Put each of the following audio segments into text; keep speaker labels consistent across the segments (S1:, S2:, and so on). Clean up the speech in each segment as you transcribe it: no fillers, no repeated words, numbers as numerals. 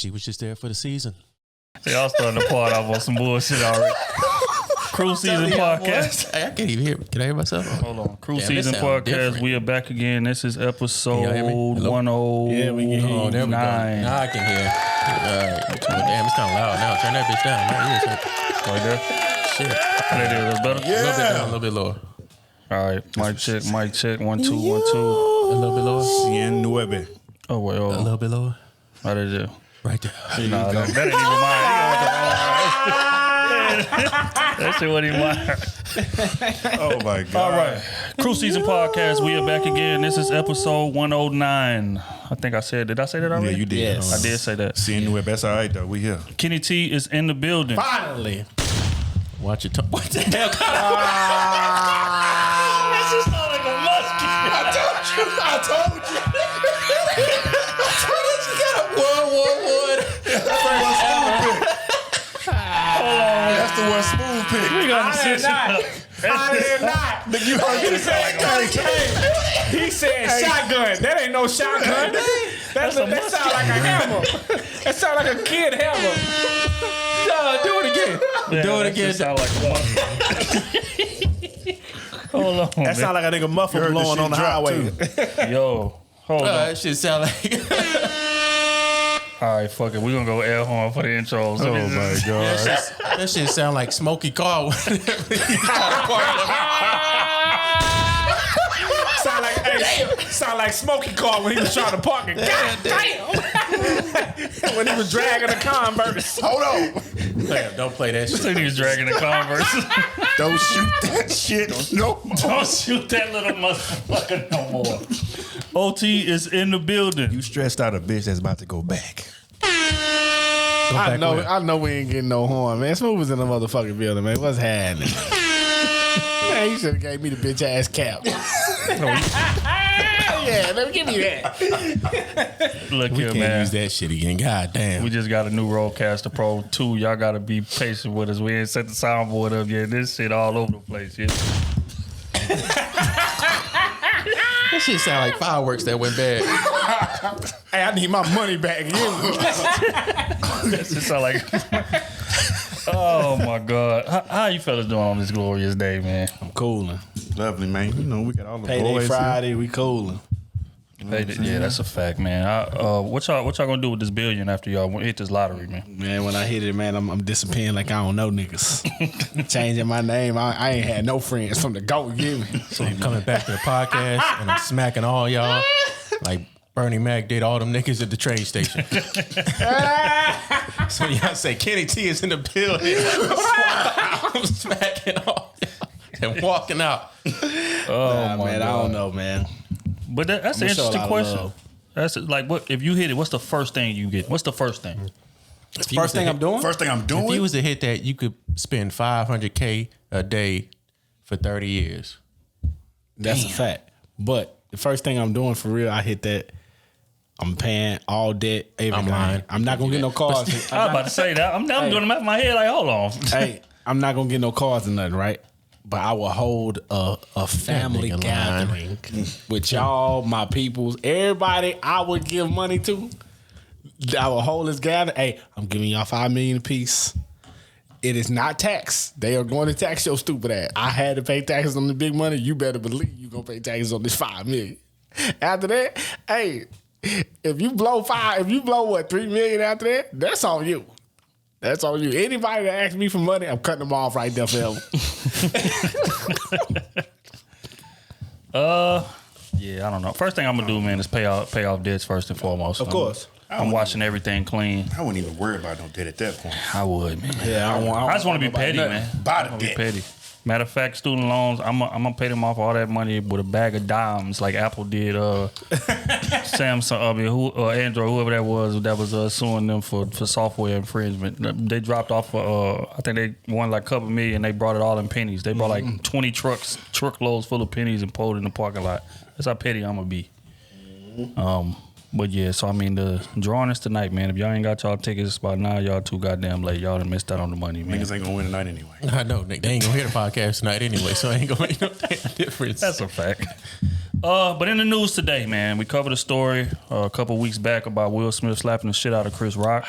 S1: She was just there for the season.
S2: Y'all starting to part off on some bullshit already. Krew Season Podcast.
S1: Hey, I can't even hear. Can I hear myself?
S2: Hold on. Krew Season Podcast.
S1: Different.
S2: We are back again. This is episode 109.
S1: Yeah, we can hear. Oh, there we go. Now I can hear. Damn, it's kind of loud now. Turn that bitch down. My ears hurt.
S2: Right there.
S1: Shit.
S2: How that is? That's better?
S1: Yeah. A little bit down, a little bit lower.
S2: All right. Mic check. 1 2 1 2.
S1: A little bit lower.
S3: 109.
S2: Oh, wait.
S1: A little bit lower.
S2: How that is?
S1: Right there.
S2: Nah, that ain't even mine. That shit wasn't even mine.
S3: Oh my God.
S2: All right. Krew Season Podcast. We are back again. This is episode 109. I think I said, did I say that already?
S3: Yeah, you did.
S1: Yes.
S2: I did say that.
S3: Seeing New Web, that's all right though. We here.
S2: Kenny T is in the building.
S1: Finally. Watch your tongue. What the hell?
S2: That just sound like a musket.
S3: I told you. That's the one smooth pick.
S2: We gonna sit
S4: I did not.
S3: Nigga, you heard
S4: He said, he said shotgun. That ain't no shotgun. That sound like a hammer. That sound like a kid hammer.
S1: Do it again. Do it again.
S2: Sound like a musket. Hold on.
S3: That sound like a nigga muffler blowing on the highway.
S2: Yo, hold on.
S1: That shit sound like.
S2: All right, fuck it. We're going to go air horn for the intro. So
S3: Oh my God.
S1: That shit sound like Smokey Car.
S4: Sound like Smokey Car when he was trying to park it. God damn. When he was dragging the Converse.
S3: Hold on.
S1: Damn, don't play that
S2: This
S1: shit.
S2: nigga's dragging the Converse.
S3: Don't shoot that shit no more.
S2: Don't shoot that little motherfucker no more. OT is in the building.
S3: You stressed out a bitch that's about to go back.
S4: I know we ain't getting no horn, man. Smooth was in the motherfucking building, man. What's happening? Man, you should have gave me the bitch ass cap. Yeah, let me give me that.
S2: Look
S1: We
S2: here,
S1: can't
S2: man.
S1: use that shit again. God damn.
S2: We just got a new Rodecaster Pro 2. Y'all got to be patient with us. We ain't set the soundboard up yet. This shit all over the place. Yeah.
S1: That shit sound like fireworks that went bad.
S4: Hey, I need my money back.
S2: That shit sound like... Oh, my God. How you fellas doing on this glorious day, man?
S4: I'm cooling.
S3: Lovely, man. You know, we got all the
S4: Payday
S3: boys
S4: Friday, we cooling.
S2: Yeah, that's a fact, man. What y'all gonna do with this billion after y'all hit this lottery, man?
S4: Man, when I hit it, man, I'm disappearing like I don't know niggas. Changing my name. I ain't had no friends from the GOAT give me.
S1: So I'm coming back to the podcast and I'm smacking all y'all like Bernie Mac did all them niggas at the train station. So y'all say Kenny T is in the building. I'm smacking all y'all and walking out.
S2: Oh, my
S4: man,
S2: God.
S4: I don't know, man.
S2: But that's an
S4: I'ma show a
S2: interesting
S4: lot of
S2: question.
S4: love.
S2: That's like, what if you hit it? What's the first thing you get? What's the first thing?
S4: First thing I'm doing?
S3: First thing I'm doing.
S1: If you was to hit that, you could spend $500K a day for 30 years.
S4: That's a fact. But the first thing I'm doing for real, I hit that. I'm paying all debt, everything.
S1: I'm lying.
S4: I'm not gonna get no cars.
S2: I was about to say that. I'm doing them out my head. Like, hold on.
S4: Hey, I'm not gonna get no cars or nothing, right? But I will hold a family
S1: nigga
S4: gathering with y'all, my peoples, everybody I would give money to. I will hold this gathering. Hey, I'm giving y'all $5 million apiece. It is not tax. They are going to tax your stupid ass. I had to pay taxes on the big money. You better believe you gonna pay taxes on this $5 million. After that, hey, if you blow what, $3 million after that, that's on you. That's on you. Anybody that asks me for money, I'm cutting them off right there forever.
S2: Yeah, I don't know. First thing I'm gonna do, man, is pay off debts first and foremost.
S4: Of course.
S2: I'm watching everything clean.
S3: I wouldn't even worry about no debt at that point.
S2: I would, man.
S4: Yeah,
S2: I just want to be petty, man.
S3: Buy the
S2: I wanna be
S3: debt.
S2: petty. Matter of fact, student loans, I'm gonna pay them off all that money with a bag of dimes, like Apple did. Samsung, Android, whoever that was suing them for software infringement. They dropped off. I think they won like a couple million. They brought it all in pennies. They brought like 20 truckloads full of pennies and pulled it in the parking lot. That's how petty I'm gonna be. But yeah, so I mean, the drawing is tonight, man. If y'all ain't got y'all tickets by now, y'all too goddamn late. Y'all done missed out on the money, man.
S3: Niggas ain't gonna win tonight anyway.
S1: I know, Nick. They ain't gonna hear the podcast tonight anyway, so I ain't gonna make no damn difference.
S2: That's a fact. But in the news today, man, we covered a story a couple weeks back about Will Smith slapping the shit out of Chris Rock.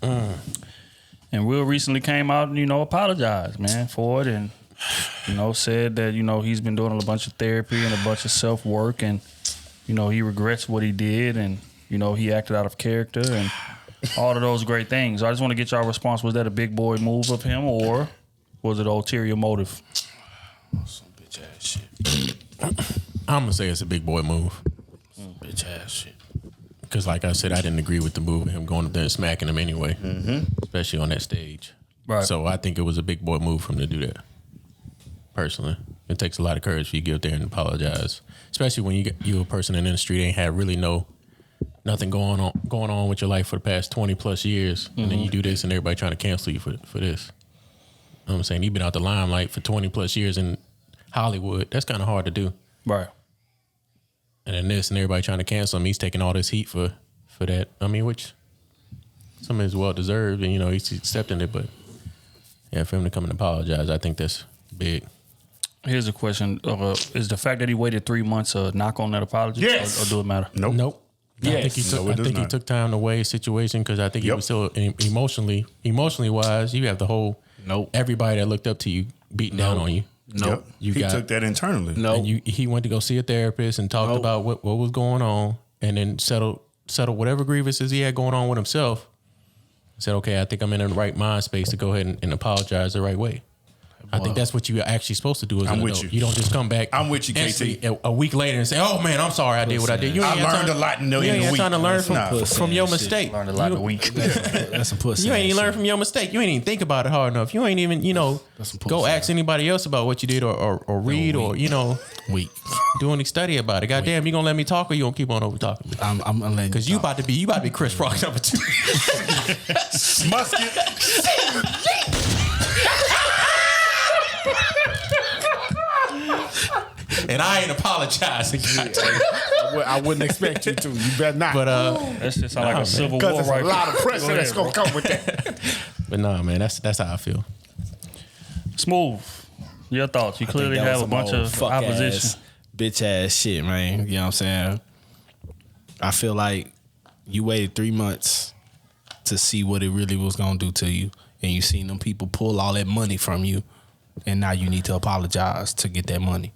S2: And Will recently came out and, apologized, man, for it. And, said that, he's been doing a bunch of therapy and a bunch of self-work. And, he regrets what he did. And, he acted out of character and all of those great things. I just want to get y'all response. Was that a big boy move of him or was it ulterior motive?
S4: Some bitch ass shit.
S1: I'm gonna say it's a big boy move.
S4: Bitch ass shit.
S1: Because, like I said, I didn't agree with the move of him going up there and smacking him anyway, especially on that stage.
S2: Right.
S1: So I think it was a big boy move for him to do that. Personally, it takes a lot of courage for you to get up there and apologize, especially when you're a person in the industry that ain't had really nothing going on with your life for the past 20 plus years, and then you do this and everybody trying to cancel you for this. You know what I'm saying? You've been out the limelight for 20 plus years in Hollywood. That's kind of hard to do.
S2: Right.
S1: And then this and everybody trying to cancel him. He's taking all this heat for that. I mean, which some is well deserved, and he's accepting it. But yeah, for him to come and apologize, I think that's big.
S2: Here's a question: is the fact that he waited 3 months a knock on that apology?
S4: Yes.
S2: Or do it matter?
S1: Nope.
S4: Yes.
S1: I think he took time to weigh his situation because I think he was still emotionally wise. You have the whole everybody that looked up to you beating down on you.
S3: Nope. He took that internally.
S1: And he went to go see a therapist and talked about what was going on, and then settled whatever grievances he had going on with himself. Said, okay, I think I'm in the right mind space to go ahead and apologize the right way. I think that's what you're actually supposed to do as an adult. You don't just come back.
S3: I'm with you, KT.
S1: A week later and say, "Oh man, I'm sorry, I did what I did."
S3: I learned a lot in the week.
S1: You ain't trying to learn from your mistake.
S2: Learned a lot in a week.
S4: That's some pussy.
S1: You ain't even learn from your mistake. You ain't even think about it hard enough. You ain't even go ask anybody else about what you did or read or
S4: weak.
S1: do any study about it. Goddamn, you gonna let me talk or you gonna keep on over talking?
S4: I'm letting
S1: Because you about to be Chris Rock number 2.
S3: Musket.
S1: And I ain't apologizing.
S4: I wouldn't expect you to. You better not.
S1: But
S2: That's just like a civil war,
S4: because there's
S2: right?
S4: a lot of pressure that's gonna come with that.
S1: But nah, man, that's how I feel.
S2: Smooth. Your thoughts? You clearly have a bunch of opposition.
S4: Bitch ass shit, man. You know what I'm saying? I feel like you waited 3 months to see what it really was gonna do to you, and you seen them people pull all that money from you, and now you need to apologize to get that money.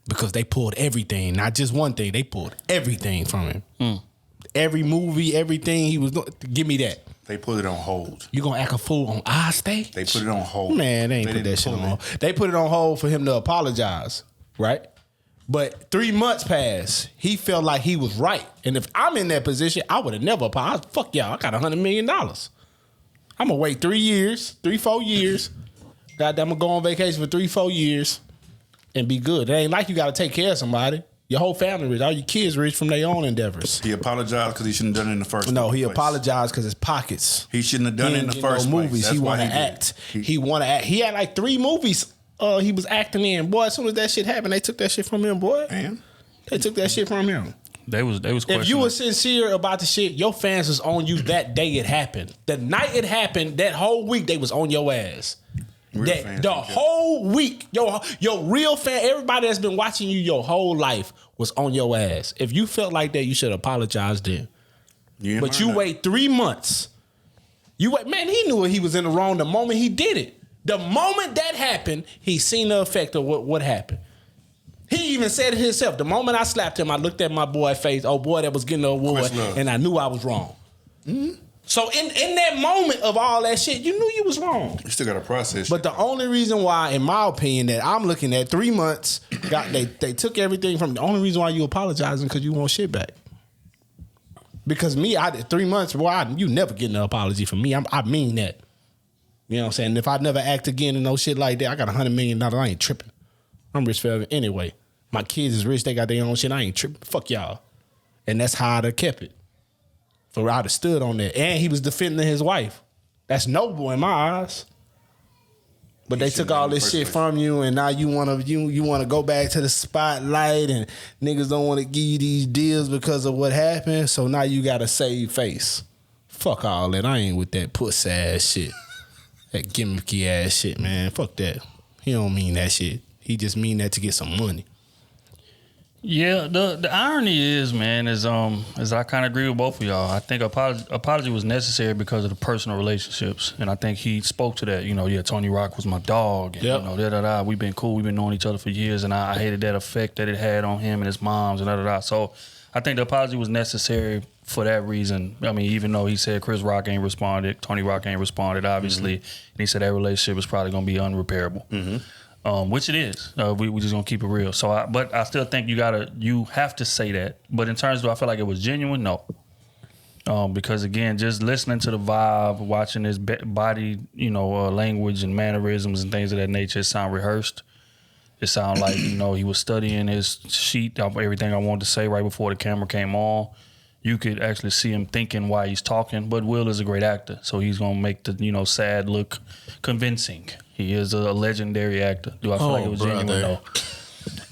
S4: Because they pulled everything, not just one thing. They pulled everything from him. Every movie, everything he was doing. Give me that.
S3: They put it on hold.
S4: You gonna act a fool on our stage?
S3: They put it on hold.
S4: Man, they ain't put that shit on hold. They put it on hold for him to apologize, right? But 3 months passed. He felt like he was right. And if I'm in that position, I would have never apologized. Fuck y'all, I got $100 million. I'm gonna wait 4 years. Goddamn, I'm gonna go on vacation for 4 years and be good. It ain't like you gotta take care of somebody. Your whole family rich. All your kids rich from their own endeavors.
S3: He apologized because he shouldn't have done it in the first place.
S4: No, he apologized because his pockets.
S3: He shouldn't have done it in the first place.
S4: Movies.
S3: That's
S4: He
S3: why
S4: want to act. He want to act. He had like 3 movies he was acting in. Boy, as soon as that shit happened, they took that shit from him, boy.
S3: Man.
S4: They took that shit from him.
S2: They was
S4: If you were sincere about the shit, your fans was on you that day it happened. The night it happened, that whole week, they was on your ass. The whole week, your real fan, everybody that's been watching you your whole life was on your ass. If you felt like that, you should apologize then. But you wait 3 months. Man, he knew he was in the wrong the moment he did it. The moment that happened, he seen the effect of what happened. He even said it himself. The moment I slapped him, I looked at my boy's face. Oh boy, that was getting the award, and I knew I was wrong. Mm-hmm. So in that moment of all that shit, you knew you was wrong.
S3: You still got to process.
S4: But the only reason why, in my opinion, that I'm looking at 3 months, they took everything from. The only reason why you apologizing because you want shit back. Because me, I did 3 months. Boy, you never get an apology from me. I mean that. You know what I'm saying? If I never act again and no shit like that, I got $100 million. I ain't tripping. I'm rich forever anyway. My kids is rich. They got their own shit. I ain't tripping. Fuck y'all. And that's how I'd have kept it. For I'd have stood on that. And he was defending his wife. That's noble in my eyes. But they took all this shit from you, and now you wanna go back to the spotlight, and niggas don't want to give you these deals because of what happened. So now you gotta save face. Fuck all that. I ain't with that puss ass shit. That gimmicky ass shit, man. Fuck that. He don't mean that shit. He just mean that to get some money.
S2: Yeah, the irony is, man, is I kind of agree with both of y'all. I think apology was necessary because of the personal relationships, and I think he spoke to that. You know, yeah, Tony Rock was my dog, and
S4: Yep.
S2: you know, we've been cool, we've been knowing each other for years, and I hated that effect that it had on him and his moms, and So I think the apology was necessary for that reason. I mean, even though he said Chris Rock ain't responded, Tony Rock ain't responded, obviously, and he said that relationship is probably gonna be unrepairable. Which it is. We just gonna keep it real. So, but I still think you have to say that. But in terms of, do I feel like it was genuine? No. Because again, just listening to the vibe, watching his body, language and mannerisms and things of that nature, it sound rehearsed. It sound like he was studying his sheet of everything I wanted to say right before the camera came on. You could actually see him thinking while he's talking. But Will is a great actor, so he's gonna make the sad look convincing. He is a legendary actor. Do I feel like it was genuine?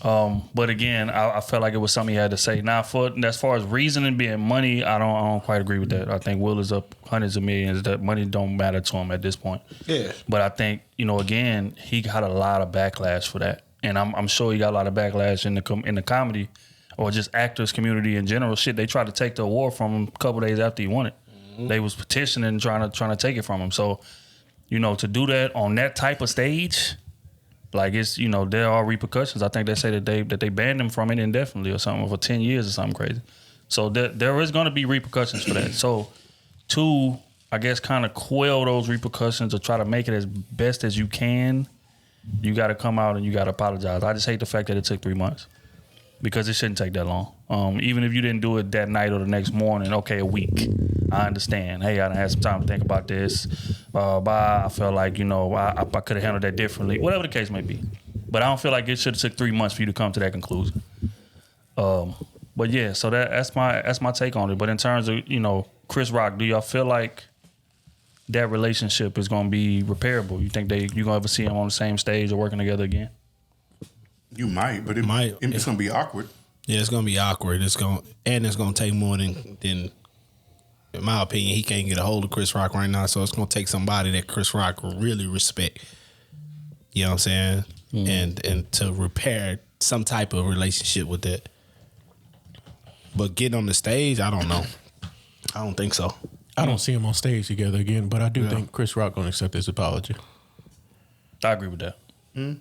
S2: No. But again, I felt like it was something he had to say. Now, as far as reasoning being money, I don't quite agree with that. I think Will is up hundreds of millions. That money don't matter to him at this point.
S4: Yeah.
S2: But I think again, he got a lot of backlash for that, and I'm sure he got a lot of backlash in the comedy or just actors community in general. Shit, they tried to take the award from him a couple days after he won it. They was petitioning, trying to take it from him. So, to do that on that type of stage, like it's there are repercussions. I think they say that they banned him from it indefinitely or something for 10 years or something crazy. So there is going to be repercussions for that. So to, I guess, kind of quell those repercussions or try to make it as best as you can, you got to come out and you got to apologize. I just hate the fact that it took 3 months. Because it shouldn't take that long. Even if you didn't do it that night or the next morning, okay, a week. I understand. Hey, I done had some time to think about this. I felt like, I could have handled that differently. Whatever the case may be. But I don't feel like it should have took 3 months for you to come to that conclusion. But yeah, so that's my take on it. But in terms of, Chris Rock, do y'all feel like that relationship is going to be repairable? You think you going to ever see them on the same stage or working together again?
S3: You might, but it's going to be awkward.
S4: Yeah, it's gonna be awkward. It's gonna take more than, in my opinion, he can't get a hold of Chris Rock right now. So it's gonna take somebody that Chris Rock really respect. You know what I'm saying? And to repair some type of relationship with that. But getting on the stage, I don't know. I don't think so.
S1: I don't see them on stage together again, but I do think Chris Rock gonna accept his apology.
S2: I agree with that.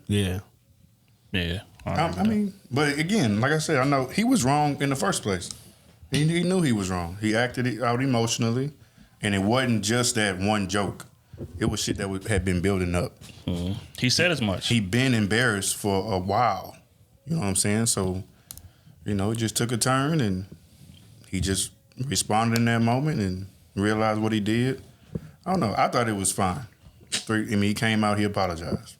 S4: Yeah.
S2: Yeah.
S3: I mean, but again, like I said, I know he was wrong in the first place. He knew he was wrong. He acted out emotionally, and it wasn't just that one joke. It was shit that had been building up.
S2: He said as much.
S3: He'd been embarrassed for a while. You know what I'm saying? So, it just took a turn, and he just responded in that moment and realized what he did. I don't know. I thought it was fine. He came out, he apologized.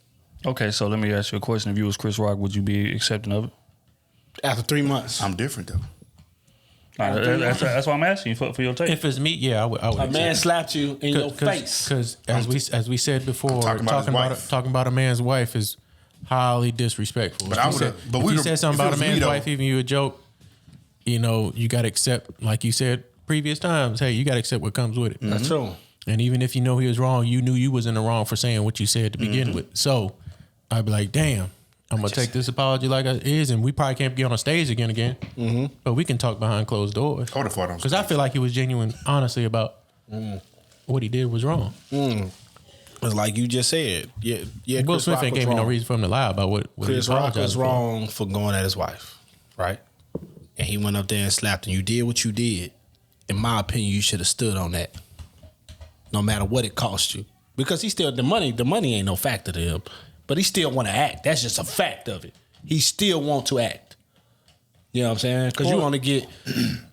S2: Okay, so let me ask you a question. If you was Chris Rock, would you be accepting of it?
S4: After 3 months.
S3: I'm different, though.
S2: That's why I'm asking you for your take.
S1: If it's me, yeah, I would.
S4: A man slapped you in your face.
S1: Because as we said before,
S3: talking
S1: about a man's wife is highly disrespectful.
S3: But
S1: if you said something about a man's wife, even you a joke, you got to accept, like you said previous times. Hey, you got to accept what comes with it.
S4: That's true.
S1: And even if he was wrong, you knew you was in the wrong for saying what you said to begin with. So I'd be like, damn, I'm going to take this apology like it is, and we probably can't get on a stage again. But we can talk behind closed doors. Because I feel like he was genuine, honestly, about what he did was wrong.
S4: It's like you just said. Yeah.
S1: Will Smith ain't gave me no reason for him to lie about what
S4: Chris
S1: he
S4: Rock
S1: apologized
S4: was wrong for going at his wife, right? And he went up there and slapped him. You did what you did. In my opinion, you should have stood on that, no matter what it cost you. Because he still, the money ain't no factor to him. But he still want to act. That's just a fact of it. He still want to act. You know what I'm saying? Because you only get,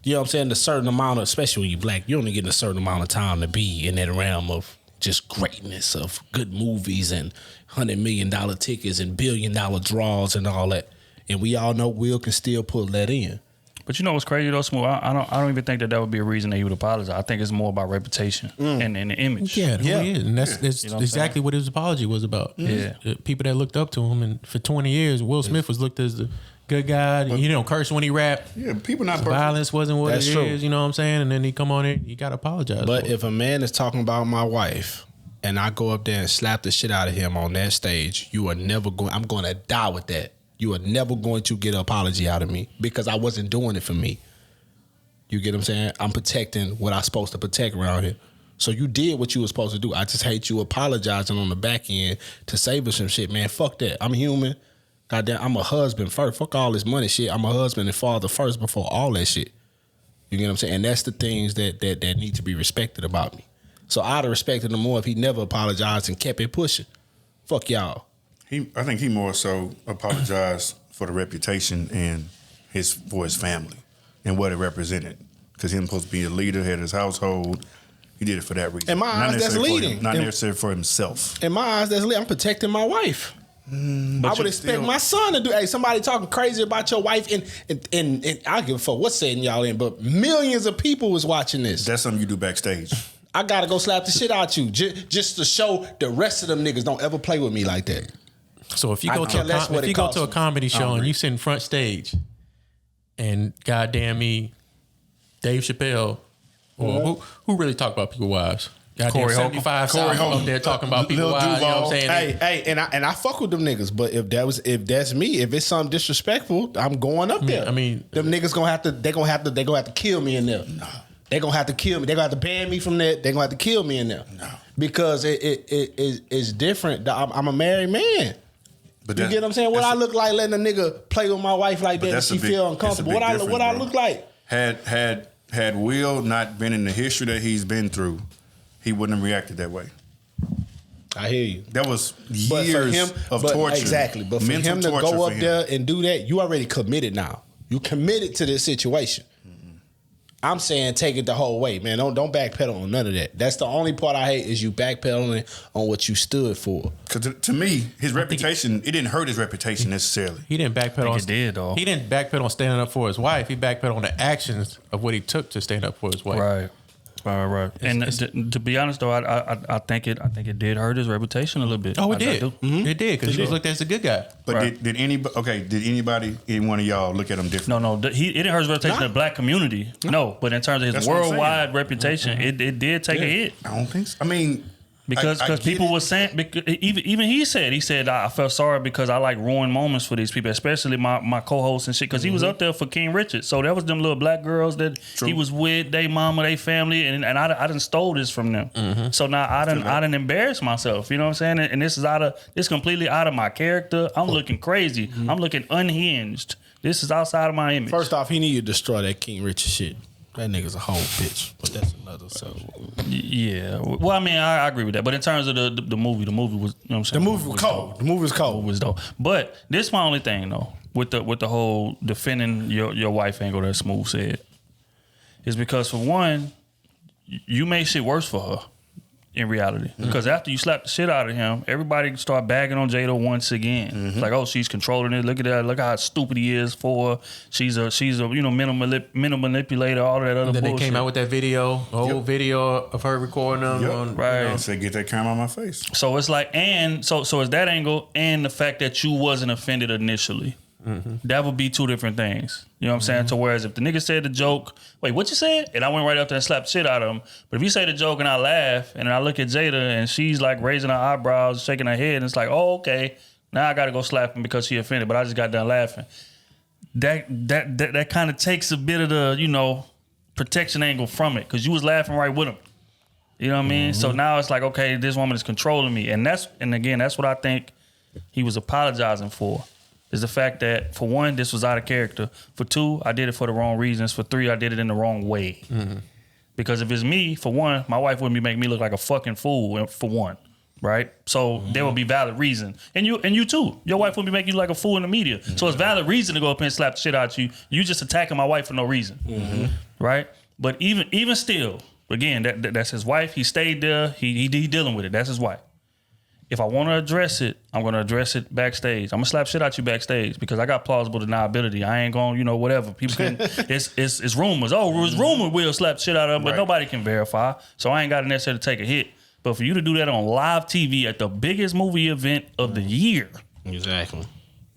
S4: you know what I'm saying, a certain amount of, especially when you're black, you only get a certain amount of time to be in that realm of just greatness, of good movies and $100 million tickets and $1 billion draws and all that. And we all know Will can still pull that in.
S2: But you know what's crazy though, Smooth? I don't even think that would be a reason that he would apologize. I think it's more about reputation and the image.
S1: Yeah, it really is. And that's exactly what his apology was about.
S2: Yeah.
S1: People that looked up to him, and for 20 years, Will Smith was looked as the good guy. He don't curse when he rap.
S3: Yeah, people not perfect.
S1: Violence wasn't what
S4: That's
S1: it
S4: true.
S1: is, you know what I'm saying? And then he come on in, he got to apologize.
S4: But if a man is talking about my wife and I go up there and slap the shit out of him on that stage, you are never going, I'm going to die with that. You are never going to get an apology out of me because I wasn't doing it for me. You get what I'm saying? I'm protecting what I'm supposed to protect around here. So you did what you were supposed to do. I just hate you apologizing on the back end to save us some shit, man. Fuck that. I'm human. Goddamn, I'm a husband first. Fuck all this money shit. I'm a husband and father first before all that shit. You get what I'm saying? And that's the things that need to be respected about me. So I'd have respected him more if he never apologized and kept it pushing. Fuck y'all.
S3: I think he more so apologized for the reputation and for his family and what it represented. Because he was supposed to be a leader, head of his household. He did it for that reason.
S4: In my eyes, that's leading.
S3: Not necessarily for himself.
S4: In my eyes, that's leading. I'm protecting my wife. I would expect my son to do. Hey, somebody talking crazy about your wife, and I don't give a fuck what's saying y'all in, but millions of people was watching this.
S3: That's something you do backstage.
S4: I gotta go slap the shit out you just to show the rest of them niggas don't ever play with me like that.
S1: So if you go to a comedy show and you sit in front stage, and goddamn me, Dave Chappelle, or who really talk about people's wives? Goddamn 75 South up there talking about people's wives. You know what I'm saying?
S4: Hey, and I fuck with them niggas, but if that's me, if it's something disrespectful, I'm going up there.
S1: I mean,
S4: them niggas gonna have to kill me in there. No. They gonna have to kill me. They gonna have to ban me from that. They gonna have to kill me in there. No. Because it's different. I'm a married man. But you get what I'm saying? What I look like letting a nigga play with my wife like that and she feel uncomfortable. What I look like?
S3: Had Will not been in the history that he's been through, he wouldn't have reacted that way.
S4: I hear you.
S3: That was years of torture.
S4: Exactly. But for him to go up there and do that, you already committed now. You committed to this situation. I'm saying take it the whole way, man. Don't backpedal on none of that. That's the only part I hate is you backpedaling on what you stood for.
S3: Because to me, his reputation, it didn't hurt his reputation necessarily.
S1: He didn't backpedal.
S2: It did though.
S1: He didn't backpedal on standing up for his wife. He backpedaled on the actions of what he took to stand up for his wife.
S2: Right. And to be honest though, I think it did hurt his reputation a little bit.
S1: Oh, it did. Mm-hmm. It did because he was looked at as a good guy.
S3: But did anybody, any one of y'all look at him different?
S2: No, it didn't hurt his reputation in the black community. No, but in terms of his worldwide reputation, it did take a hit.
S3: I don't think so. I mean,
S2: because people were saying, even he said I felt sorry because I like ruined moments for these people, especially my co-hosts and shit, because he was up there for King Richard. So that was them little black girls that he was with, they mama, they family, and I done stole this from them. Mm-hmm. So now I done embarrassed myself. You know what I'm saying? And this is completely out of my character. I'm looking crazy. Mm-hmm. I'm looking unhinged. This is outside of my image.
S4: First off, he need to destroy that King Richard shit. That nigga's a whole bitch, but that's another subject.
S2: Yeah, well, I mean, I agree with that. But in terms of the movie was, you know what I'm saying?
S4: The movie was cold. The movie was cold.
S2: The movie was dope. But this is my only thing though, with the whole defending your wife angle that Smooth said, is because for one, you made shit worse for her in reality. Mm-hmm. Because after you slapped the shit out of him, everybody start bagging on Jada once again. Mm-hmm. It's like, oh, she's controlling it. Look at that. Look how stupid he is for her. She's a mental manipulator, all that other bullshit.
S1: Then they came out with that video, whole video of her recording them.
S2: Right.
S3: Say, get that camera on my face.
S2: So it's like, and so it's that angle and the fact that you wasn't offended initially. Mm-hmm. That would be two different things. You know what I'm saying? So whereas if the nigga said the joke, wait, what you said? And I went right up there and slapped the shit out of him. But if you say the joke and I laugh and I look at Jada and she's like raising her eyebrows, shaking her head, and it's like, oh, okay, now I gotta go slap him because she offended, but I just got done laughing. That kind of takes a bit of the, protection angle from it, because you was laughing right with him. You know what I mean? Mm-hmm. So now it's like, okay, this woman is controlling me. And again, that's what I think he was apologizing for. Is the fact that, for one, this was out of character. For two, I did it for the wrong reasons. For three, I did it in the wrong way. Mm-hmm. Because if it's me, for one, my wife wouldn't be making me look like a fucking fool, for one, right? So there would be valid reason. And you too. Your wife wouldn't be making you like a fool in the media. Mm-hmm. So it's valid reason to go up and slap the shit out you. You just attacking my wife for no reason, right? But even still, again, that's his wife. He stayed there. He dealing with it. That's his wife. If I want to address it, I'm going to address it backstage. I'm going to slap shit out you backstage because I got plausible deniability. I ain't going, whatever. People can, it's rumors. Oh, it's rumor Will slap shit out of him, but nobody can verify. So I ain't got to necessarily take a hit. But for you to do that on live TV at the biggest movie event of the year.
S4: Exactly.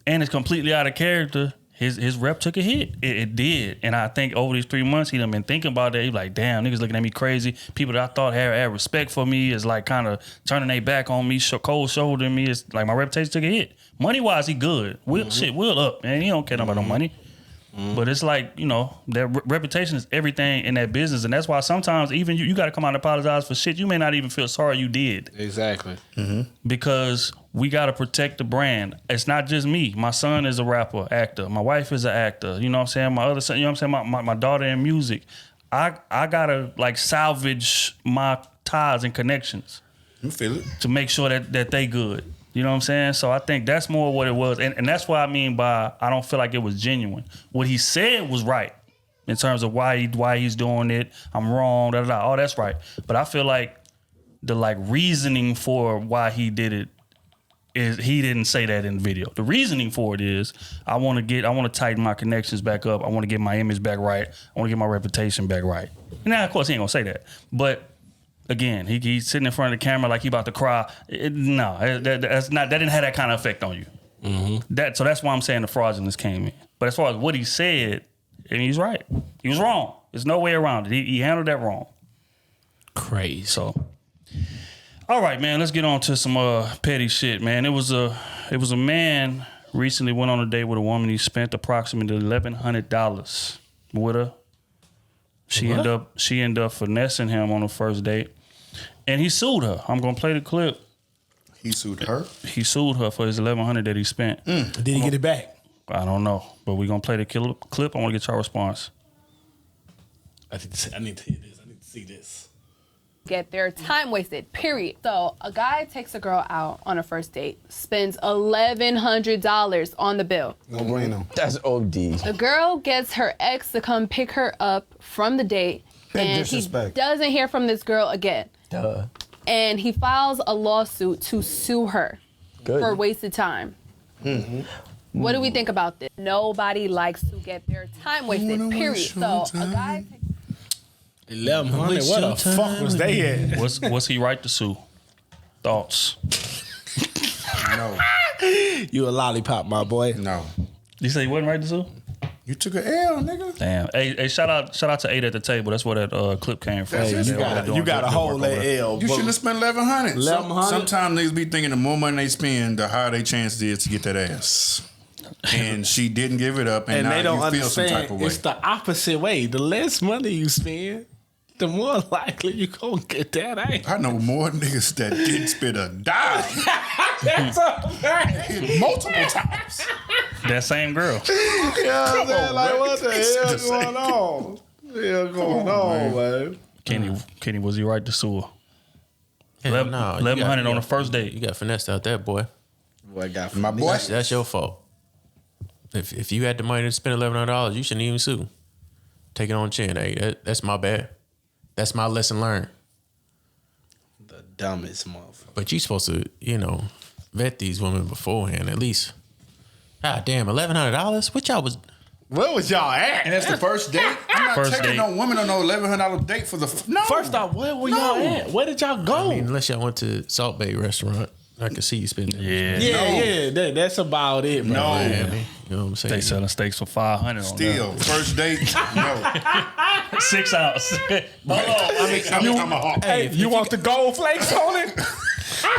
S2: And it's completely out of character, his rep took a hit. It did. And I think over these 3 months, he done been thinking about that. He like, damn, niggas looking at me crazy. People that I thought had respect for me is like kind of turning their back on me, cold shouldering me. It's like my reputation took a hit. Money-wise, he good. Will up, man. He don't care about no money. But it's like, you know, that reputation is everything in that business. And that's why sometimes even you got to come out and apologize for shit you may not even feel sorry you did.
S4: Exactly.
S2: Because we got to protect the brand. It's not just me. My son is a rapper, actor. My wife is an actor. You know what I'm saying? My other son, you know what I'm saying? My daughter in music. I got to like salvage my ties and connections.
S3: You feel it.
S2: To make sure that they good. You know what I'm saying? So I think that's more what it was. And that's what I mean by I don't feel like it was genuine. What he said was right in terms of why he's doing it. I'm wrong, Oh, that's right. But I feel like the like reasoning for why he did it is he didn't say that in the video. The reasoning for it is I want to tighten my connections back up. I want to get my image back right. I want to get my reputation back right. Now, of course, he ain't gonna say that. But again, he's sitting in front of the camera like he about to cry. That didn't have that kind of effect on you. So that's why I'm saying the fraudulence came in. But as far as what he said, and he's right. He was wrong. There's no way around it. He handled that wrong.
S4: Crazy.
S2: So, all right, man. Let's get on to some petty shit, man. It was a man recently went on a date with a woman. He spent approximately $1,100 with her. She ended up finessing him on the first date. And he sued her. I'm gonna play the clip.
S3: He sued her?
S2: He sued her for his $1,100 that he spent.
S4: Did he get it back?
S2: I don't know. But we're gonna play the clip. I wanna get your response.
S4: I need to hear this. I need to see this.
S5: Get their time wasted, period. So a guy takes a girl out on a first date, spends $1,100 on the bill.
S3: No bueno.
S6: That's OD.
S5: The girl gets her ex to come pick her up from the date, and he doesn't hear from this girl again.
S6: Duh.
S5: And he files a lawsuit to sue her for wasted time. What do we think about this? Nobody likes to get their time wasted, period. So a guy...
S4: 1,100. What the fuck was they at?
S2: Was he right to sue? Thoughts?
S3: No.
S4: You a lollipop, my boy.
S3: No.
S2: You say he wasn't right to sue?
S3: You took an L, nigga.
S2: Damn. Hey, shout out to 8 at the table. That's where that clip came from.
S4: You got a whole L.
S3: You shouldn't have spent $1,100.
S4: $1,100?
S3: Sometimes niggas be thinking the more money they spend, the higher their chances is to get that ass. And she didn't give it up, and now
S4: they don't
S3: you feel some
S4: understand.
S3: type of way.
S4: It's the opposite way. The less money you spend, the more likely you gonna get that ass.
S3: I know more niggas that didn't spend a dime
S4: That's a fact.
S3: multiple times.
S2: That same girl.
S4: Yeah, man, like what the hell
S3: It's the same.
S4: going on? What the hell going on, man?
S2: Kenny, was he right to sue her?
S1: Hell no.
S2: $1,100 on the first date.
S1: You got finessed out there, boy.
S4: Boy, got
S3: My boy.
S1: That's your fault. If you had the money to spend $1,100, you shouldn't even sue. Take it on chin. Hey, that's my bad. That's my lesson learned.
S4: the dumbest motherfucker.
S1: But you supposed to, vet these women beforehand at least. God damn, $1,100? What y'all was?
S4: Where was y'all at?
S3: And that's the first date? I'm not
S2: First
S3: taking
S2: date.
S3: no woman on no $1,100 date for the... No.
S4: First off, where were y'all at? Where did y'all go?
S1: I mean, unless y'all went to Salt Bay restaurant, I can see you spending.
S2: Yeah.
S4: That's about it, bro.
S3: No.
S1: Miami. You know what I'm saying?
S2: They selling steaks for $500 on
S3: Still, first date, no.
S2: that. 6 ounce.
S3: I'm a hawk.
S4: Hey, you want the gold flakes on it?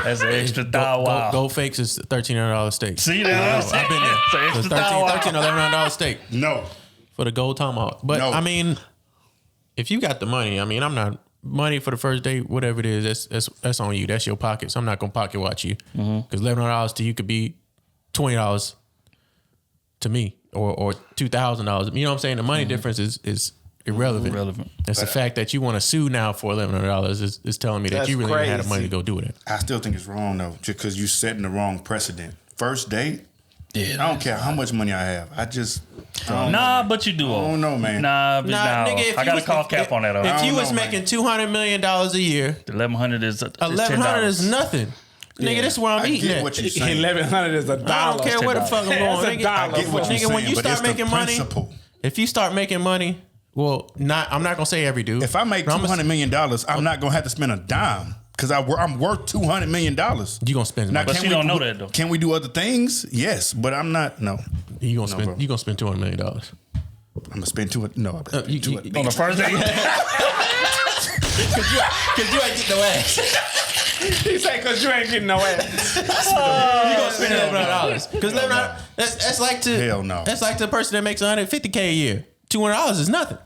S2: That's an extra $1.
S1: Gold Fakes is $1,300 steak.
S2: See that?
S1: I've been there.
S2: It's an
S1: It's
S2: extra
S1: $13, $1,100 steak
S3: No.
S1: for the gold tomahawk. But
S3: No.
S1: I mean, if you got the money, I'm not money for the first date, whatever it is. That's on you. That's your pocket. So I'm not gonna pocket watch you because $1,100 to you could be $20 to me or $2,000. You know what I'm saying? The money difference is irrelevant. It's the fact that you want to sue now for $1,100 is telling me that
S4: That's
S1: you really didn't have the money to
S4: crazy.
S1: go do it.
S3: I still think it's wrong, though, just because you're setting the wrong precedent. First date,
S2: Yeah.
S3: I don't care how much money I have. I just...
S2: Nah, but you do.
S3: I don't know, man.
S2: Nah,
S1: Nigga, if
S2: I
S1: you
S2: got a
S1: was-
S2: call cap on that.
S1: If
S3: don't
S1: you was
S3: know, man.
S1: making $200 million a year,
S2: The $1,100 is
S1: $1,100 is
S2: $10.
S1: nothing. Nigga, this is where I'm
S3: I
S1: eating
S3: get
S1: at.
S3: what you're saying.
S4: 1,100 is $1.
S1: I don't care where the fuck I'm
S4: That's
S1: going.
S4: $1.
S1: Nigga,
S3: I get what you're
S1: nigga, when
S3: saying,
S1: you
S3: but
S1: start
S3: it's the
S1: making money,
S3: principle.
S1: if you start making money, well, I'm not gonna say every dude.
S3: If I make
S1: but I'm
S3: $200 million, I'm not going to have to spend a dime because I'm worth $200 million.
S1: you gonna spend
S3: Now,
S1: money.
S2: But she don't know that, though.
S3: Can we do other things? Yes, but I'm not, no.
S1: You gonna spend $200 million.
S3: I'm gonna spend $200. No, I'm gonna spend $200
S2: On the first day?
S1: Cause you ain't getting no ass.
S4: He said, "Cause you ain't getting no ass."
S1: You gonna spend $1,100? Because $1,100, that's like to
S3: Hell no.
S1: That's like the person that makes $150K a year. $200 is nothing.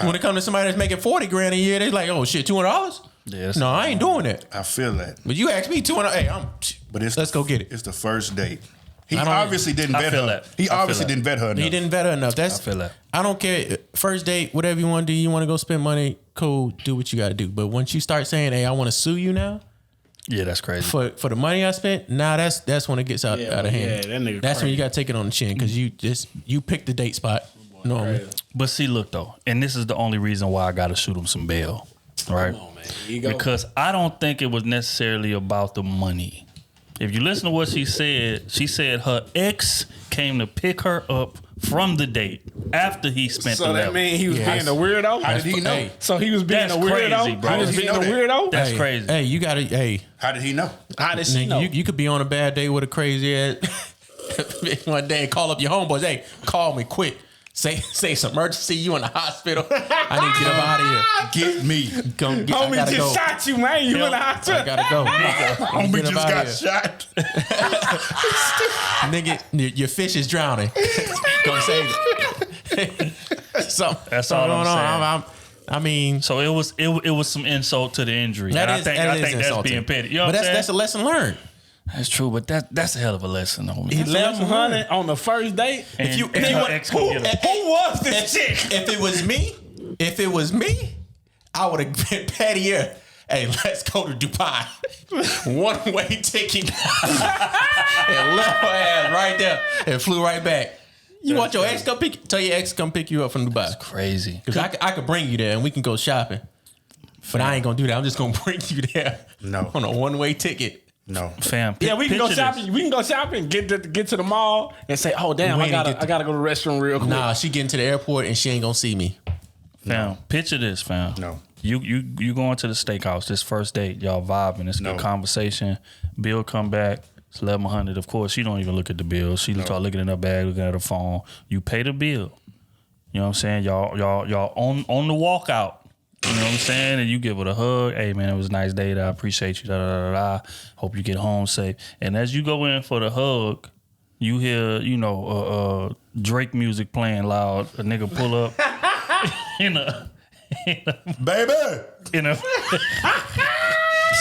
S1: When it comes to somebody that's making $40,000 a year, they're like, "Oh shit, $200?
S2: Yeah,
S1: no, I ain't doing that."
S3: I feel that.
S1: But you ask me $200. Hey, let's go get it.
S3: It's the first date. He
S1: I don't-
S3: obviously didn't
S2: I
S3: vet
S2: feel
S3: her.
S2: that.
S3: He
S2: I feel
S3: obviously
S2: that.
S3: didn't vet her enough.
S1: He didn't vet her enough. I
S2: feel that.
S1: I don't care. First date, whatever you want to do. You want to go spend money? Cool. Do what you got to do. But once you start saying, "Hey, I want to sue you now,"
S2: Yeah, that's crazy.
S1: for the money I spent, that's when it gets out of hand.
S4: yeah, that nigga
S1: That's when
S4: crazy.
S1: you got to take it on the chin because you pick the date spot normally.
S2: But see, look though, and this is the only reason why I got to shoot him some bail, right?
S4: Come on, man. Here you go.
S2: Because I don't think it was necessarily about the money. If you listen to what she said her ex came to pick her up from the date after he spent
S4: So
S2: the
S4: that
S2: level.
S4: mean he was being a weirdo?
S3: How did he know?
S1: Hey.
S4: So he was being
S2: That's
S4: a weirdo?
S2: crazy, bro.
S4: He was
S3: How did he
S4: being a
S3: know that?
S4: weirdo?
S2: That's
S1: Hey,
S2: crazy.
S1: Hey, you gotta. Hey,
S3: How did he know?
S4: How did she
S1: nigga,
S4: know?
S1: you could be on a bad day with a crazy ass. One day, call up your homeboys. Hey, call me quick. Say it's emergency. You in the hospital. I need to get up out of here.
S3: Get me.
S1: Come get. I
S4: Homie
S1: gotta
S4: just
S1: go.
S4: shot you, man. You in the
S1: I
S4: hospital.
S1: gotta go.
S3: Homie
S1: Get up
S3: just
S1: outta
S3: got
S1: here.
S3: shot.
S1: Nigga, your fish is drowning. Go save it.
S2: That's all I'm saying.
S1: I mean,
S2: So it was some insult to the injury.
S1: that
S2: And
S1: is
S2: I think that's
S1: insulting.
S2: being petty. You know
S1: but
S2: what I'm saying?
S1: that's a lesson learned.
S2: That's true, but that's a hell of a lesson, though.
S4: He
S2: Man.
S4: left 100 on the first date.
S2: And,
S1: If you-
S2: and
S1: if you
S2: her
S1: want-
S2: ex come get her.
S4: Who was this chick?
S1: If it was me, I would have been pettier. Hey, let's go to Dubai. One way ticket. And left her ass right there and flew right back. You want your ex tell your ex come pick you up from Dubai.
S2: Crazy.
S1: Because I could bring you there and we can go shopping. But I ain't gonna do that. I'm just gonna bring you there.
S3: No.
S1: On a one-way ticket.
S3: No.
S2: Fam,
S4: Yeah, we can go
S2: picture
S4: shopping.
S2: this.
S4: We can go shopping. Get to the mall and say, "Oh damn,
S1: We
S4: I
S1: ain't
S4: gotta
S1: get to-
S4: go to the restroom real quick."
S1: Nah, she getting to the airport and she ain't gonna see me.
S2: Fam, picture this, fam.
S3: No.
S2: You going to the steakhouse, this first date, y'all vibing, it's a
S3: No.
S2: good conversation. Bill come back, it's 1,100. Of course, she don't even look at the bill. She start looking in her bag, looking at her phone. You pay the bill. You know what I'm saying? Y'all on the walkout. You know what I'm saying? And you give her a hug. Hey man, it was a nice date. I appreciate you. Da, da, da, da. Hope you get home safe. And as you go in for the hug, you hear, Drake music playing loud. A nigga pull up in a
S3: Baby.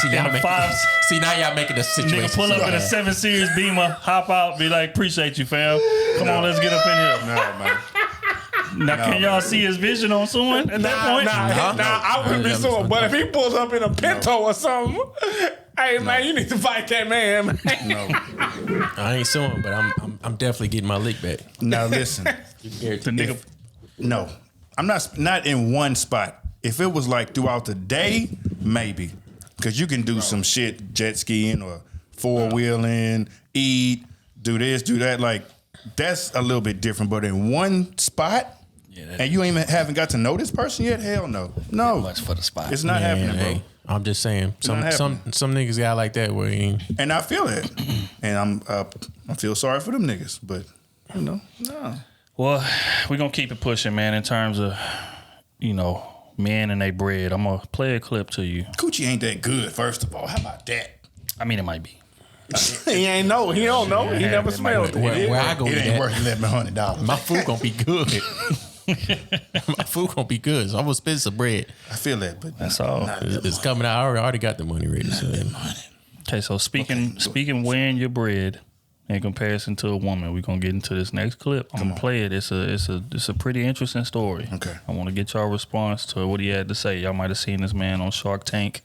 S1: See, now,
S2: In a five-
S1: now y'all making the situation.
S2: nigga pull up in a 7 Series Beamer, hop out, be like, appreciate you, fam. Come on, let's get up in here.
S3: No, man.
S2: Now, can y'all see his vision on someone at that point?
S4: I wouldn't be suing. But if he pulls up in a Pinto or something, hey man, you need to fight that man.
S3: No.
S1: I ain't suing, but I'm definitely getting my lick back.
S3: Now listen.
S2: The nigga,
S3: No. I'm not in one spot. If it was like throughout the day, maybe. Because you can do some shit, jet skiing or four-wheeling, eat, do this, do that. Like, that's a little bit different. But in one spot, and you haven't got to know this person yet, hell no. No.
S2: much for the spot.
S3: It's not
S1: Man,
S3: happening, bro.
S1: hey, I'm just saying. Some
S3: not happening.
S1: niggas got like that where he ain't.
S3: And I feel it. And I feel sorry for them niggas. But, no.
S2: well, we're going to keep it pushing, man, in terms of, men and they bread. I'm going to play a clip to you.
S3: Coochie ain't that good, first of all. How about that?
S2: I mean, it might be.
S4: He ain't know. He don't know. He never smelled it.
S1: Where I go
S3: It
S1: with
S3: ain't
S1: that,
S3: worth $1,100.
S1: my food gonna be good. My food gonna be good. So I'm gonna spend some bread.
S3: I feel that, but
S2: That's all.
S1: It's coming out. I already got the money ready. So
S2: Okay, so speaking weighing your bread in comparison to a woman, we're gonna get into this next clip. I'm gonna play it. It's a pretty interesting story.
S3: Okay.
S2: I want to get y'all response to what he had to say. Y'all might have seen this man on Shark Tank,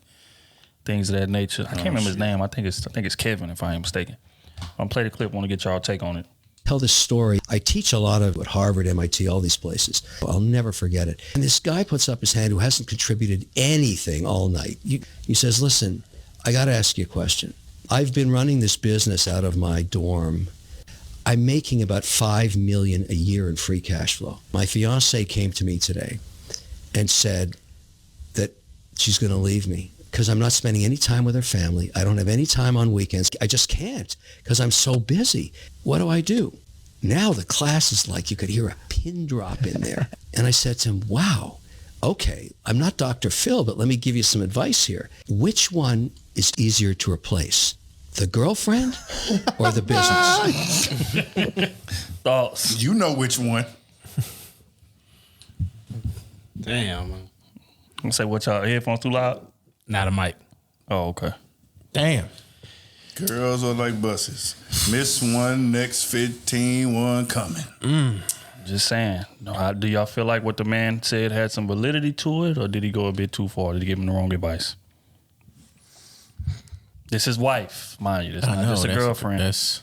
S2: things of that nature. I can't remember his name. I think it's Kevin, if I ain't mistaken. I'm gonna play the clip. Want to get y'all take on it.
S6: Tell this story. I teach a lot of at Harvard, MIT, all these places. I'll never forget it. And this guy puts up his hand who hasn't contributed anything all night. He says, listen, I got to ask you a question. I've been running this business out of my dorm. I'm making about $5 million a year in free cash flow. My fiance came to me today and said that she's going to leave me because I'm not spending any time with her family. I don't have any time on weekends. I just can't because I'm so busy. What do I do? Now the class is like you could hear a pin drop in there. And I said to him, wow, okay, I'm not Dr. Phil, but let me give you some advice here. Which one is easier to replace? The girlfriend or the business?
S2: Thoughts?
S3: You know which one.
S4: Damn, man.
S2: I say, what y'all headphones too loud?
S4: Not a mic.
S2: Oh, okay.
S1: Damn.
S3: Girls are like buses. Miss one, next 15, one coming.
S2: Just saying. No, do y'all feel like what the man said had some validity to it, or did he go a bit too far? Did he give him the wrong advice? This is his wife, mind you. This is not just a girlfriend.
S1: That's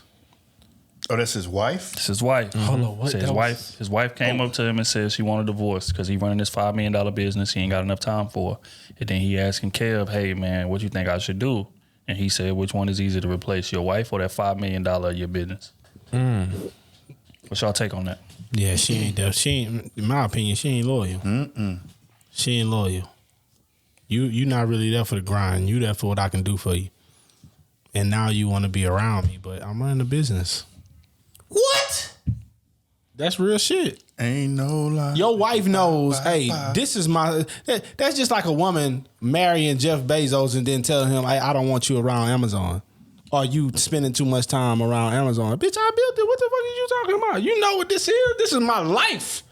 S3: That's his wife?
S2: It's his wife.
S4: Hold on, what?
S2: Said
S4: That
S2: his wife came up to him and said she wanted a divorce because he running this $5 million business he ain't got enough time for. And then he asking Kev, hey man, what you think I should do? And he said, which one is easier to replace, your wife or that $5 million of your business? What's y'all take on that?
S4: Yeah, she ain't there. She ain't, in my opinion, she ain't loyal. She ain't loyal. You not really there for the grind. You there for what I can do for you. And now you want to be around me, but I'm running the business.
S1: what?
S4: That's real shit.
S3: Ain't no lie.
S4: Your wife knows, hey, this is my... That's just like a woman marrying Jeff Bezos and then telling him, hey, I don't want you around Amazon. Or you spending too much time around Amazon. Bitch, I built it. What the fuck are you talking about? You know what this is? This is my life.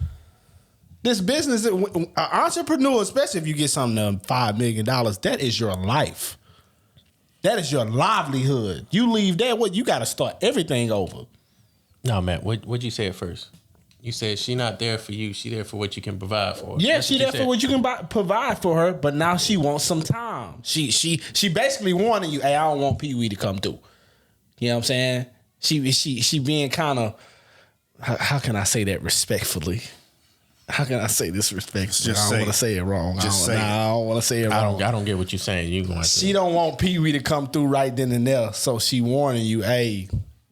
S4: This business, an entrepreneur, especially if you get something to $5 million, that is your life. That is your livelihood. You leave that, what? You got to start everything over.
S1: No, Matt, what'd you say at first? You said she not there for you. She there for what you can provide for her.
S4: Yeah,
S1: That's
S4: she
S1: what you
S4: there for
S1: said.
S4: what you can provide for her, but now she wants some time. She basically warning you, hey, I don't want Pee Wee to come through. You know what I'm saying? She being kind of, how can I say that respectfully? How can I say this respectfully?
S3: Just
S4: I don't want to say it wrong.
S3: Just say it.
S4: I don't want to say it wrong.
S1: I don't get what you're saying. You going
S4: She don't want Pee Wee to come through right then and there, so she warning you, hey,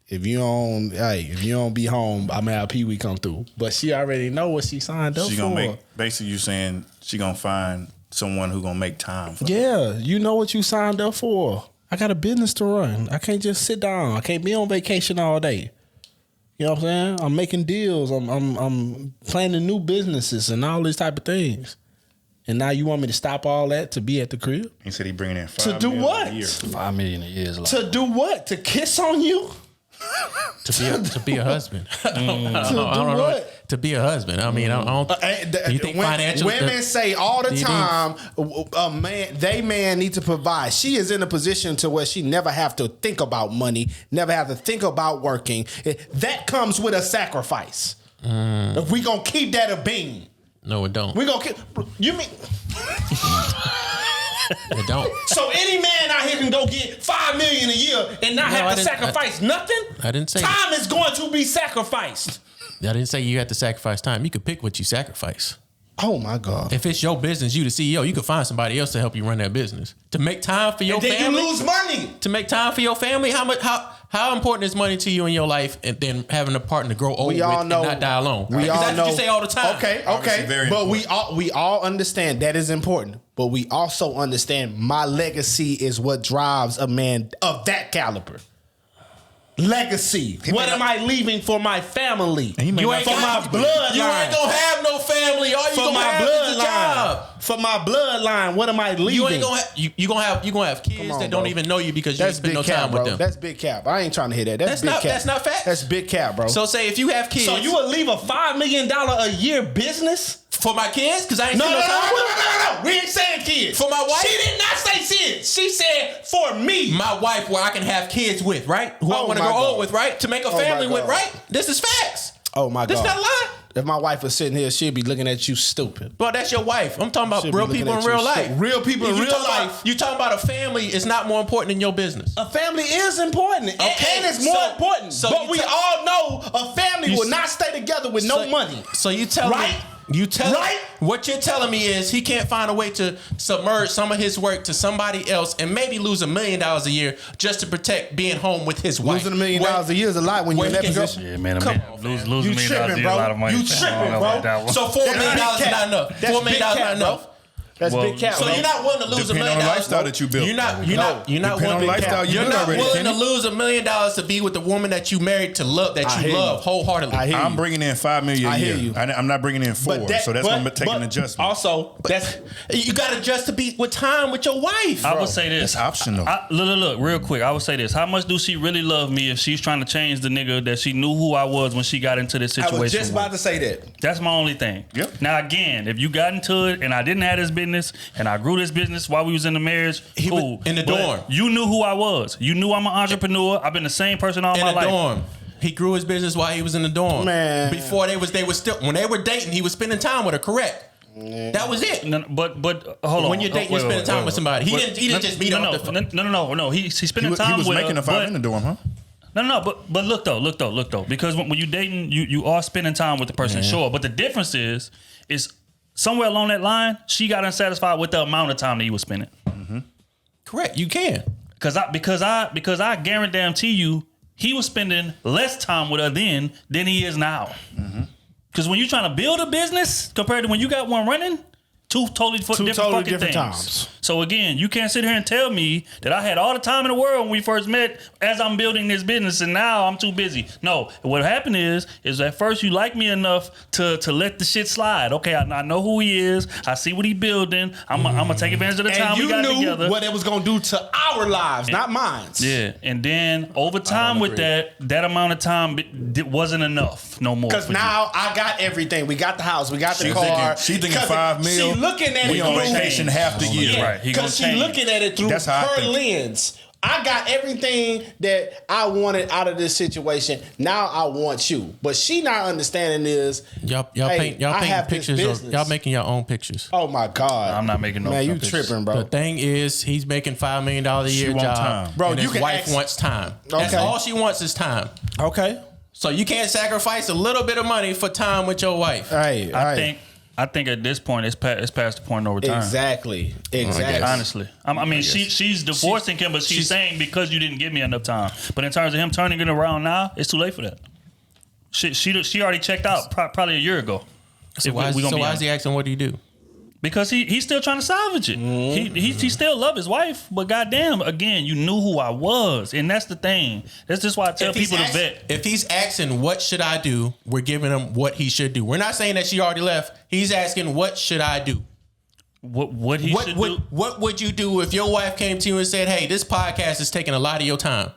S4: if you don't be home, I'm gonna have Pee Wee come through. But she already know what she signed up
S3: She
S4: for.
S3: gonna make, basically you saying she gonna find someone who gonna make time for her.
S4: Yeah, you know what you signed up for. I got a business to run. I can't just sit down. I can't be on vacation all day. You know what I'm saying? I'm making deals. I'm planning new businesses and all these type of things. And now you want me to stop all that to be at the crib?
S3: He said he bringing in $5
S4: To do
S3: million
S4: what?
S3: a year.
S2: $5 million a year is a lot.
S4: To do what? To kiss on you?
S1: to be a husband. I don't
S4: do
S1: know.
S4: what?
S1: To be a husband. I mean, I don't. Do you think financially?
S4: Women say all the
S1: do you
S4: time, a man needs to provide. She is in a position to where she never have to think about money, never have to think about working. That comes with a sacrifice. If we gonna keep that a bean,
S1: No, it don't.
S4: we gonna keep. You mean?
S1: It don't.
S4: So any man out here can go get $5 million a year and not
S1: No,
S4: have
S1: I
S4: to
S1: didn't-
S4: sacrifice nothing?
S1: I didn't say.
S4: Time is going to be sacrificed.
S1: I didn't say you have to sacrifice time. You could pick what you sacrifice.
S4: Oh my God.
S1: If it's your business, you the CEO, you could find somebody else to help you run that business. To make time for your
S4: And then
S1: family.
S4: you lose money.
S1: To make time for your family, how important is money to you in your life, and then having a partner grow old
S4: We
S1: with
S4: all
S1: and
S4: know.
S1: not die alone?
S4: We
S1: Because
S4: all
S1: that's
S4: know.
S1: what you say all the time.
S4: Okay,
S3: Obviously very
S4: but
S3: important.
S4: we all understand that is important. But we also understand my legacy is what drives a man of that caliber. Legacy. What am I leaving for my family?
S3: And he may
S1: You
S3: not
S1: ain't
S4: for
S1: gonna
S4: my
S1: have-
S4: bloodline.
S1: You ain't gonna have no family. All you
S4: for
S1: gonna
S4: my
S1: have is a
S4: bloodline.
S1: job.
S4: For my bloodline, what am I leaving?
S1: You ain't gonna have you gonna have kids
S4: on,
S1: that
S4: bro.
S1: don't even know you because you
S4: That's
S1: ain't spend
S4: big
S1: no
S4: cap,
S1: time
S4: bro.
S1: with them.
S4: That's big cap. I ain't trying to hear that. That's big cap.
S1: That's not facts.
S4: That's big cap, bro.
S1: So say if you have kids,
S4: So you would leave a $5 million a year business?
S1: for my kids because I ain't
S4: No,
S1: spend
S4: no,
S1: no
S4: no,
S1: time
S4: no,
S1: with them.
S4: no. We ain't saying kids.
S1: For my wife?
S4: She did not say kids. She said for me.
S1: My wife, where I can have kids with, right? Who I
S4: Oh
S1: want to
S4: my
S1: grow
S4: God.
S1: old with, right? To make a
S4: Oh my
S1: family with,
S4: God.
S1: right? This is facts.
S4: Oh my
S1: This
S4: God.
S1: not a lie.
S4: If my wife was sitting here, she'd be looking at you stupid.
S1: Well, that's your wife. I'm talking about
S4: She'll be
S1: real
S4: looking
S1: people
S4: at
S1: in
S4: you
S1: real life.
S4: stupid. Real people in
S1: You
S4: real
S1: talking about-
S4: life.
S1: You talking about a family is not more important than your business.
S4: A family is important.
S1: Okay,
S4: And it's more
S1: so-
S4: important.
S1: so
S4: but
S1: you
S4: we
S1: tell-
S4: all know a family
S1: You
S4: will
S1: s-
S4: not stay together with no money.
S1: So you tell
S4: Right?
S1: me. You tell
S4: Right?
S1: What you're telling me is he can't find a way to submerge some of his work to somebody else and maybe lose $1 million a year just to protect being home with his wife.
S4: Losing $1 million a year is a lot when you're in
S1: where
S4: that
S1: he can go-
S4: position.
S2: Yeah, man,
S1: Come
S2: man.
S1: on,
S2: Losing
S4: You
S2: $1 million a
S4: tripping,
S2: year is a lot of
S4: bro.
S2: money.
S4: You
S2: I don't
S4: tripping,
S2: know
S4: bro.
S2: about that one.
S1: So $4 million is
S4: That's big
S1: not
S4: cap.
S1: enough.
S4: That's
S1: $4 million
S4: big
S1: not
S4: cap,
S1: enough.
S4: bro. That's big cap.
S1: So you're not willing to lose $1
S3: Depending
S1: million.
S3: on the lifestyle that you built.
S1: You're not
S3: Depending on
S1: willing.
S3: the lifestyle you
S1: You're
S3: built
S1: not
S3: already,
S1: willing to
S3: Kenny.
S1: lose $1 million to be with the woman that you married to love, that
S4: I
S1: you
S4: hear
S1: love
S4: you.
S1: wholeheartedly.
S4: I hear you.
S3: I'm bringing in $5 million a
S4: I hear
S3: year.
S4: you.
S3: I'm not bringing in $4 million, so that's going to take an adjustment.
S4: Also, that's
S1: You got to adjust to be with time with your wife.
S2: I would say this.
S3: That's optional.
S2: Look, real quick. I would say this. How much do she really love me if she's trying to change the nigga that she knew who I was when she got into this situation?
S4: I was just
S2: with?
S4: about to say that.
S2: That's my only thing.
S3: Yep.
S2: Now again, if you got into it and I didn't have this business and I grew this business while we was in the marriage,
S1: He
S2: cool.
S1: was in the
S2: But
S1: dorm.
S2: You knew who I was. You knew I'm an entrepreneur. I've been the same person all
S1: In
S2: my
S1: the
S2: life.
S1: dorm. He grew his business while he was in the dorm.
S4: Man.
S1: Before they were still, when they were dating, he was spending time with her, correct? That was it.
S2: No, but hold on.
S1: When you're dating, you're spending time with somebody. He didn't just meet up.
S2: No. He's spending
S3: He
S2: time
S3: was
S2: with
S3: making
S2: her,
S3: a $5 in the dorm, huh?
S2: No, but look though. Because when you dating, you are spending time with the person, sure. But the difference is somewhere along that line, she got unsatisfied with the amount of time that he was spending.
S1: Correct. You can.
S2: Because I guarantee you, he was spending less time with her then than he is now. Because when you're trying to build a business compared to when you got one running, two totally different fucking things.
S4: times.
S2: So again, you can't sit here and tell me that I had all the time in the world when we first met as I'm building this business and now I'm too busy. No, what happened is at first you like me enough to let the shit slide. Okay, I know who he is. I see what he building. I'm gonna take advantage of the time we got together.
S4: And you knew what it was going to do to our lives, not mine.
S2: Yeah, and then over time with that amount of time wasn't enough no more.
S4: Because now I got everything. We got the house. We got the
S3: She
S4: car.
S3: thinking
S4: Because
S3: $5 million.
S4: She looking at
S3: We
S4: it
S3: on
S4: through
S3: vacation half the year.
S2: Right. He gonna
S4: Because she
S2: change.
S4: looking at it through
S3: That's how I
S4: her
S3: think.
S4: lens. I got everything that I wanted out of this situation. Now I want you. But she not understanding is
S1: Y'all
S4: hey,
S1: paint
S4: I have this
S1: pictures.
S4: business.
S1: Y'all making your own pictures.
S4: Oh my God.
S2: I'm not making no
S4: Man, you
S2: pictures.
S4: tripping,
S1: The
S4: bro.
S1: thing is, he's making $5 million a year
S3: want
S1: job.
S3: time.
S4: Bro,
S1: and
S4: you
S1: his
S4: can
S1: wife
S4: ask-
S1: wants time. That's
S4: Okay.
S1: all she wants is time.
S4: Okay.
S1: So you can't sacrifice a little bit of money for time with your wife.
S4: Hey,
S2: I think at this point it's past the point of no return.
S4: Exactly.
S2: Honestly, I mean, she's divorcing him, but she's saying because you didn't give me enough time. But in terms of him turning it around now, it's too late for that. She already checked out probably a year ago.
S1: So why is he asking what do you do?
S2: Because he's still trying to salvage it. He still love his wife, but goddamn, again, you knew who I was, and that's the thing. That's just why I tell people to vet.
S1: If he's asking what should I do, we're giving him what he should do. We're not saying that she already left. He's asking what should I do.
S2: What he should do.
S1: What would you do if your wife came to you and said, "Hey, this podcast is taking a lot of your time.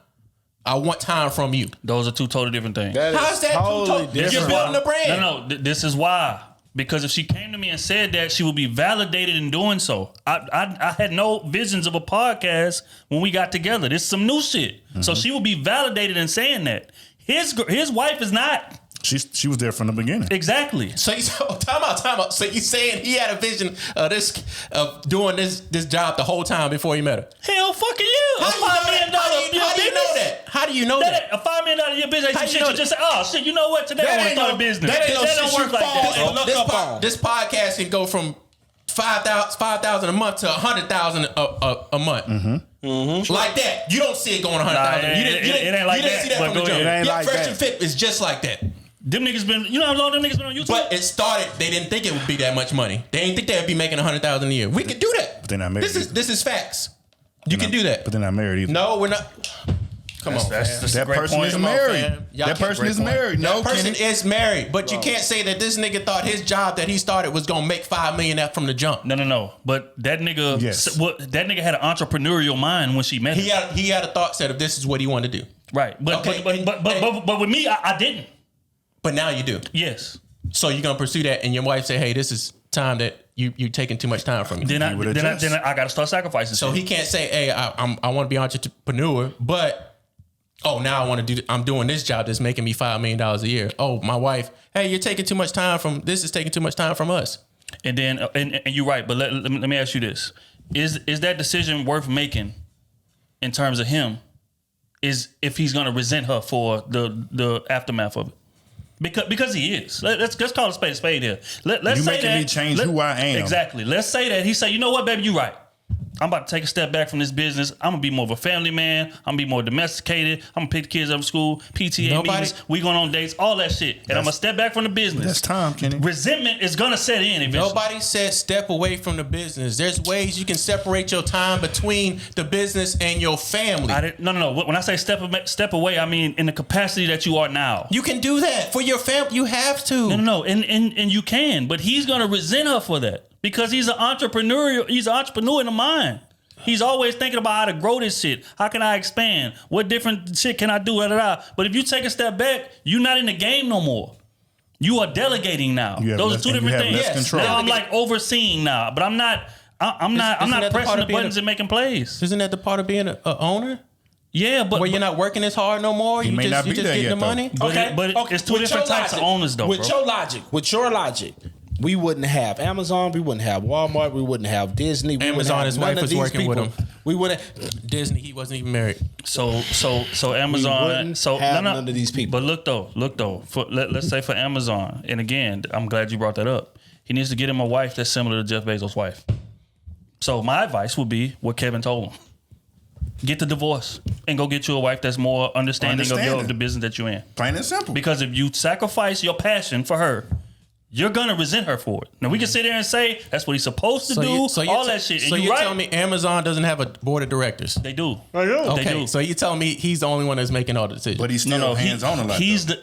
S1: I want time from you."
S2: Those are two totally different things.
S1: How's that
S4: totally
S1: different? You're
S4: different.
S1: building the brand.
S2: No, this is why. Because if she came to me and said that, she would be validated in doing so. I had no visions of a podcast when we got together. This is some new shit. So she would be validated in saying that. His wife is not.
S3: She was there from the beginning.
S2: Exactly.
S1: So time out. So you saying he had a vision of doing this job the whole time before he met her?
S2: Hell fucking you.
S1: How do you know that? How do you know that?
S2: A $5 million year business.
S1: How
S2: Some
S1: you
S2: shit
S1: know
S2: you just say, oh shit, you know what? Today I want to start a business.
S4: that ain't no
S2: don't
S4: shit
S2: work
S4: you
S2: like
S4: fall
S2: that.
S4: and look up on.
S1: This podcast can go from 5,000 a month to 100,000 a month. Like that. You don't see it going 100,000.
S2: It ain't like
S1: you didn't
S2: that,
S1: see that
S2: but
S1: from the
S2: go
S1: jump.
S2: ahead.
S4: It ain't
S1: Yeah,
S4: like
S1: Fresh
S4: that.
S1: and Fit is just like that.
S2: Them niggas been, you know how long them niggas been on YouTube?
S1: But it started, they didn't think it would be that much money. They didn't think they would be making 100,000 a year. We could do that.
S3: But they're not married
S1: This is facts. You can do that.
S3: But they're not married either.
S1: No, we're not. Come on,
S2: That's
S1: fam.
S2: a
S3: That
S2: great
S3: person
S2: point.
S3: is
S1: Come on,
S3: married.
S1: fam. Y'all
S3: That
S1: can't
S3: person
S1: break
S3: is
S1: point.
S3: married. No,
S1: That person
S3: Kenny.
S1: is married, but you can't say that this nigga thought his job that he started was gonna make $5 million from the jump.
S2: No. But that nigga,
S3: Yes.
S2: that nigga had an entrepreneurial mind when she met him.
S1: He had a thought set of this is what he wanted to do.
S2: Right. But
S1: Okay,
S2: but with me, I didn't.
S1: But now you do.
S2: Yes.
S1: So you're gonna pursue that, and your wife say, "Hey, this is time that you're taking too much time from me."
S2: Then I
S3: would adjust.
S2: got to start sacrificing.
S1: So he can't say, "Hey, I want to be an entrepreneur," but now I want to do. I'm doing this job that's making me $5 million a year. Oh, my wife, hey, you're taking too much time from. This is taking too much time from us.
S2: And then and you're right. But let me ask you this: Is that decision worth making in terms of him? Is if he's going to resent her for the aftermath of it? Because he is. Let's call a spade here. Let's
S3: You
S2: say
S3: making
S2: that,
S3: me change who I am.
S2: Exactly. Let's say that he say, you know what, baby, you right. I'm about to take a step back from this business. I'm gonna be more of a family man. I'm gonna be more domesticated. I'm gonna pick the kids up from school, PTA meetings. We going on dates, all that shit. And I'm gonna step back from the business.
S3: That's time, Kenny.
S2: Resentment is gonna set in eventually.
S1: Nobody said step away from the business. There's ways you can separate your time between the business and your family.
S2: No. When I say step away, I mean in the capacity that you are now.
S1: You can do that for your family. You have to.
S2: No. And you can, but he's gonna resent her for that. Because he's an entrepreneur in the mind. He's always thinking about how to grow this shit. How can I expand? What different shit can I do? But if you take a step back, you're not in the game no more. You are delegating now. Those are two different things.
S3: Yes.
S2: Now I'm like overseeing now, but I'm not pressing the buttons and making plays.
S1: Isn't that the part of being an owner?
S2: Yeah, but
S1: where you're not working as hard no more. You just getting the money.
S2: But it's two different types of owners though.
S4: With your logic. We wouldn't have Amazon. We wouldn't have Walmart. We wouldn't have Disney.
S1: Amazon, his wife was working with him.
S4: We wouldn't.
S1: Disney, he wasn't even married.
S2: So Amazon.
S4: None of these people.
S2: But look though. Let's say for Amazon, and again, I'm glad you brought that up. He needs to get him a wife that's similar to Jeff Bezos' wife. So my advice would be what Kevin told him: get the divorce and go get you a wife that's more understanding of the business that you're in.
S3: Plain and simple.
S2: Because if you sacrifice your passion for her, you're gonna resent her for it. Now we can sit there and say that's what he's supposed to do, all that shit. And
S1: so you're telling me Amazon doesn't have a board of directors?
S2: They do.
S1: Okay,
S2: they do.
S1: So you telling me he's the only one that's making all the decisions?
S3: But he's still hands on a lot.
S2: He's the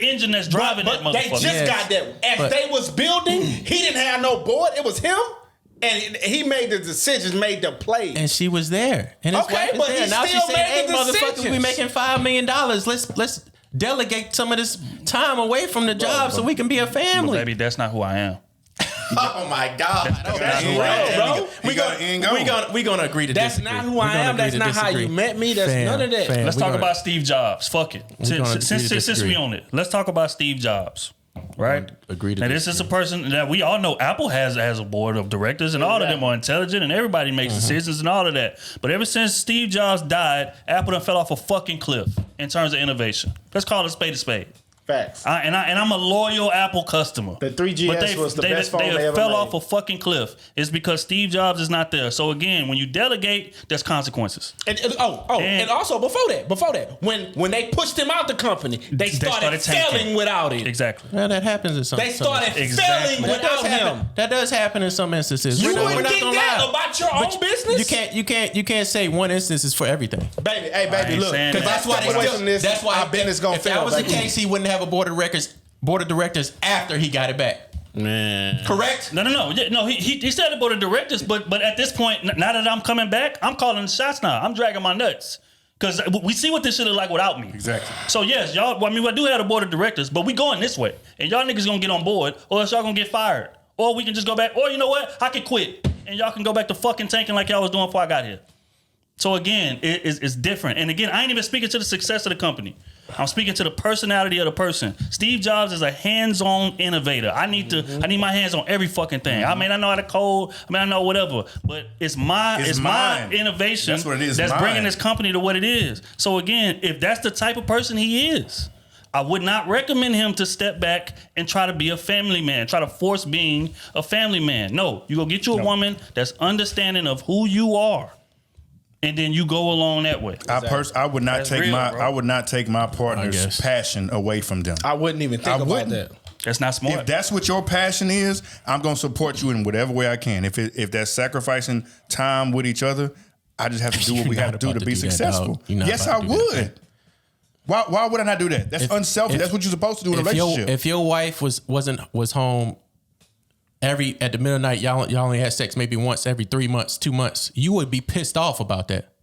S2: engine that's driving that motherfucker.
S4: They just got that. As they was building, he didn't have no board. It was him. And he made the decisions, made the plays.
S1: And she was there. And his wife is
S4: but
S1: there.
S4: he
S1: Now
S4: still
S1: she's saying,
S4: made
S1: hey,
S4: the
S1: motherfucker,
S4: decisions.
S1: we making $5 million. Let's delegate some of this time away from the job so we can be a family.
S2: Well, baby, that's not who I am.
S1: Oh my God.
S2: That's who I am.
S1: We're gonna agree to
S4: That's
S1: disagree.
S4: not who I am. That's not how you met me. That's none of that.
S2: Let's talk about Steve Jobs. Fuck it. Since we on it, let's talk about Steve Jobs. Right?
S1: Agree to
S2: now, this is a person that we all know Apple has a board of directors, and all of them are intelligent, and everybody makes decisions and all of that. But ever since Steve Jobs died, Apple done fell off a fucking cliff in terms of innovation. Let's call it a spade a spade.
S4: Facts.
S2: And I'm a loyal Apple customer.
S4: The 3GS was the best phone they ever
S2: fell
S4: made.
S2: off a fucking cliff. It's because Steve Jobs is not there. So again, when you delegate, there's consequences.
S4: And also before that, when they pushed him out the company, they started failing without him.
S2: Exactly.
S1: Well, that happens in some.
S4: They started failing without him.
S1: That does happen in some instances.
S4: You wouldn't get that about your own business.
S1: You can't say one instance is for everything.
S4: Baby, hey baby, look,
S2: because
S4: that's why they still. That's why our business gonna fail.
S1: If that was the case, he wouldn't have a board of directors after he got it back.
S4: Man.
S1: Correct?
S2: No. He said the board of directors, but at this point, now that I'm coming back, I'm calling the shots now. I'm dragging my nuts. Because we see what this shit look like without me.
S3: Exactly.
S2: So yes, y'all, I do have a board of directors, but we going this way. And y'all niggas gonna get on board, or else y'all gonna get fired. Or we can just go back, or you know what? I can quit. And y'all can go back to fucking tanking like y'all was doing before I got here. So again, it's different. And again, I ain't even speaking to the success of the company. I'm speaking to the personality of the person. Steve Jobs is a hands-on innovator. I need my hands on every fucking thing. I may not know how to code. I may not know whatever, but it's my innovation
S3: that's what it is.
S2: That's bringing this company to what it is. So again, if that's the type of person he is, I would not recommend him to step back and try to be a family man, try to force being a family man. No, you go get you a woman that's understanding of who you are. And then you go along that way.
S3: I would not take my partner's passion away from them.
S4: I wouldn't even think about that.
S2: That's not smart.
S3: If that's what your passion is, I'm gonna support you in whatever way I can. If that's sacrificing time with each other, I just have to do what we have to do to be successful. Yes, I would. Why would I not do that? That's unselfish. That's what you're supposed to do in a relationship.
S1: If your wife was home at the middle of the night, y'all only had sex maybe once every 3 months, 2 months, you would be pissed off about that.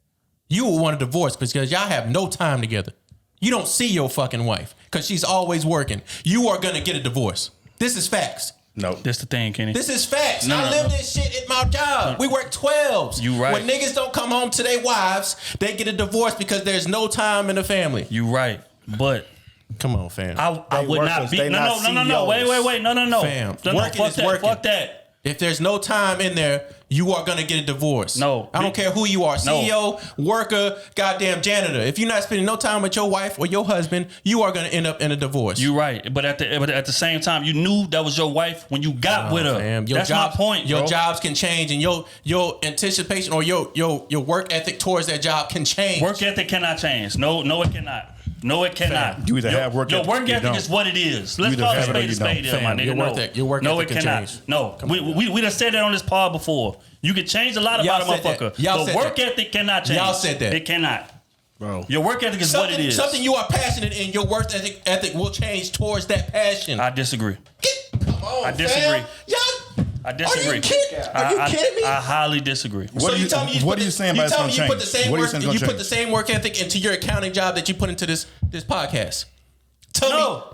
S1: You would want a divorce because y'all have no time together. You don't see your fucking wife because she's always working. You are gonna get a divorce. This is facts.
S3: No.
S2: That's the thing, Kenny.
S1: This is facts. I live this shit at my job. We work 12s.
S2: You right.
S1: When niggas don't come home to their wives, they get a divorce because there's no time in the family.
S2: You right. But
S1: come on, fam.
S2: I would not be. No. Wait. No.
S1: Fam.
S2: Fuck that.
S1: If there's no time in there, you are going to get a divorce.
S2: No.
S1: I don't care who you are. CEO, worker, goddamn janitor. If you're not spending no time with your wife or your husband, you are going to end up in a divorce.
S2: You're right. But at the same time, you knew that was your wife when you got with her.
S1: Fam,
S2: That's my point,
S1: Your
S2: bro.
S1: jobs can change, and your anticipation or your work ethic towards that job can change.
S2: Work ethic cannot change. No, it cannot. No, it cannot.
S3: You either have work ethic
S2: Your work
S3: or you
S2: ethic
S3: don't.
S2: is what it is. Let's
S3: either
S2: call
S3: have
S2: it
S3: it or
S2: a spade
S3: you
S2: a
S3: don't.
S2: spade, my
S1: Fam,
S2: nigga.
S1: your work
S2: No,
S1: ethic
S2: it
S1: can
S2: cannot.
S1: change.
S2: No, we done said that on this pod before. You can change a lot about a
S1: Y'all said that.
S2: motherfucker.
S1: Y'all
S2: The
S1: said
S2: work
S1: that.
S2: ethic cannot change.
S1: Y'all said that.
S2: It cannot.
S4: Bro.
S2: Your work ethic is what it is.
S1: Something you are passionate in, your work ethic will change towards that passion.
S2: I disagree.
S1: Come on,
S2: I disagree.
S1: fam. Y'all,
S2: I disagree.
S1: Are you kidding me?
S2: I highly disagree.
S3: What are you saying about it's gonna
S1: you put the
S3: change?
S1: same
S3: What are you
S1: work,
S3: saying it's gonna
S1: you put
S3: change?
S1: the same work ethic into your accounting job that you put into this podcast? Tell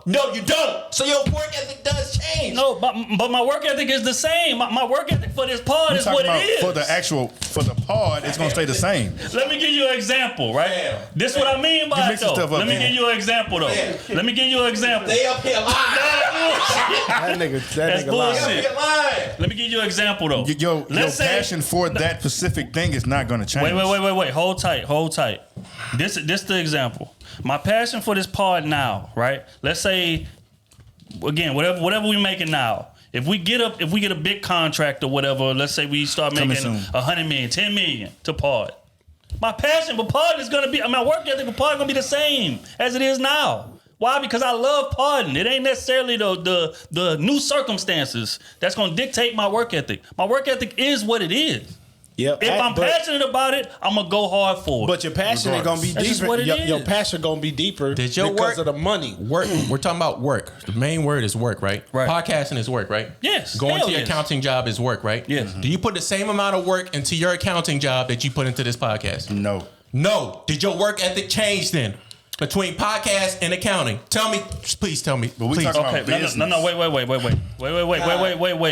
S1: me, no, you don't. So your work ethic does change.
S2: No, but my work ethic is the same. My work ethic for this pod is what it is.
S3: For the pod, it's gonna stay the same.
S2: Let me give you an example, right?
S1: Damn.
S2: This is what I mean
S3: You
S2: by it,
S3: mixing
S2: though.
S3: stuff up,
S2: Let me
S3: man.
S2: give you an example, though. Let me give you an example.
S1: They up here lying.
S4: That nigga
S2: That's
S1: They
S2: bullshit.
S1: up here lying.
S2: Let me give you an example, though.
S3: Your
S2: Let's say-
S3: passion for that specific thing is not gonna change.
S2: Wait. Hold tight. This the example. My passion for this pod now, right? Let's say, again, whatever we making now. If we get a big contract or whatever, let's say we start
S3: Coming
S2: making
S3: soon.
S2: 100 million, 10 million to pod. My passion for pod is gonna be, my work ethic for pod is gonna be the same as it is now. Why? Because I love podding. It ain't necessarily the new circumstances that's gonna dictate my work ethic. My work ethic is what it is.
S4: Yep.
S2: If I'm passionate about it, I'm gonna go hard for it.
S4: But your passion ain't gonna be
S2: That's just
S4: deeper.
S2: what it
S4: Your
S2: is.
S4: passion gonna be deeper
S1: Did your
S4: because
S1: work-
S4: of the money.
S1: Work. We're talking about work. The main word is work, right?
S2: Right.
S1: Podcasting is work, right?
S2: Yes.
S1: Going
S2: Hell
S1: to your
S2: yes.
S1: accounting job is work, right?
S2: Yes.
S1: Do you put the same amount of work into your accounting job that you put into this podcast?
S3: No.
S1: No. Did your work ethic change then between podcast and accounting? Tell me, please tell me.
S3: But we
S1: please.
S3: talking about
S2: Okay,
S3: business.
S2: no, wait.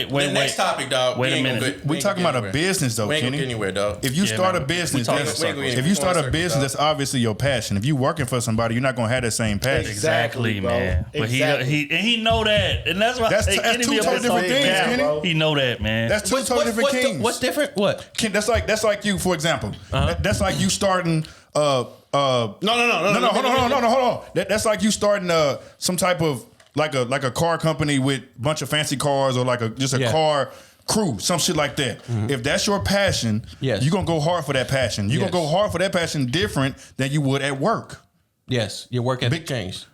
S1: The next topic, dog.
S2: Wait
S1: we
S2: a
S1: ain't
S2: minute.
S1: gonna get-
S3: We
S1: ain't
S3: talking
S1: gonna
S3: about
S1: get
S3: a business though,
S1: We ain't gonna
S3: Kenny.
S1: get anywhere, dog.
S3: If you
S2: Yeah,
S3: start
S2: man.
S3: a business,
S2: We talking
S3: that's,
S2: circles.
S3: if you start a
S1: Circles,
S3: business,
S1: dog.
S3: that's obviously your passion. If you working for somebody, you're not gonna have that same passion.
S2: Exactly,
S4: bro.
S2: man. But
S4: Exactly.
S2: he know that, and that's why
S3: That's
S2: I say
S3: two
S2: Kenny be
S3: totally
S2: up there
S3: different
S2: so
S3: things,
S2: bad,
S3: Kenny.
S2: bro. He know that, man.
S3: That's two totally different kings.
S1: What's different? What?
S3: That's like you, for example. That's like you starting. No. Hold on. That's like you starting some type of like a car company with a bunch of fancy cars or like a car crew, some shit like that. If that's your passion,
S1: Yes.
S3: you're gonna go hard for that passion. You're
S1: Yes.
S3: gonna go hard for that passion different than you would at work
S1: Yes, your work ethic changed.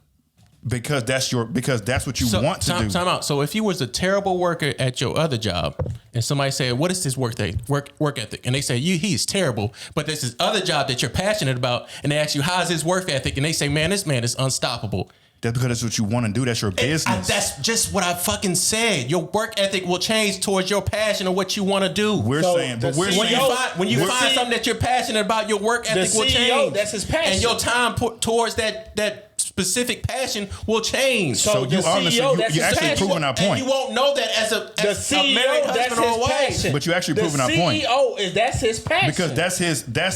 S3: because that's what you want to do.
S1: Time out. So if you was a terrible worker at your other job, and somebody said, "What is this work ethic?" and they say, "He's terrible," but there's this other job that you're passionate about, and they ask you, "How's his work ethic?" and they say, "Man, this man is unstoppable."
S3: That's because that's what you want to do. That's your business.
S1: That's just what I fucking said. Your work ethic will change towards your passion or what you want to do.
S3: We're
S4: So
S3: saying, but
S4: the
S3: we're
S1: when
S3: saying
S1: you find something that you're passionate about, your work ethic will
S4: CEO,
S1: change.
S4: that's his passion.
S1: and your time put towards that specific passion will change.
S4: So
S3: you
S4: the
S3: honestly,
S4: CEO, that's
S3: you
S4: his
S3: actually
S4: passion.
S3: proving our
S1: And
S3: point.
S1: you won't know that as a
S4: The
S1: married
S4: CEO, that's
S1: husband or a
S4: his
S1: wife.
S4: passion.
S3: But you actually proving our
S4: the
S3: point.
S4: CEO that's his passion
S3: Because that's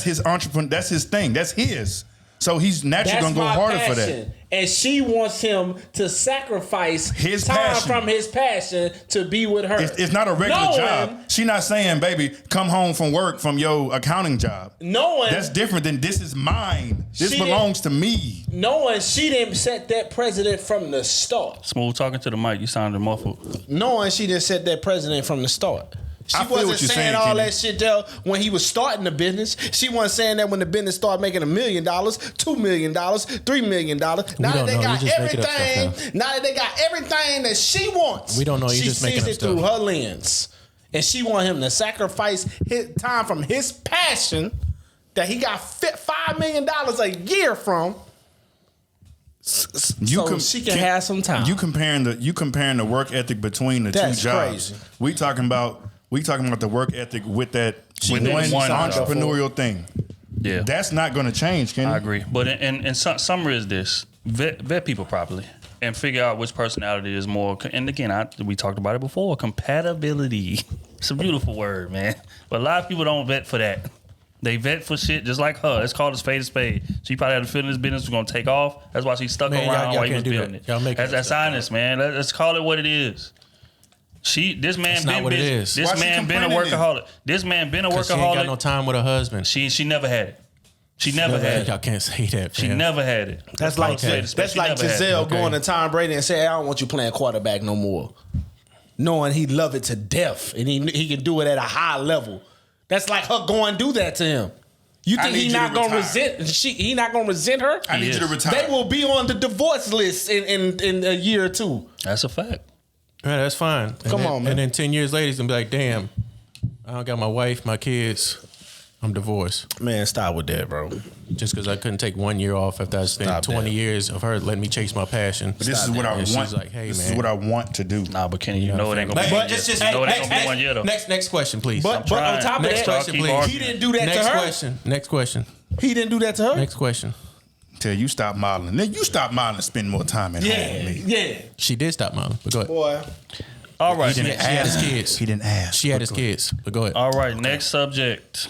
S3: his entrepreneur. That's his thing. That's his. So he's naturally
S4: That's
S3: gonna go
S4: my
S3: harder
S4: passion.
S3: for that.
S4: And she wants him to sacrifice
S3: His
S4: time
S3: passion.
S4: from his passion to be with her.
S3: It's not a regular
S4: Knowing-
S3: job. She not saying, "Baby, come home from work from your accounting job."
S4: Knowing
S3: That's different than this is mine. This
S4: She
S3: belongs to me.
S4: knowing she didn't set that president from the start.
S2: Smooth talking to the mic. You sounded muffled.
S4: Knowing she didn't set that president from the start. She
S3: I feel
S4: wasn't
S3: what you're
S4: saying
S3: saying,
S4: all
S3: Kenny.
S4: that shit there when he was starting the business. She wasn't saying that when the business started making $1 million, $2 million, $3 million. Now that
S1: don't
S4: they
S1: know.
S4: got
S1: You just making up stuff
S4: everything, now that they got everything that she wants,
S1: We don't know. You
S4: she
S1: just making
S4: sees
S1: up
S4: it
S1: stuff.
S4: through her lens, and she want him to sacrifice his time from his passion that he got $5 million a year from. So she can have some time.
S3: You comparing the work ethic between the
S4: That's
S3: two jobs.
S4: crazy.
S3: We talking about the work ethic with that with
S2: did
S3: one
S2: one
S3: entrepreneurial thing.
S2: Yeah,
S3: That's not going to change, Kenny.
S2: I agree. But in summary is this: vet people properly and figure out which personality is more. And again, we talked about it before. Compatibility. It's a beautiful word, man. But a lot of people don't vet for that. They vet for shit just like her. It's called a spade a spade. She probably had a feeling this business was gonna take off. That's why she stuck
S1: Man,
S2: around
S1: y'all
S2: while he was
S1: can't do
S2: building
S1: that.
S2: it.
S1: Y'all making
S2: That's
S1: that stuff
S2: honest, man. Let's call it what it is. This man
S1: That's
S2: been
S1: not what it
S2: busy.
S1: is.
S2: This
S3: Why she
S2: man been a
S3: complaining then?
S2: workaholic. This man been a
S1: Because she ain't got no
S2: workaholic.
S1: time with her husband.
S2: She never had it. She never had it.
S1: Y'all can't say that.
S2: She
S1: fam.
S2: never had it.
S4: That's like
S2: Okay.
S4: that's
S2: She
S4: like
S2: never had it.
S4: Giselle
S1: Okay.
S4: going to Tom Brady and saying, "I don't want you playing quarterback no more," knowing he love it to death and he can do it at a high level. That's like her going do that to him. You
S3: I
S4: think
S3: need
S4: he
S3: you
S4: not
S3: to
S4: gonna
S3: retire.
S4: resent? He not gonna resent her?
S3: I need you to
S2: is.
S3: retire.
S4: They will be on the divorce list in a year or two.
S2: That's a fact.
S1: Yeah, that's fine. And
S4: Come
S1: then-
S4: on, man.
S1: And then 10 years later, he's gonna be like, damn, I don't got my wife, my kids. I'm divorced.
S4: Man, stop with that, bro.
S1: Just because I couldn't take 1 year off after I spent
S4: Stop
S1: 20
S4: that.
S1: years of her letting me chase my passion.
S3: But this is what I
S1: And she's
S3: want.
S1: like, hey,
S3: this
S1: man.
S3: is what I want to do.
S2: Nah, but Kenny, you know it ain't gonna be
S1: But
S2: 1 year.
S1: it's just
S2: You know it ain't gonna be 1 year though.
S1: Next question, please.
S4: But on top of
S1: Next
S4: that,
S1: question, please.
S4: he didn't do that
S1: Next
S4: to her.
S1: question. Next question.
S4: He didn't do that to her.
S1: Next question.
S3: Till you stop modeling. Then you stop modeling and spend more time at home with me.
S4: Yeah.
S1: She did stop modeling, but go ahead.
S4: Boy.
S2: All right.
S1: She had his kids.
S3: He didn't ask.
S1: She had his kids, but go ahead.
S2: All right, next subject.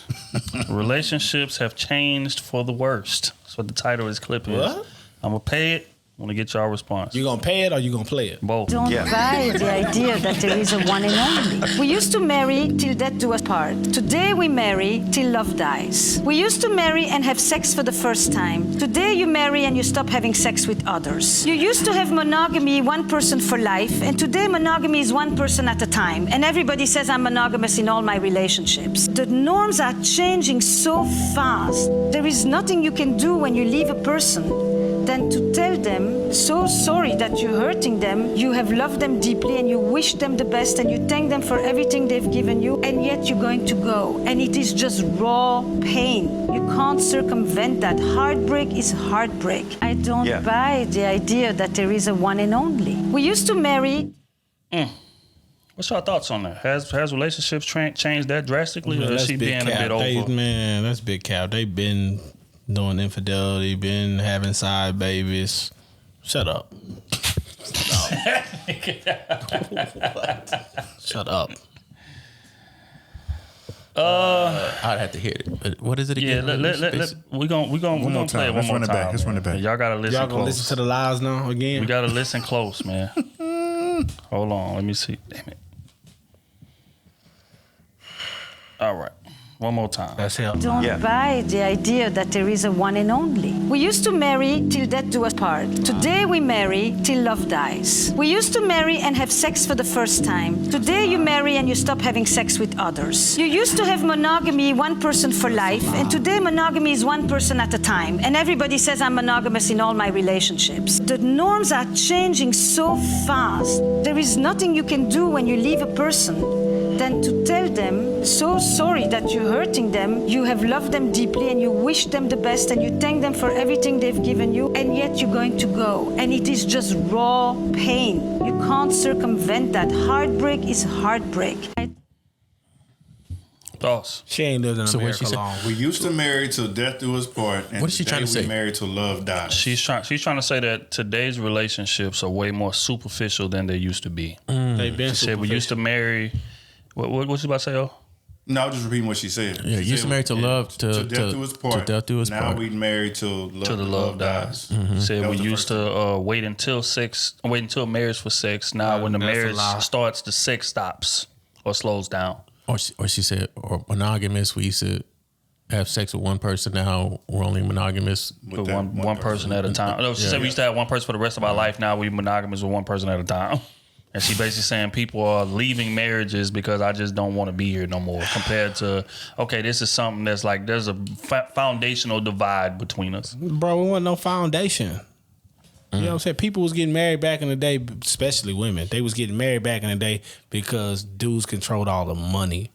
S2: Relationships have changed for the worst. That's what the title of this clip is.
S4: What?
S2: I'm going to pay it. I want to get y'all response.
S4: You gonna pay it or you gonna play it?
S2: Both.
S7: Don't buy the idea that there is a one and only. We used to marry till death do us part. Today we marry till love dies. We used to marry and have sex for the first time. Today you marry and you stop having sex with others. You used to have monogamy, one person for life, and today monogamy is one person at a time. And everybody says I'm monogamous in all my relationships. The norms are changing so fast. There is nothing you can do when you leave a person than to tell them, so sorry that you're hurting them, you have loved them deeply and you wish them the best and you thank them for everything they've given you, and yet you're going to go. And it is just raw pain. You can't circumvent that. Heartbreak is heartbreak. I don't buy the idea that there is a one and only. We used to marry.
S2: What's your thoughts on that? Has relationships changed that drastically, or is she being a bit over?
S4: Man, that's big cap. They been doing infidelity, been having side babies. Shut up. Shut up.
S1: I'd have to hear it. But what is it
S2: Yeah,
S1: again?
S2: we gonna play it one
S3: Let's
S2: more
S3: run it
S2: time.
S3: back. Let's run it
S2: man.
S3: back.
S2: Y'all gotta listen
S4: Y'all gonna
S2: close.
S4: listen to the lies now again?
S2: We gotta listen close, man. Hold on, let me see. Damn it. All right, one more time.
S4: That's him.
S7: Don't buy the idea that there is a one and only. We used to marry till death do us part. Today we marry till love dies. We used to marry and have sex for the first time. Today you marry and you stop having sex with others. You used to have monogamy, one person for life, and today monogamy is one person at a time. And everybody says I'm monogamous in all my relationships. The norms are changing so fast. There is nothing you can do when you leave a person than to tell them, so sorry that you're hurting them, you have loved them deeply and you wish them the best and you thank them for everything they've given you, and yet you're going to go. And it is just raw pain. You can't circumvent that. Heartbreak is heartbreak.
S2: Thoughts?
S4: She ain't lived in
S1: So what
S4: America
S1: she said?
S4: long.
S3: We used to marry till death do us part. And
S1: What is she
S3: today
S1: trying to
S3: we
S1: say?
S3: married till love dies.
S2: She's trying to say that today's relationships are way more superficial than they used to be.
S4: They been
S2: She said we used to marry. What you about to say, oh?
S3: No, I'm just repeating what she said.
S1: Yeah,
S3: She
S1: used to
S3: said,
S1: marry till love
S3: till
S1: to
S3: death do us part.
S1: death do us
S3: now
S1: part.
S3: we married till
S2: Till the love dies. Said
S3: That
S2: we
S3: was the
S2: used
S3: first
S2: to wait until marriage for sex. Now when the
S4: that's a
S2: marriage
S4: lie.
S2: starts, the sex stops or slows down.
S1: Or she said, or monogamous. We used to have sex with one person. Now we're only monogamous.
S2: But
S3: that
S2: one person at a time. No, she said we used to have one person for the rest of our life. Now we monogamous with one person at a time. And she basically saying people are leaving marriages because I just don't want to be here no more. Compared to, okay, this is something that's like there's a foundational divide between us.
S4: Bro, we wasn't no foundation. You know what I'm saying? People was getting married back in the day, especially women. They was getting married back in the day because dudes controlled all the money.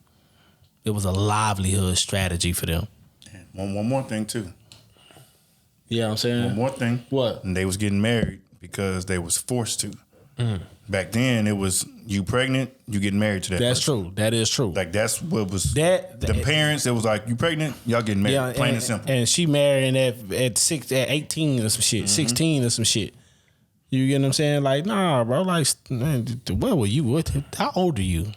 S4: It was a livelihood strategy for them.
S3: One more thing too.
S4: You know what I'm saying?
S3: One more thing.
S4: What?
S3: And they was getting married because they was forced to. Back then, it was you pregnant, you getting married to that.
S4: That's
S3: person.
S4: true. That is true.
S3: Like that's what was
S4: That-
S3: the parents. It was like you pregnant, y'all getting married. Plain and simple.
S4: And she married at 18 or some shit, 16 or some shit. You get what I'm saying? Like, nah, bro. Like, man, where were you? How old are you?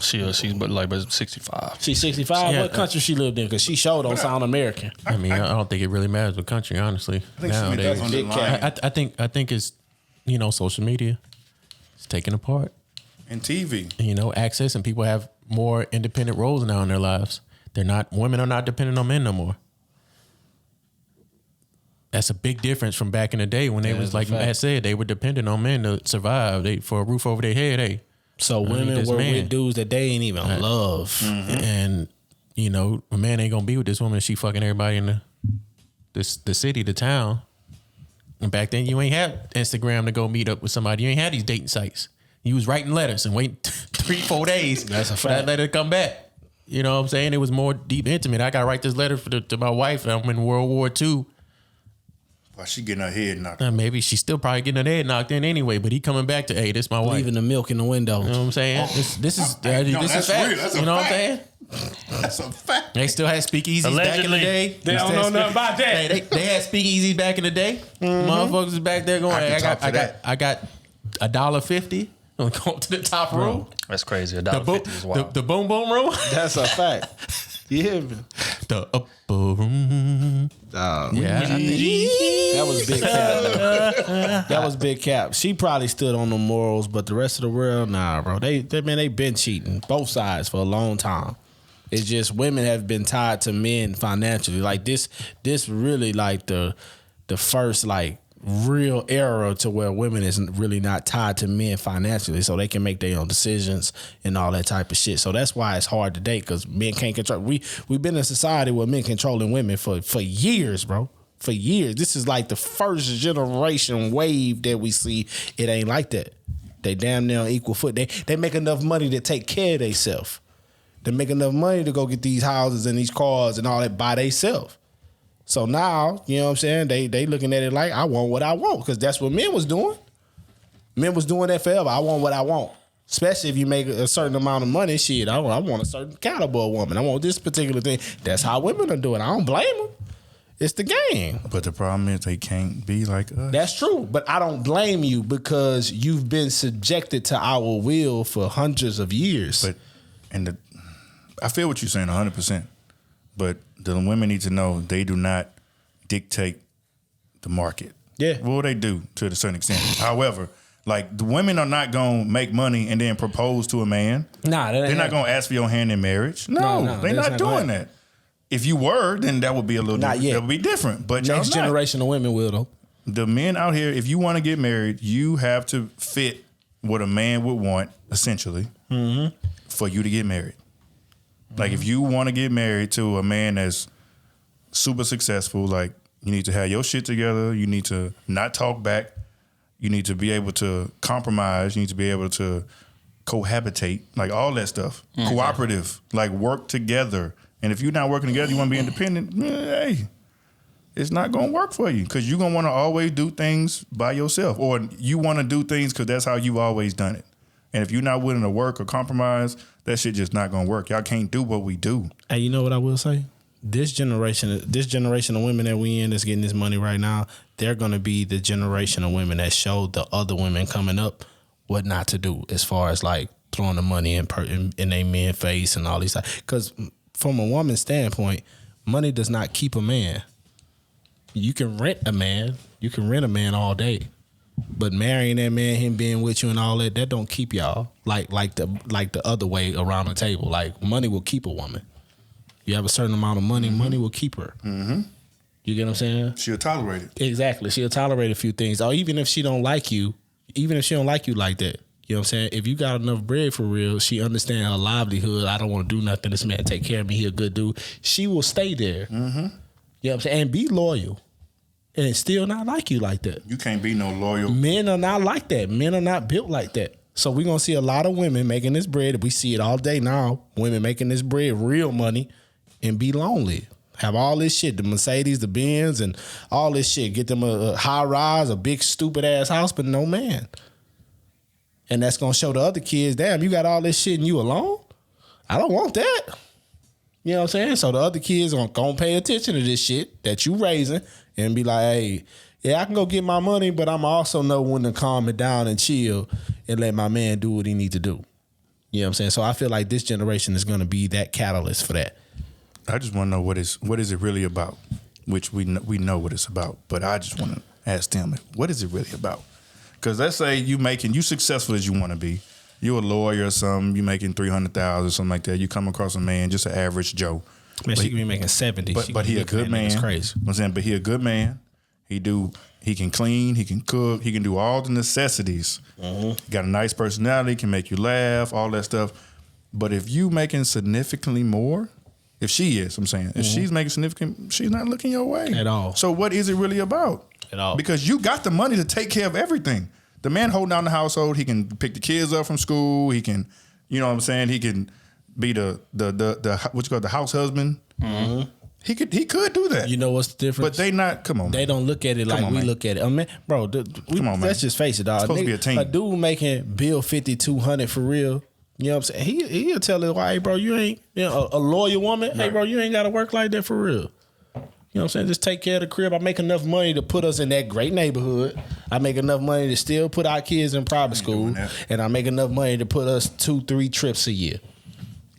S2: She's but like 65.
S4: She's 65.
S1: Yeah,
S4: What country she lived in? Because she showed don't sound American.
S1: I mean, I don't think it really matters what country, honestly.
S3: I think she meant
S1: Nowadays,
S3: that underlying.
S1: I think it's social media. It's taken apart.
S3: And TV.
S1: You know, access, and people have more independent roles now in their lives. Women are not dependent on men no more. That's a big difference from back in the day when they was, like Matt said, they were dependent on men to survive. For a roof over their head,
S4: So women were with dudes that they ain't even love.
S1: Mm-hmm. And, you know, a man ain't gonna be with this woman if she fucking everybody in the city, the town. And back then you ain't have Instagram to go meet up with somebody. You ain't had these dating sites. You was writing letters and waiting 3-4 days
S4: That's a
S1: for
S4: fact.
S1: that letter to come back. You know what I'm saying? It was more deep, intimate. I gotta write this letter to my wife. I'm in World War II.
S3: Why she getting her head knocked?
S1: Maybe she's still probably getting her head knocked in anyway, but he coming back to, hey, this my wife.
S4: Leaving the milk in the window.
S1: You know what I'm saying? This is
S3: that's
S1: fact.
S3: real. That's a
S1: you know
S3: fact.
S1: what I'm saying?
S3: That's a fact.
S1: They still had speakeasies back in the
S2: Allegedly.
S1: day.
S4: They don't know nothing about that.
S1: Hey, they had speakeasies back in the day. Motherfuckers was back there going,
S3: I can talk to
S1: I got $1.50. I'm going to the top room.
S2: That's crazy.
S1: The
S2: $1.50 is wild.
S1: the boom boom room.
S4: That's a fact. You hear me?
S1: The upper room.
S4: Yeah. That was big cap. though. That was big cap. She probably stood on the morals, but the rest of the world, nah, bro. They been cheating, both sides, for a long time. It's just women have been tied to men financially. Like this really like the first like real era to where women is really not tied to men financially, so they can make their own decisions and all that type of shit. So that's why it's hard to date, because men can't control. We've been in a society where men controlling women for years, bro. For years. This is like the first generation wave that we see. It ain't like that. They damn near on equal foot. They make enough money to take care of themselves. They make enough money to go get these houses and these cars and all that by themselves. So now, you know what I'm saying? They looking at it like, I want what I want, because that's what men was doing. Men was doing that forever. I want what I want. Especially if you make a certain amount of money. Shit, I want a certain caliber of woman. I want this particular thing. That's how women are doing. I don't blame them. It's the game.
S3: But the problem is they can't be like us.
S4: That's true. But I don't blame you, because you've been subjected to our will for hundreds of years.
S3: But I feel what you're saying 100%. But the women need to know they do not dictate the market.
S4: Yeah.
S3: Well, they do to a certain extent. However, like, the women are not going to make money and then propose to a man.
S4: Nah,
S3: they're not going to ask for your hand in marriage. No, they're not doing that. If you were, then that would be a little different. That would be different. But
S4: next generation of women will, though.
S3: The men out here, if you want to get married, you have to fit what a man would want, essentially, for you to get married. Like, if you want to get married to a man that's super successful, like, you need to have your shit together. You need to not talk back. You need to be able to compromise. You need to be able to cohabitate, like all that stuff. Cooperative, like work together. And if you're not working together, you want to be independent, hey, it's not going to work for you, because you're going to want to always do things by yourself, or you want to do things because that's how you've always done it. And if you're not willing to work or compromise, that shit just not going to work. Y'all can't do what we do.
S4: And you know what I will say? This generation of women that we in that's getting this money right now, they're going to be the generation of women that showed the other women coming up what not to do, as far as like throwing the money in their men's face and all these. Because from a woman's standpoint, money does not keep a man. You can rent a man. You can rent a man all day. But marrying that man, him being with you and all that, that don't keep y'all like the other way around the table. Like, money will keep a woman. You have a certain amount of money, money will keep her. Mm-hmm. You get what I'm saying?
S3: She'll tolerate it.
S4: Exactly. She'll tolerate a few things. Or even if she don't like you like that. You know what I'm saying? If you got enough bread for real, she understand her livelihood. I don't want to do nothing. This man take care of me. He a good dude. She will stay there. Mm-hmm. You know what I'm saying? And be loyal. And still not like you like that.
S3: You can't be no loyal.
S4: Men are not like that. Men are not built like that. So we're going to see a lot of women making this bread. We see it all day now. Women making this bread, real money, and be lonely. Have all this shit, the Mercedes, the Benz, and all this shit. Get them a high rise, a big stupid ass house, but no man. And that's going to show the other kids, damn, you got all this shit and you alone? I don't want that. You know what I'm saying? So the other kids are going to pay attention to this shit that you raising and be like, hey, yeah, I can go get my money, but I'm also know when to calm it down and chill and let my man do what he need to do. You know what I'm saying? So I feel like this generation is going to be that catalyst for that.
S3: I just want to know what is it really about, which we know what it's about, but I just want to ask them, what is it really about? Because let's say you successful as you want to be, you a lawyer or something, you making $300,000 or something like that. You come across a man, just an average Joe.
S4: Man, she could be making 70.
S3: But he a good man.
S4: It's crazy.
S3: I'm saying, but he a good man. He can clean, he can cook, he can do all the necessities. Got a nice personality, can make you laugh, all that stuff. But if you making significantly more, if she is, I'm saying, if she's making significant, she's not looking your way
S4: At all.
S3: So what is it really about?
S4: At all.
S3: Because you got the money to take care of everything. The man holding down the household, he can pick the kids up from school. He can, you know what I'm saying? He can be the what you call the house husband. He could do that.
S4: You know what's the difference?
S3: But they not. Come on,
S4: They don't look at it like we look at it. I mean, bro,
S3: Come on, man.
S4: let's just face it, dog.
S3: It's supposed to be a team.
S4: A dude making bill $5,200 for real. You know what I'm saying? He'll tell his wife, hey, bro, you ain't, you know, a loyal woman. Hey, bro, you ain't got to work like that for real. You know what I'm saying? Just take care of the crib. I make enough money to put us in that great neighborhood. I make enough money to still put our kids in private school. And I make enough money to put us 2-3 trips a year.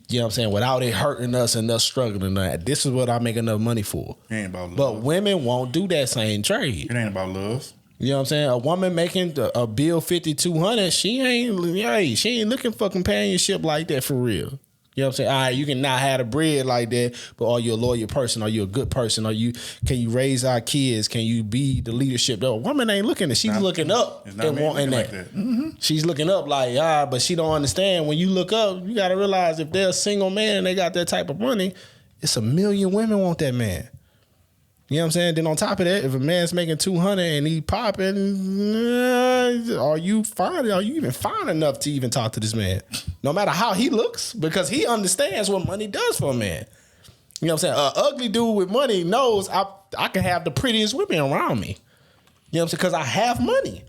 S4: You know what I'm saying? Without it hurting us and us struggling. This is what I make enough money for.
S3: It ain't about love.
S4: But women won't do that same trade.
S3: It ain't about love.
S4: You know what I'm saying? A woman making a bill $5,200, she ain't looking for companionship like that for real. You know what I'm saying? All right, you can not have the bread like that, but are you a loyal person? Are you a good person? Can you raise our kids? Can you be the leadership? The woman ain't looking at. She's looking up and wanting that. She's looking up like, but she don't understand. When you look up, you got to realize if they're a single man and they got that type of money, it's 1 million women want that man. You know what I'm saying? Then on top of that, if a man's making 200 and he popping, are you fine? Are you even fine enough to even talk to this man? No matter how he looks, because he understands what money does for a man. You know what I'm saying? An ugly dude with money knows I can have the prettiest women around me. You know what I'm saying? Because I have money.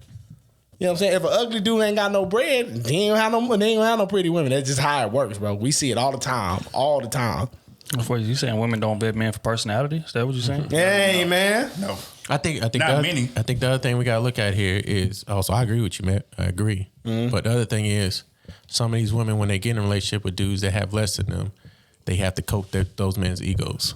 S4: You know what I'm saying? If an ugly dude ain't got no bread, they ain't gonna have no pretty women. That's just how it works, bro. We see it all the time. All the time.
S2: You saying women don't bet men for personality? Is that what you're saying?
S4: Hey, man.
S3: No.
S1: I think
S3: Not
S1: the
S3: many.
S1: I think the other thing we gotta look at here is also, I agree with you, Matt. I agree. But the other thing is, some of these women, when they get in a relationship with dudes that have less than them, they have to cope those men's egos.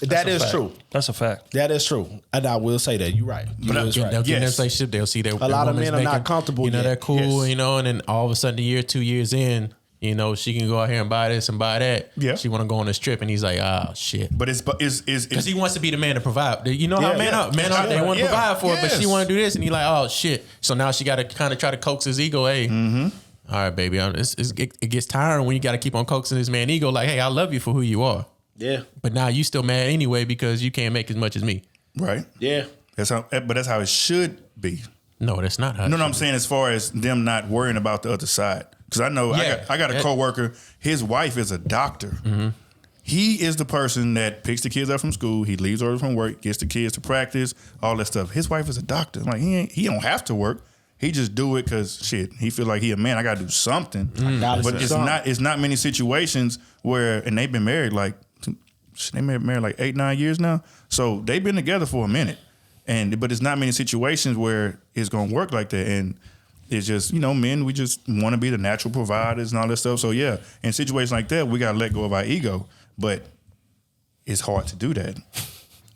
S4: That is true.
S2: That's a fact.
S4: That is true. And I will say that. You're right.
S1: They'll get in their relationship, they'll see that
S4: a lot of men are not comfortable.
S1: You know,
S4: yet.
S1: they're cool, you know, and then all of a sudden, a year, 2 years in, you know, she can go out here and buy this and buy that.
S3: Yeah.
S1: She want to go on this trip, and he's like, shit.
S3: But it's
S1: because he wants to be the man to provide. You know how men are. They want to
S3: Yeah.
S1: provide for it, but
S3: Yes.
S1: she want to do this, and he's like, oh shit. So now she got to kind of try to coax his ego. Hey, all right, baby, it gets tiring when you got to keep on coaxing this man ego. Like, hey, I love you for who you are.
S4: Yeah.
S1: But now you still mad anyway because you can't make as much as me.
S3: right.
S4: Yeah.
S3: That's how it should be.
S1: No, that's not how.
S3: No, I'm saying as far as them not worrying about the other side. Because I know I got a coworker. His wife is a doctor. He is the person that picks the kids up from school. He leaves early from work, gets the kids to practice, all that stuff. His wife is a doctor. Like he don't have to work. He just do it because he feel like he a man. I got to do something. But it's not many situations where, and they've been married like 8-9 years now. So they've been together for a minute, but it's not many situations where it's gonna work like that. And it's just, you know, men, we just want to be the natural providers and all that stuff. So yeah, in situations like that, we gotta let go of our ego. But it's hard to do that.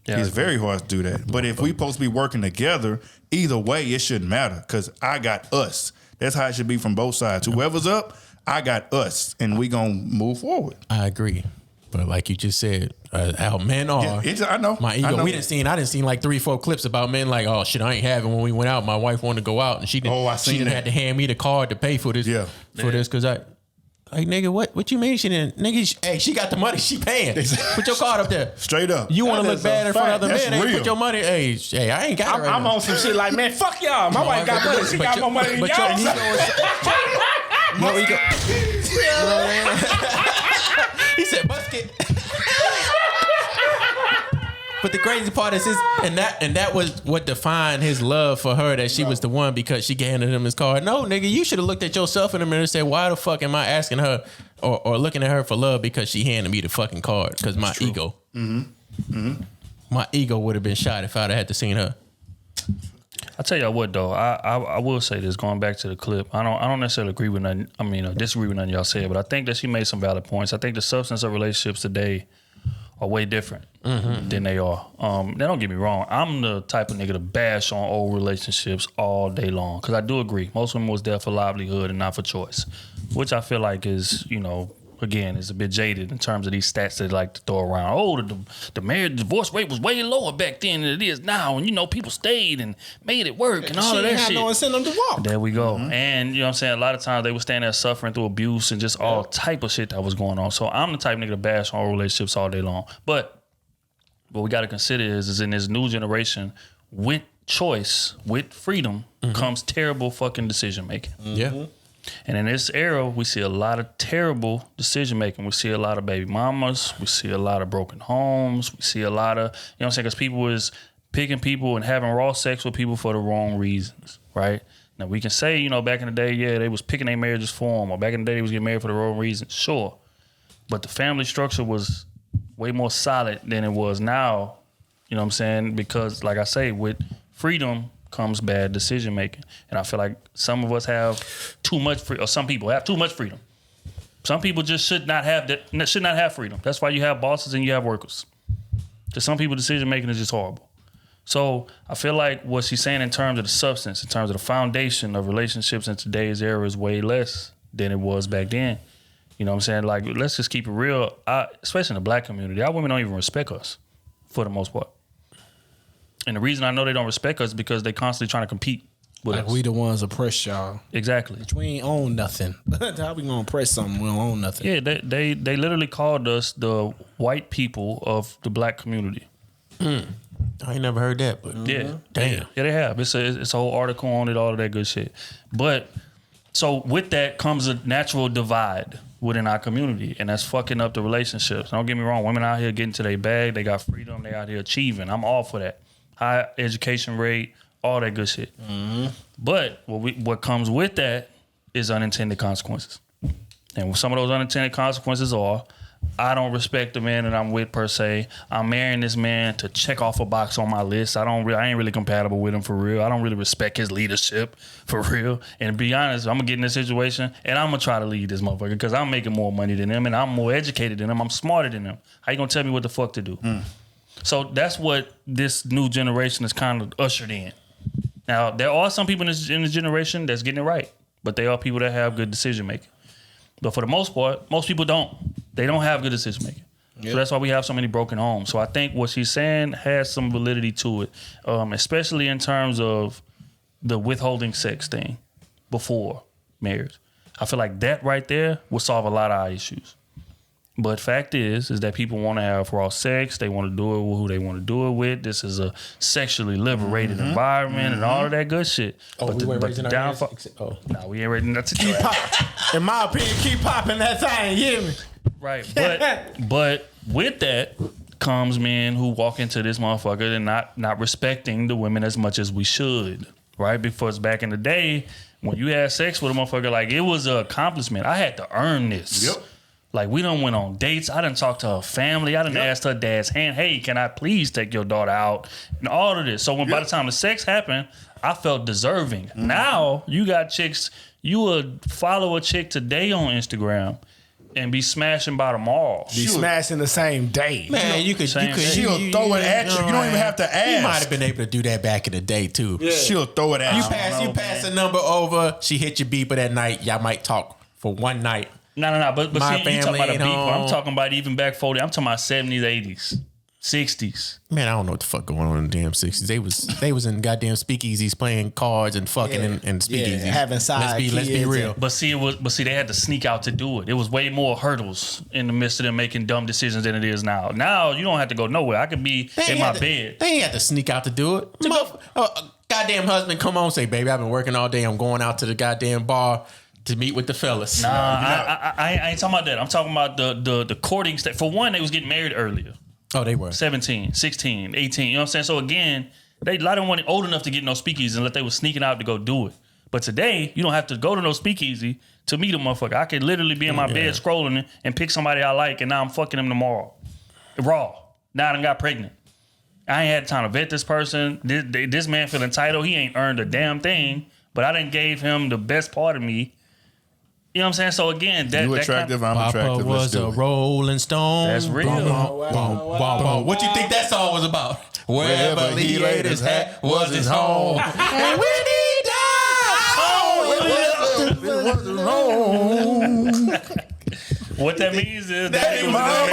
S3: Yeah, it's very hard to do that. But if we supposed to be working together, either way, it shouldn't matter because I got us. That's how it should be from both sides. Whoever's up, I got us, and we gonna move forward.
S1: I agree. But like you just said, how men are.
S3: I know.
S1: My ego. I didn't see like 3-4 clips about men like, oh shit, I ain't having when we went out. My wife wanted to go out and she didn't have to hand me the card to pay for this.
S3: Yeah.
S1: This because nigga, what you mean she didn't? Nigga, she got the money. She paying. Put your card up there.
S3: Straight up.
S1: You want to look bad in front of other men?
S3: Real.
S1: Put your money. Hey, I ain't got it right
S4: I'm
S1: now.
S4: on some shit like, man, fuck y'all. My wife got money. She got more money than y'all.
S1: Your ego. He said, "Busket." But the crazy part is that was what defined his love for her, that she was the one because she handed him his card. No, nigga, you should have looked at yourself in the mirror and said, why the fuck am I asking her or looking at her for love because she handed me the fucking card? Because my ego. My ego would have been shot if I'd have had to seen her.
S2: I tell y'all what though, I will say this, going back to the clip. I don't necessarily agree with nothing. I mean, disagree with nothing y'all said, but I think that she made some valid points. I think the substance of relationships today are way different. than they are. Now, don't get me wrong. I'm the type of nigga to bash on old relationships all day long because I do agree. Most women was there for livelihood and not for choice, which I feel like is, again, is a bit jaded in terms of these stats they like to throw around. Oh, the marriage divorce rate was way lower back then than it is now, and people stayed and made it work and all of that shit.
S4: No incentive to walk.
S2: There we go. And you know what I'm saying? A lot of times they were staying there suffering through abuse and just all type of shit that was going on. So I'm the type of nigga to bash on relationships all day long. But what we got to consider is in this new generation, with choice, with freedom, comes terrible fucking decision making.
S1: Yeah.
S2: And in this era, we see a lot of terrible decision making. We see a lot of baby mamas. We see a lot of broken homes. We see a lot of, because people is picking people and having raw sex with people for the wrong reasons, right? Now, we can say, back in the day, they was picking their marriages for them, or back in the day, they was getting married for the wrong reasons. Sure. But the family structure was way more solid than it was now, you know what I'm saying? Because, like I say, with freedom comes bad decision making, and I feel like some of us have too much freedom, or some people have too much freedom. Some people just should not have freedom. That's why you have bosses and you have workers. Because some people decision making is just horrible. So I feel like what she's saying in terms of the substance, in terms of the foundation of relationships in today's era is way less than it was back then. You know what I'm saying? Like, let's just keep it real. Especially in the black community, our women don't even respect us for the most part. And the reason I know they don't respect us is because they constantly trying to compete with us.
S4: We the ones oppress y'all.
S2: Exactly.
S4: We ain't own nothing. How we gonna oppress something we don't own nothing?
S2: Yeah, they literally called us the white people of the black community.
S1: I ain't never heard that, but
S2: Yeah.
S1: damn.
S2: Yeah, they have. It's a whole article on it, all of that good shit. But so with that comes a natural divide within our community, and that's fucking up the relationships. Don't get me wrong, women out here getting to their bag, they got freedom, they out here achieving. I'm all for that. High education rate, all that good shit. But what comes with that is unintended consequences. And some of those unintended consequences are, I don't respect the man that I'm with per se. I'm marrying this man to check off a box on my list. I ain't really compatible with him for real. I don't really respect his leadership for real. And to be honest, I'm gonna get in this situation and I'm gonna try to lead this motherfucker because I'm making more money than him and I'm more educated than him. I'm smarter than him. How you gonna tell me what the fuck to do? So that's what this new generation is kind of ushered in. Now, there are some people in this generation that's getting it right, but they are people that have good decision making. But for the most part, most people don't. They don't have good decision making. Yep. So that's why we have so many broken homes. So I think what she's saying has some validity to it, especially in terms of the withholding sex thing before marriage. I feel like that right there will solve a lot of our issues. But fact is that people want to have raw sex. They want to do it with who they want to do it with. This is a sexually liberated environment and all of that good shit.
S1: Oh, we weren't raising our hands?
S2: Nah, we ain't raising that.
S4: Keep pop. In my opinion, keep popping that thing. You hear me?
S2: Right, but with that comes men who walk into this motherfucker and not respecting the women as much as we should, right? Because back in the day, when you had sex with a motherfucker, like, it was an accomplishment. I had to earn this.
S3: Yep.
S2: Like, we done went on dates. I done talked to her family. I done asked her dad's hand, hey, can I please take your daughter out? And all of this. So by the time the sex happened, I felt deserving. Now, you got chicks, you would follow a chick today on Instagram and be smashing by tomorrow.
S4: Be smashing the same day.
S1: Man, you could
S2: Same day.
S3: She'll throw it at you. You don't even have to ask.
S1: You might have been able to do that back in the day too.
S3: Yeah. She'll throw it at you.
S1: You pass a number over. She hit your beeper that night. Y'all might talk for one night.
S2: No. But
S1: My
S2: see, you talking about a
S1: family
S2: beat.
S1: ain't home.
S2: I'm talking about even back 40. I'm talking about 70s, 80s, 60s.
S1: Man, I don't know what the fuck going on in the damn 60s. They was in goddamn speakeasies playing cards and fucking and speakeasies.
S4: having side
S1: Let's be
S4: kids
S1: real.
S2: But see, they had to sneak out to do it. It was way more hurdles in the midst of them making dumb decisions than it is now. Now you don't have to go nowhere. I could be in my bed.
S1: They ain't have to sneak out to do it. Goddamn husband, come on, say, baby, I've been working all day. I'm going out to the goddamn bar to meet with the fellas.
S2: Nah, I ain't talking about that. I'm talking about the courting stage. For one, they was getting married earlier.
S1: Oh, they were
S2: 17, 16, 18. You know what I'm saying? So again, a lot of them weren't old enough to get no speakeasy unless they was sneaking out to go do it. But today, you don't have to go to no speakeasy to meet a motherfucker. I could literally be in my bed scrolling and pick somebody I like, and now I'm fucking them tomorrow. Raw. Now I done got pregnant. I ain't had time to vet this person. This man feel entitled. He ain't earned a damn thing, but I done gave him the best part of me You know what I'm saying? So again, that
S3: You
S2: that
S3: attractive,
S2: kind
S3: I'm
S1: Papa
S3: attractive. Let's
S1: was
S3: do
S1: a
S3: it.
S1: Rolling Stone.
S2: That's real.
S1: What you think that song was about? Wherever he laid his hat was his home. And when he died,
S3: It wasn't wrong.
S2: what that means is that
S1: he
S2: nigga was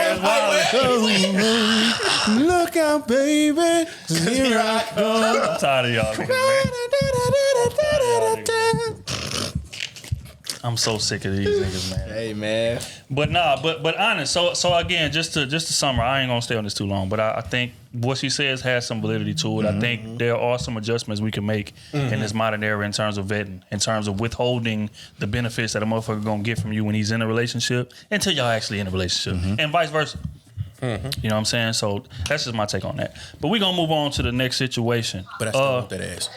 S2: in there wild.
S3: Look out, baby. Here I come.
S2: I'm tired of y'all niggas, man. I'm so sick of these niggas, man.
S4: Hey man.
S2: But nah, but honest. So again, just to summarize, I ain't gonna stay on this too long. But I think what she says has some validity to it. I think there are some adjustments we can make in this modern era in terms of vetting, in terms of withholding the benefits that a motherfucker gonna get from you when he's in a relationship until y'all actually in a relationship, and vice versa. You know what I'm saying? So that's just my take on that. But we're gonna move on to the next situation.
S1: But I still want that ass.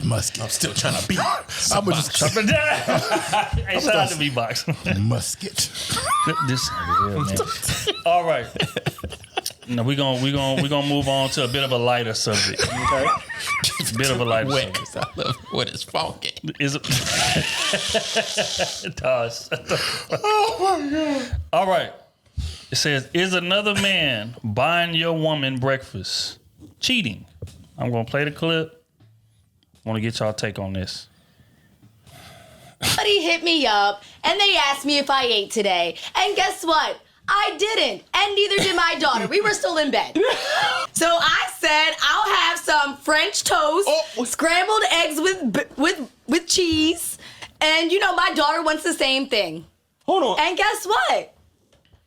S1: Musket. I'm still trying to beat.
S3: I was just chopping
S2: Hey, shout out to Beatbox.
S3: musket.
S2: This nigga here, man. All right. Now we gonna move on to a bit of a lighter subject. Okay. Bit of a lighter
S1: Wet.
S2: subject.
S1: I love what is funky.
S2: Is it? Does. Oh my god. All right. It says, "Is another man buying your woman breakfast cheating?" I'm gonna play the clip. I want to get y'all take on this.
S8: Somebody hit me up and they asked me if I ate today. And guess what? I didn't. And neither did my daughter. We were still in bed. So I said, I'll have some French toast, scrambled eggs with cheese. And you know, my daughter wants the same thing.
S9: Hold on.
S8: And guess what?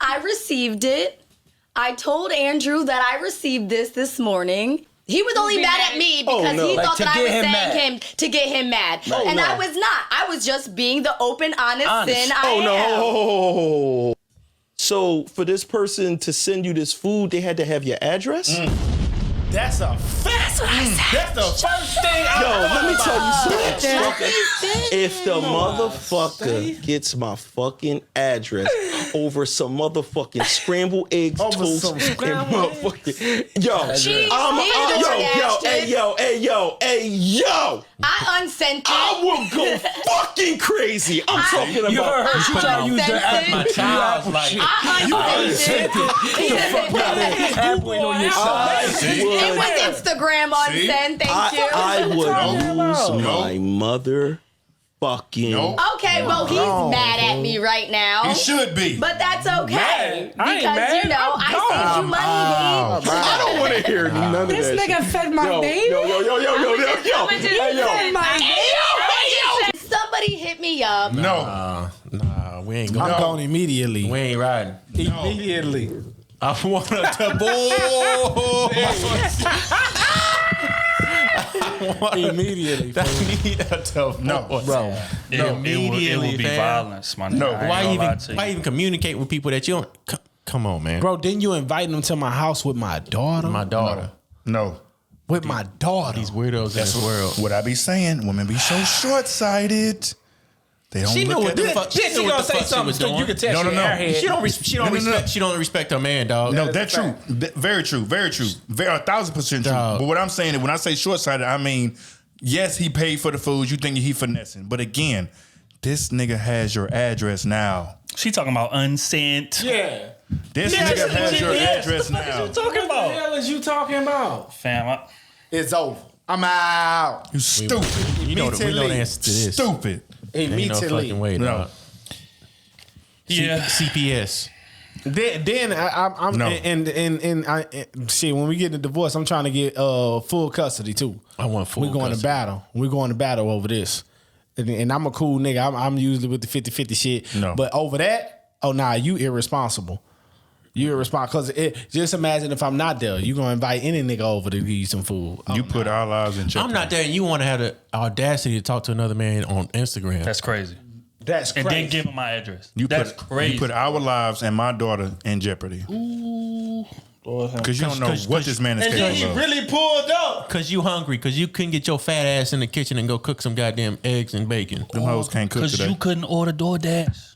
S8: I received it. I told Andrew that I received this morning. He was only mad at me because he thought that I was saying him to get him mad. And I was not. I was just being the open, honest sin I am.
S9: So for this person to send you this food, they had to have your address?
S4: That's a fact.
S8: That's what I said.
S4: That's the first thing
S9: Yo, let me tell you something. If the motherfucker gets my fucking address over some motherfucking scrambled eggs, toast, and motherfucking
S8: Cheese,
S9: yo,
S8: I unsent it.
S9: I will go fucking crazy. I'm talking about.
S4: You heard her. She tried to use the app.
S1: My child's like,
S8: I unsent it. It was Instagram unsent. Thank you.
S9: I would lose my mother fucking.
S8: Okay, well, he's mad at me right now.
S3: He should be.
S8: But that's okay.
S4: I ain't
S8: Because,
S4: mad.
S8: you know, I saved you money, babe.
S9: I don't want to hear none of
S10: This
S9: that.
S10: nigga fed my baby.
S8: Somebody hit me up.
S3: No.
S1: nah, we ain't going.
S4: I'm going immediately.
S1: We ain't riding.
S4: Immediately.
S1: I want a taboo.
S4: Immediately.
S1: I need a taboo.
S3: No,
S4: Bro.
S2: It would be
S1: fam.
S2: violence, my nigga.
S3: No.
S2: I ain't
S1: Why
S2: gonna lie to you.
S1: even communicate with people that you don't? Come on, man.
S4: Bro, didn't you invite them to my house with my daughter?
S1: My daughter.
S3: No.
S4: With my daughter.
S1: These weirdos in this world.
S3: What I be saying, women be so short-sighted. They don't
S1: She
S3: look
S1: knew what
S3: at
S1: the
S3: it.
S1: fuck.
S4: She gonna say something
S1: was doing.
S4: you can tell
S3: No,
S4: she
S3: no, no.
S4: airhead.
S1: She don't
S3: No, no, no.
S1: She don't respect her man, dog.
S3: No,
S4: That is
S3: that's
S4: a
S3: true.
S4: fact.
S3: Very true. Very true. 1,000% true.
S1: Dog.
S3: But what I'm saying is, when I say short-sighted, I mean, yes, he paid for the food. You think he finessing. But again, this nigga has your address now.
S2: She talking about unsent.
S4: Yeah.
S3: This
S2: Yeah,
S3: nigga has your address
S2: What the fuck
S3: now.
S2: is you talking
S4: What the
S2: about?
S4: hell is you talking about?
S2: Fam,
S4: It's over. I'm out.
S3: You stupid.
S1: We know the answer to this.
S3: Stupid.
S1: Ain't no
S4: Immediately.
S1: fucking way,
S3: No.
S1: dog.
S2: yeah.
S1: CPS.
S4: Then I'm
S3: No.
S4: and I shit. When we get a divorce, I'm trying to get full custody too.
S1: I want full
S4: We're going
S1: custody.
S4: to battle. We're going to battle over this. And I'm a cool nigga. I'm usually with the 50-50 shit.
S3: No.
S4: But over that, oh nah, you irresponsible. You irresponsible. Cause just imagine if I'm not there, you gonna invite any nigga over to give you some food.
S3: You put our lives in jeopardy.
S1: I'm not there, and you want to have the audacity to talk to another man on Instagram.
S2: That's crazy.
S4: That's
S2: And
S4: crazy.
S2: then give him my address.
S3: You
S2: That's
S3: put,
S2: crazy.
S3: You put our lives and my daughter in jeopardy. Because you don't know what this man is capable of.
S4: really pulled up.
S1: Cause you hungry, cause you couldn't get your fat ass in the kitchen and go cook some goddamn eggs and bacon.
S3: Them hoes can't cook
S2: Because
S3: today.
S2: you couldn't order DoorDash.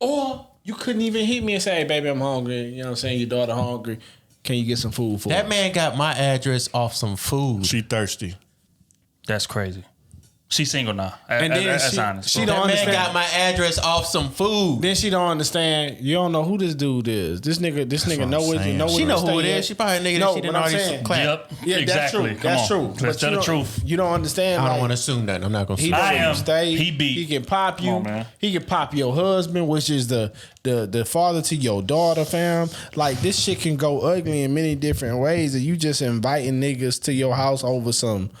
S4: Or you couldn't even hit me and say, hey, baby, I'm hungry. You know what I'm saying? Your daughter hungry. Can you get some food for
S1: That
S4: us?
S1: man got my address off some food.
S3: She thirsty.
S2: That's crazy. She's single now.
S4: And then
S2: that's
S4: she-
S2: honest.
S4: she
S2: bro.
S4: don't
S1: That man
S4: understand.
S1: got my address off some food.
S4: Then she don't understand. You don't know who this dude is. This nigga
S3: what
S4: know
S3: I'm
S4: what
S3: saying.
S4: know
S1: She
S4: where
S1: know
S4: to
S1: who it
S4: stay
S1: is.
S4: at.
S1: She probably a nigga
S4: No,
S1: that she didn't
S4: but I'm
S1: already
S4: saying-
S1: clap.
S2: Yep.
S4: Yeah,
S2: exactly.
S4: that's true.
S2: Come
S4: That's
S2: on.
S4: true.
S2: Let's
S4: But
S2: tell
S4: you
S2: the
S4: don't-
S2: truth.
S4: You don't understand.
S1: I don't
S4: like,
S1: want to assume that. I'm not gonna.
S4: He
S1: assume.
S4: know
S2: I
S4: where
S2: am.
S4: you stay.
S2: He beat.
S4: He can pop you.
S2: Come on, man.
S4: He can pop your husband, which is the father to your daughter, fam. Like this shit can go ugly in many different ways, and you just inviting niggas to your house over some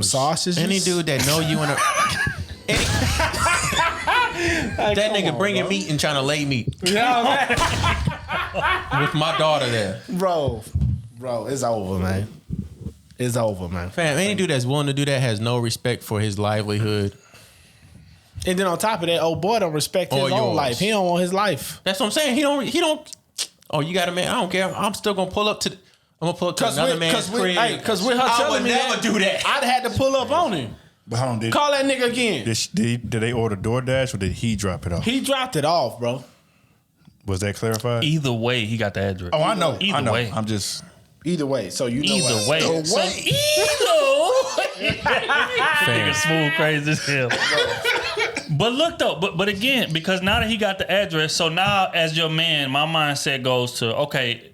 S4: sausages.
S1: Any dude that know you in a that nigga bringing meat and trying to lay meat with my daughter there.
S4: bro, it's over, man. It's over, man.
S1: Fam, any dude that's willing to do that has no respect for his livelihood.
S4: And then on top of that, old boy don't respect his
S1: Or
S4: own
S1: yours.
S4: life. He don't want his life.
S1: That's what I'm saying. He don't. Oh, you got a man? I don't care. I'm still gonna pull up to. I'm gonna pull up to another man's crib.
S4: Because with her
S1: I
S4: telling
S1: would
S4: me
S1: never do that.
S4: I'd had to pull up on him.
S3: But hold on,
S4: Call that nigga again.
S3: did they order DoorDash or did he drop it off?
S4: He dropped it off, bro.
S3: Was that clarified?
S2: Either way, he got the address.
S3: Oh, I know.
S2: Either
S3: I know.
S2: way.
S3: I'm just.
S4: Either way, so you know
S2: Either
S4: what?
S2: way.
S4: So
S2: Nigga smooth crazy as hell. But look though, but again, because now that he got the address, so now as your man, my mindset goes to, okay,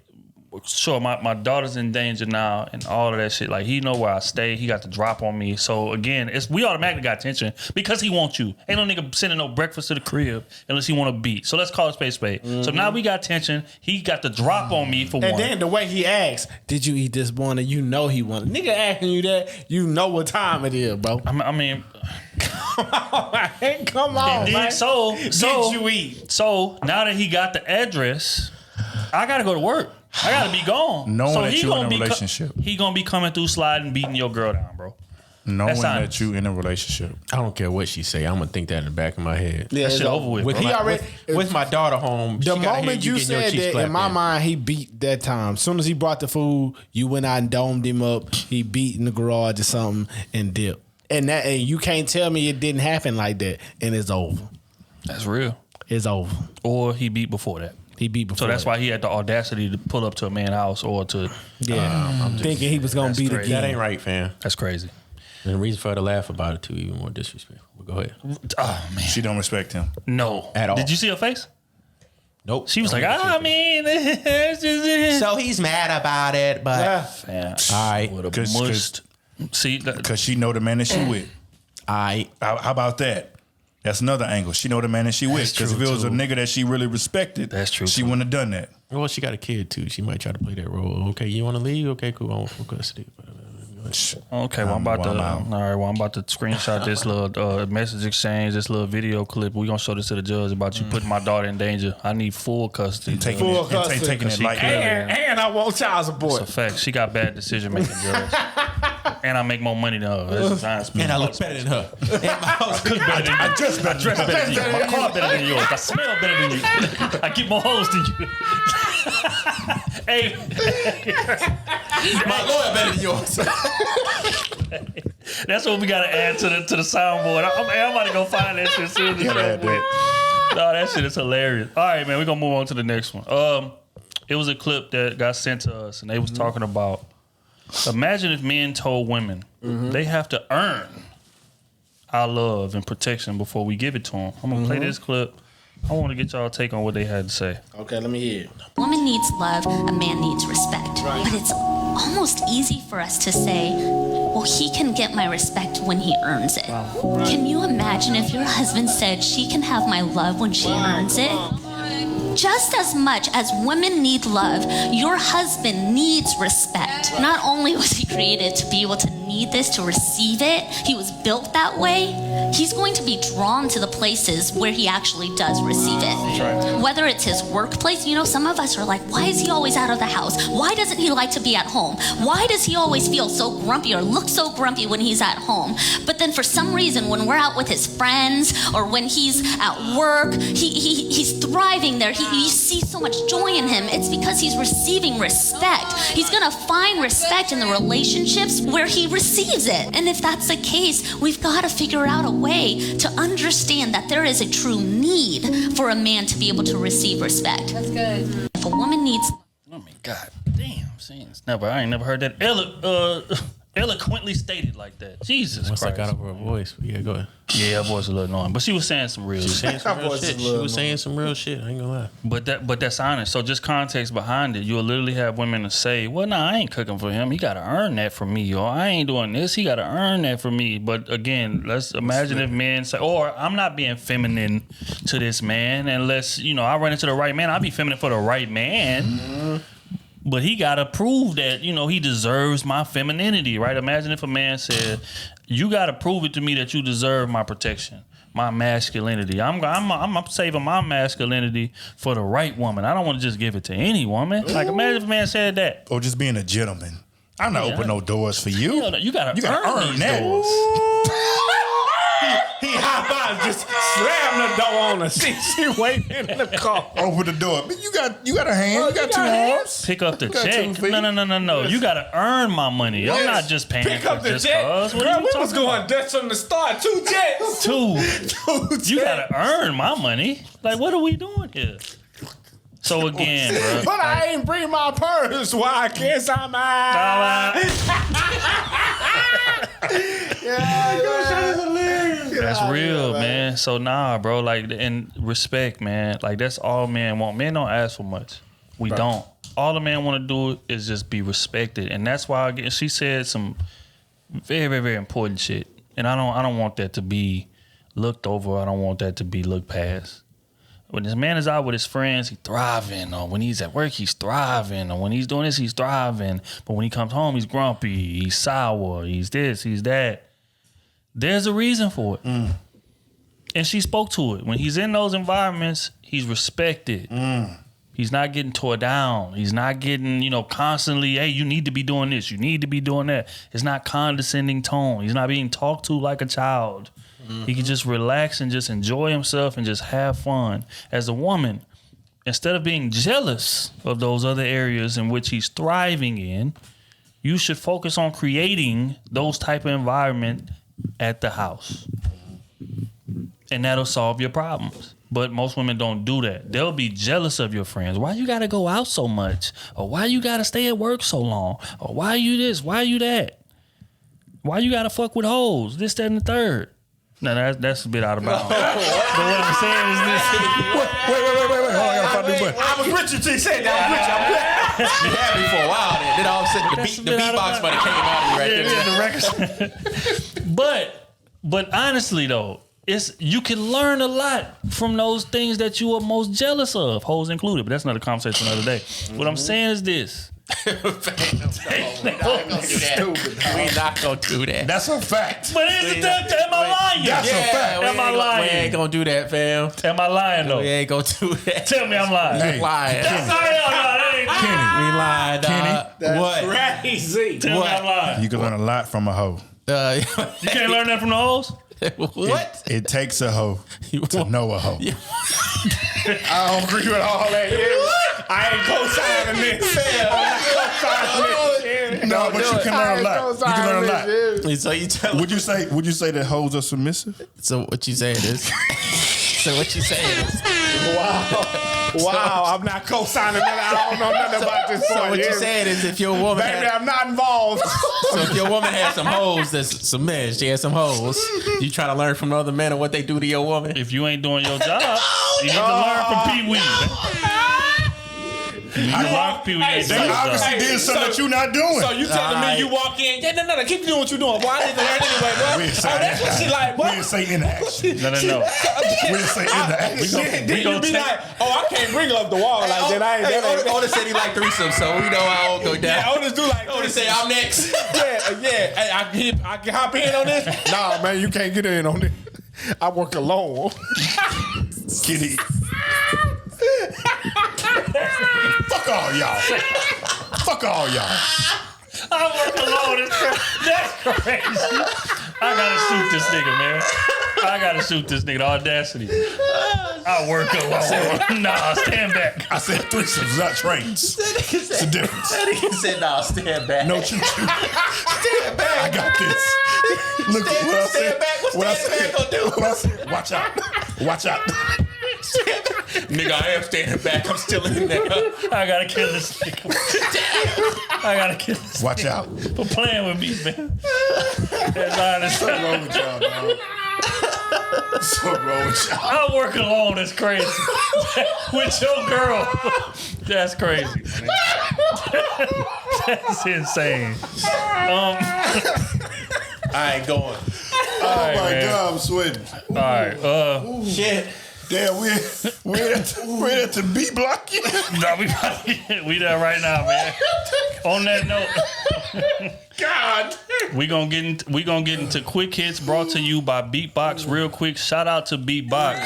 S2: sure, my daughter's in danger now and all of that shit. Like, he know where I stay. He got the drop on me. So again, we automatically got tension because he wants you. Ain't no nigga sending no breakfast to the crib unless he want to beat. So let's call it space. So now we got tension. He got the drop on me for
S4: And
S2: one.
S4: then the way he asks, did you eat this morning? You know he wanted. Nigga asking you that, you know what time it is, bro.
S2: I mean,
S4: Come on,
S2: Indeed.
S4: man.
S2: So
S4: Did you eat?
S2: So now that he got the address, I gotta go to work. I gotta be gone.
S3: Knowing
S2: so
S3: that
S2: he
S3: you
S2: gonna
S3: in a
S2: be
S3: relationship.
S2: he gonna be coming through sliding, beating your girl down, bro.
S3: Knowing
S2: That's
S3: that
S2: honest.
S3: you in a relationship.
S1: I don't care what she say. I'm gonna think that in the back of my head.
S4: Yeah,
S2: That
S4: it's
S2: shit over with,
S1: With,
S2: bro.
S4: He
S1: my,
S4: already-
S1: with my daughter home,
S4: The
S1: she gotta hear
S4: moment you
S1: getting your
S4: said
S1: cheeks
S4: that,
S1: clapped
S4: in my mind, he beat that time. As soon as he brought the food, you went out and domed him up. He beat in the garage or something and dipped. And you can't tell me it didn't happen like that. And it's over.
S2: That's real.
S4: It's over.
S2: Or he beat before that.
S4: He beat before.
S2: So that's
S4: that.
S2: why he had the audacity to pull up to a man's house or to.
S4: Yeah, thinking he was gonna
S2: That's
S4: beat
S2: crazy.
S4: again.
S1: That ain't right, fam.
S2: That's crazy.
S1: And the reason for her to laugh about it too, even more disrespectful. But go ahead.
S2: Oh man,
S3: She don't respect him.
S2: no
S1: At all.
S2: Did you see her face?
S1: Nope.
S2: She was like, I mean, it's just.
S1: So he's mad about it, but
S2: Man,
S1: all right,
S2: would have
S3: 'Cause-
S2: mushed. See,
S3: Because she know the man that she with.
S1: all right.
S3: How about that? That's another angle. She know the man that she with. Because if
S1: true,
S3: it was a
S1: too.
S3: nigga that she really respected,
S2: That's true,
S3: she
S2: too.
S3: wouldn't have done that.
S1: Well, she got a kid too. She might try to play that role. Okay, you want to leave? Okay, cool. I want full custody.
S2: okay, well, I'm about to.
S3: Wow.
S2: All right, well, I'm about to screenshot this little message exchange, this little video clip. We're gonna show this to the judge about you putting my daughter in danger. I need full custody.
S3: Taking
S4: Full
S3: it, and
S4: custody.
S3: taking it
S2: She
S3: like
S2: can't.
S3: that.
S4: And I want child
S2: It's
S4: support.
S2: a fact. She got bad decision making, judge. And I make more money than her. That's just honest.
S1: And I look better than her. And my house
S2: Cook better than you. I dress better than you. My car better than yours. I smell better than you. I get more hoes than you. Hey,
S1: my lawyer better than yours.
S2: that's what we gotta add to the soundboard. I'm about to go find that shit soon. As
S3: Gotta add that.
S2: No, that shit is hilarious. All right, man, we're gonna move on to the next one. It was a clip that got sent to us, and they was talking about. Imagine if men told women they have to earn our love and protection before we give it to them. I'm gonna play this clip. I want to get y'all take on what they had to say.
S4: Okay, let me hear it.
S10: Woman needs love, a man needs respect. But it's almost easy for us to say, well, he can get my respect when he earns it. Can you imagine if your husband said she can have my love when she earns it? Just as much as women need love, your husband needs respect. Not only was he created to be able to need this, to receive it, he was built that way, he's going to be drawn to the places where he actually does receive it. Whether it's his workplace, you know, some of us are like, why is he always out of the house? Why doesn't he like to be at home? Why does he always feel so grumpy or look so grumpy when he's at home? But then for some reason, when we're out with his friends or when he's at work, he's thriving there. You see so much joy in him. It's because he's receiving respect. He's gonna find respect in the relationships where he receives it. And if that's the case, we've got to figure out a way to understand that there is a true need for a man to be able to receive respect.
S5: That's good.
S10: If a woman needs
S2: Oh my god, damn! See, I ain't never heard that eloquently stated like that. Jesus
S1: Once
S2: Christ.
S1: I got over her voice, yeah, go ahead.
S2: Yeah, her voice was a little annoying, but she was saying some real shit.
S1: She was saying some real shit. I ain't gonna lie.
S2: But that's honest. So just context behind it. You'll literally have women to say, "Well, nah, I ain't cooking for him. He got to earn that from me, or I ain't doing this. He got to earn that from me." But again, let's imagine if men say, "Or I'm not being feminine to this man unless I run into the right man. I'll be feminine for the right man." Mm-hmm. But he got to prove that, he deserves my femininity, right? Imagine if a man said, you got to prove it to me that you deserve my protection, my masculinity. I'm saving my masculinity for the right woman. I don't want to just give it to any woman. Like, imagine if a man said that.
S11: Or just being a gentleman. I'm not opening no doors for you.
S2: You got to earn
S11: that.
S2: Doors.
S4: He hop out and just slam the door on her. She waiting in the car.
S11: Open the door. But you got a hand. You got two arms.
S2: Pick up the check. No. You got to earn my money. I'm not just paying
S4: Pick
S2: for
S4: up the
S2: just
S4: check.
S2: cause.
S4: Girl, we was going Dutch from the start. 2 jets.
S2: You got to earn my money. Like, what are we doing here? So again, bro.
S4: But I ain't bring my purse. Why I can't sign my...
S2: That's real, man. So nah, bro. Like, and respect, man. Like, that's all men want. Men don't ask for much. We don't. All the man want to do is just be respected, and that's why she said some very, very, very important shit. And I don't want that to be looked over. I don't want that to be looked past. When this man is out with his friends, he's thriving. Or when he's at work, he's thriving. Or when he's doing this, he's thriving. But when he comes home, he's grumpy. He's sour. He's this. He's that. There's a reason for it. Mm. And she spoke to it. When he's in those environments, he's respected. Mm. He's not getting tore down. He's not getting, constantly, hey, you need to be doing this. You need to be doing that. It's not condescending tone. He's not being talked to like a child. Mm-hmm. He can just relax and just enjoy himself and just have fun. As a woman, instead of being jealous of those other areas in which he's thriving in, you should focus on creating those type of environment at the house. And that'll solve your problems. But most women don't do that. They'll be jealous of your friends. Why you gotta go out so much? Or why you gotta stay at work so long? Or why you this? Why you that? Why you gotta fuck with hoes? This, that, and the third. No, that's a bit out of bounds. But what I'm saying is this.
S11: Wait. Hold on, I gotta find a new button.
S4: I was with you till you said that.
S1: You had me for a while then all of a sudden the beatbox money came out of you right there.
S2: The records. But honestly though, you can learn a lot from those things that you are most jealous of, hoes included. But that's another conversation another day. Mm-hmm. What I'm saying is this.
S1: We're not gonna do that.
S11: That's a fact.
S2: But am I lying?
S11: That's a fact.
S2: Am I lying?
S1: We ain't gonna do that, fam.
S2: Am I lying though?
S1: We ain't gonna do that.
S2: Tell me I'm lying.
S11: Hey,
S1: you lying.
S2: That's how y'all
S11: Kenny.
S1: We lying, dog.
S11: Kenny.
S1: What?
S4: Crazy.
S2: Tell me I'm lying.
S11: You can learn a lot from a hoe.
S2: You can't learn that from the hoes?
S1: What?
S11: It takes a hoe to know a hoe. I don't agree with all that. Yeah.
S4: I ain't co-signing this.
S11: No, but you can learn a lot. You can learn a lot.
S1: So you tell
S11: Would you say that hoes are submissive?
S1: So what you saying is?
S4: Wow, I'm not co-signing that. I don't know nothing about this.
S1: So what you saying is if your woman
S4: Baby, I'm not involved.
S1: So if your woman has some hoes that's some men, she has some hoes, you try to learn from other men and what they do to your woman?
S2: If you ain't doing your job, you need to learn from Pee Wee.
S11: They obviously did something that you're not doing.
S4: So you telling me you walk in? Yeah, no, keep doing what you're doing. Why did they learn anyway, bro? That's what she like.
S11: We didn't say in the action.
S2: No.
S11: We didn't say in the action.
S4: Then you be like, I can't bring up the wall like that. I ain't.
S1: Otis said he like threesome, so we know how it go down.
S4: Yeah, Otis do like.
S1: Otis say I'm next.
S4: Yeah. Hey, I can hop in on this.
S11: Nah, man, you can't get in on this. I work alone. Kitty. Fuck all y'all. Fuck all y'all.
S2: I work alone. That's crazy. I gotta shoot this nigga, man. I gotta shoot this nigga. The audacity. I work alone. Nah, stand back.
S11: I said threesomes, not trains. It's a difference.
S1: That nigga said, nah, stand back.
S11: No choo-choo.
S1: Stand back.
S11: I got this. Look what I said.
S1: Stand back. What's stand back gonna do?
S11: What I said. Watch out. Watch out.
S1: Nigga, I am standing back. I'm still in there.
S2: I gotta kill this nigga. I gotta kill this
S11: Watch
S2: nigga
S11: out.
S2: for playing with me, man. That's honest.
S11: What's wrong with y'all, dog? What's wrong with y'all?
S2: I work alone. That's crazy. With your girl. That's crazy. Man. That's insane.
S1: I ain't going.
S3: Oh my God, I'm sweating.
S2: All right.
S1: Shit.
S3: Damn, we at the B block yet?
S2: No, we there right now, man. On that note,
S3: God.
S2: we gonna get into quick hits brought to you by Beatbox. Real quick, shout out to Beatbox.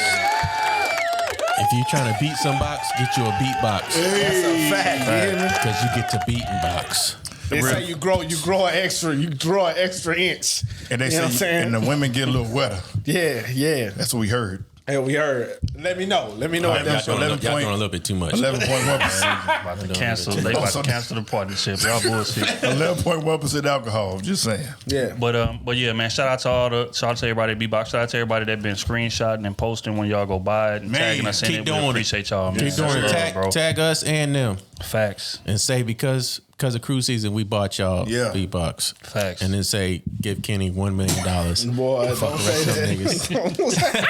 S1: If you're trying to beat some box, get you a beatbox.
S4: That's a fact. You hear me?
S1: Because you get to beating box.
S4: They say you grow an extra inch.
S3: And they
S4: You know what I'm
S3: say,
S4: saying?
S3: and the women get a little wetter.
S4: Yeah.
S3: That's what we heard.
S4: Hey, we heard. Let me know. Let me know.
S3: All
S4: if
S3: right,
S4: that's
S1: Y'all
S3: y'all
S1: doing, y'all doing a little bit too much.
S3: 11.1%.
S2: About to cancel. They about to cancel the partnership. Y'all bullshit.
S3: 11.1% alcohol. Just saying.
S4: Yeah.
S2: But yeah, man. Shout out to everybody at Beatbox. Shout out to everybody that been screenshotting and posting when y'all go by it and
S3: Man,
S2: tagging us in
S1: keep
S2: it.
S1: doing
S2: We
S1: it.
S2: appreciate y'all, man.
S1: Keep doing it.
S2: That's love, bro.
S1: Tag us and them.
S2: Facts.
S1: And say because of Krew season, we bought y'all Beatbox.
S2: Facts.
S1: And then say, give Kenny $1 million.
S4: Boy,
S1: Fuck
S4: don't
S1: the rest
S4: say
S1: of them niggas.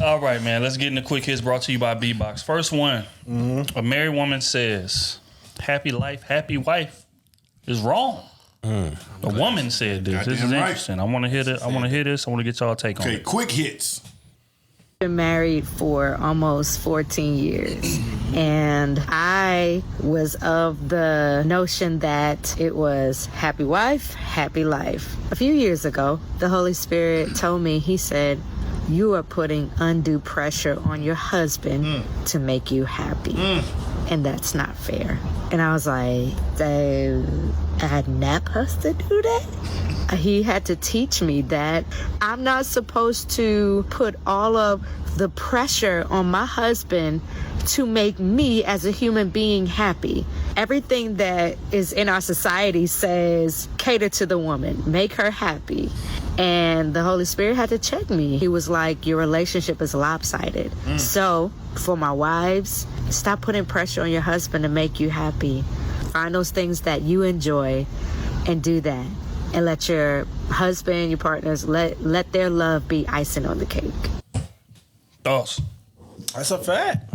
S2: All right, man. Let's get into quick hits brought to you by Beatbox. First one. A married woman says, "Happy life, happy wife," is wrong. A woman said this. This is
S3: Goddamn right.
S2: interesting. I want to hear this. I want to get y'all take on
S3: Okay,
S2: it.
S3: quick hits.
S12: Been married for almost 14 years, and I was of the notion that it was happy wife, happy life. A few years ago, the Holy Spirit told me, he said, "You are putting undue pressure on your husband to make you happy, and that's not fair." And I was like, I not supposed to do that? He had to teach me that I'm not supposed to put all of the pressure on my husband to make me as a human being happy. Everything that is in our society says cater to the woman, make her happy. And the Holy Spirit had to check me. He was like, your relationship is lopsided. So for my wives, stop putting pressure on your husband to make you happy. Find those things that you enjoy and do that. And let your husband, your partners, let their love be icing on the cake.
S2: Thoughts?
S4: That's a fact.